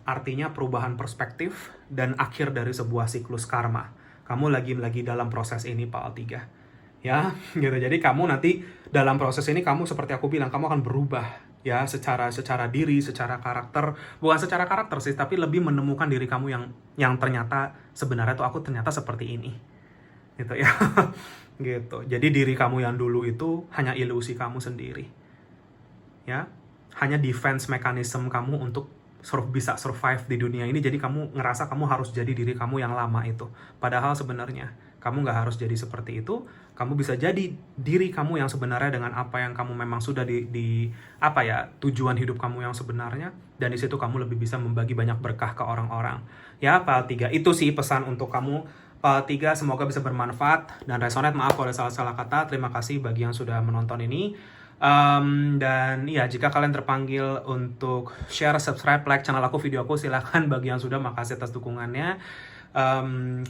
Speaker 1: Artinya perubahan perspektif dan akhir dari sebuah siklus karma. Kamu lagi dalam proses ini, Pak 3. Ya, gitu. Jadi kamu nanti dalam proses ini, kamu seperti aku bilang, kamu akan berubah ya, secara diri, secara karakter. Bukan secara karakter sih, tapi lebih menemukan diri kamu yang ternyata sebenarnya tuh aku ternyata seperti ini. Gitu ya. Gitu. Jadi diri kamu yang dulu itu hanya ilusi kamu sendiri. Ya. Hanya defense mechanism kamu untuk bisa survive di dunia ini, jadi kamu ngerasa kamu harus jadi diri kamu yang lama itu. Padahal sebenarnya kamu nggak harus jadi seperti itu. Kamu bisa jadi diri kamu yang sebenarnya dengan apa yang kamu memang sudah tujuan hidup kamu yang sebenarnya, dan di situ kamu lebih bisa membagi banyak berkah ke orang-orang. Ya, Pal 3. Itu sih pesan untuk kamu, Pal 3. Semoga bisa bermanfaat dan resonate. Maaf kalau ada salah-salah kata. Terima kasih bagi yang sudah menonton ini. Dan ya, jika kalian terpanggil untuk share, subscribe, like channel aku, video aku, silahkan. Bagi yang sudah, makasih atas dukungannya.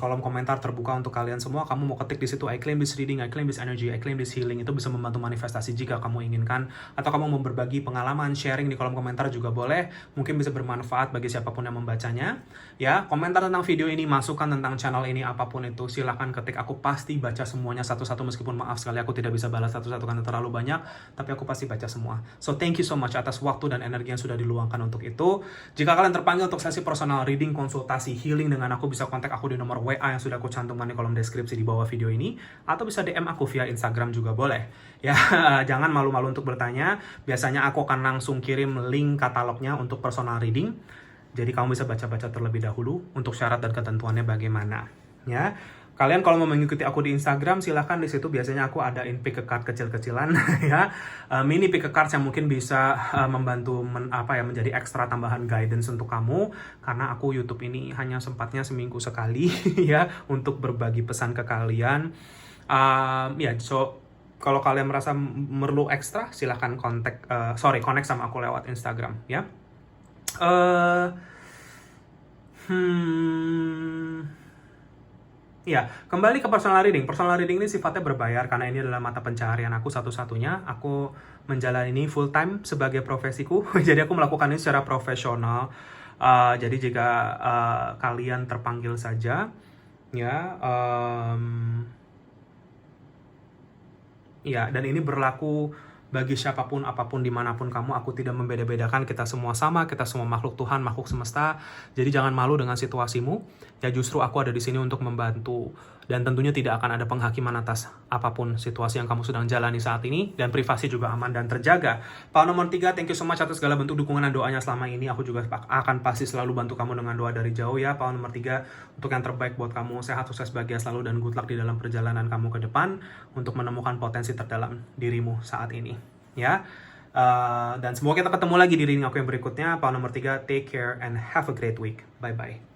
Speaker 1: Kolom komentar terbuka untuk kalian semua. Kamu mau ketik di situ, I claim this reading, I claim this energy, I claim this healing. Itu bisa membantu manifestasi jika kamu inginkan. Atau kamu mau berbagi pengalaman, sharing di kolom komentar juga boleh. Mungkin bisa bermanfaat bagi siapapun yang membacanya. Ya, komentar tentang video ini, masukan tentang channel ini, apapun itu, silahkan ketik. Aku pasti baca semuanya satu-satu, meskipun maaf sekali aku tidak bisa balas satu-satu karena terlalu banyak, tapi aku pasti baca semua. So thank you so much atas waktu dan energi yang sudah diluangkan untuk itu. Jika kalian terpanggil untuk sesi personal reading, konsultasi, healing dengan aku, bisa kontak aku di nomor WA yang sudah aku cantumkan di kolom deskripsi di bawah video ini, atau bisa DM aku via Instagram juga boleh. Ya, jangan malu-malu untuk bertanya. Biasanya aku akan langsung kirim link katalognya untuk personal reading. Jadi kamu bisa baca-baca terlebih dahulu untuk syarat dan ketentuannya bagaimana. Ya. Kalian kalau mau mengikuti aku di Instagram, silahkan. Di situ biasanya aku adain pick a card kecil-kecilan ya, mini pick a card yang mungkin bisa membantu menjadi ekstra tambahan guidance untuk kamu, karena aku YouTube ini hanya sempatnya seminggu sekali ya untuk berbagi pesan ke kalian. So kalau kalian merasa perlu ekstra, silahkan connect sama aku lewat Instagram ya. Ya, kembali ke personal reading. Personal reading ini sifatnya berbayar karena ini adalah mata pencaharian aku satu-satunya. Aku menjalani ini full time sebagai profesiku. Jadi aku melakukan ini secara profesional. Jadi jika kalian terpanggil saja, ya, ya, dan ini berlaku bagi siapapun, apapun, dimanapun kamu. Aku tidak membeda-bedakan, kita semua sama, kita semua makhluk Tuhan, makhluk semesta. Jadi jangan malu dengan situasimu. Ya, justru aku ada di sini untuk membantu. Dan tentunya tidak akan ada penghakiman atas apapun situasi yang kamu sedang jalani saat ini. Dan privasi juga aman dan terjaga. Pak nomor 3, thank you so much atas segala bentuk dukungan dan doanya selama ini. Aku juga akan pasti selalu bantu kamu dengan doa dari jauh ya. Pak nomor 3, untuk yang terbaik buat kamu. Sehat, sukses, bahagia selalu, dan good luck di dalam perjalanan kamu ke depan untuk menemukan potensi terdalam dirimu saat ini. Ya, dan semoga kita ketemu lagi di reading aku yang berikutnya. Pak nomor 3, take care and have a great week. Bye-bye.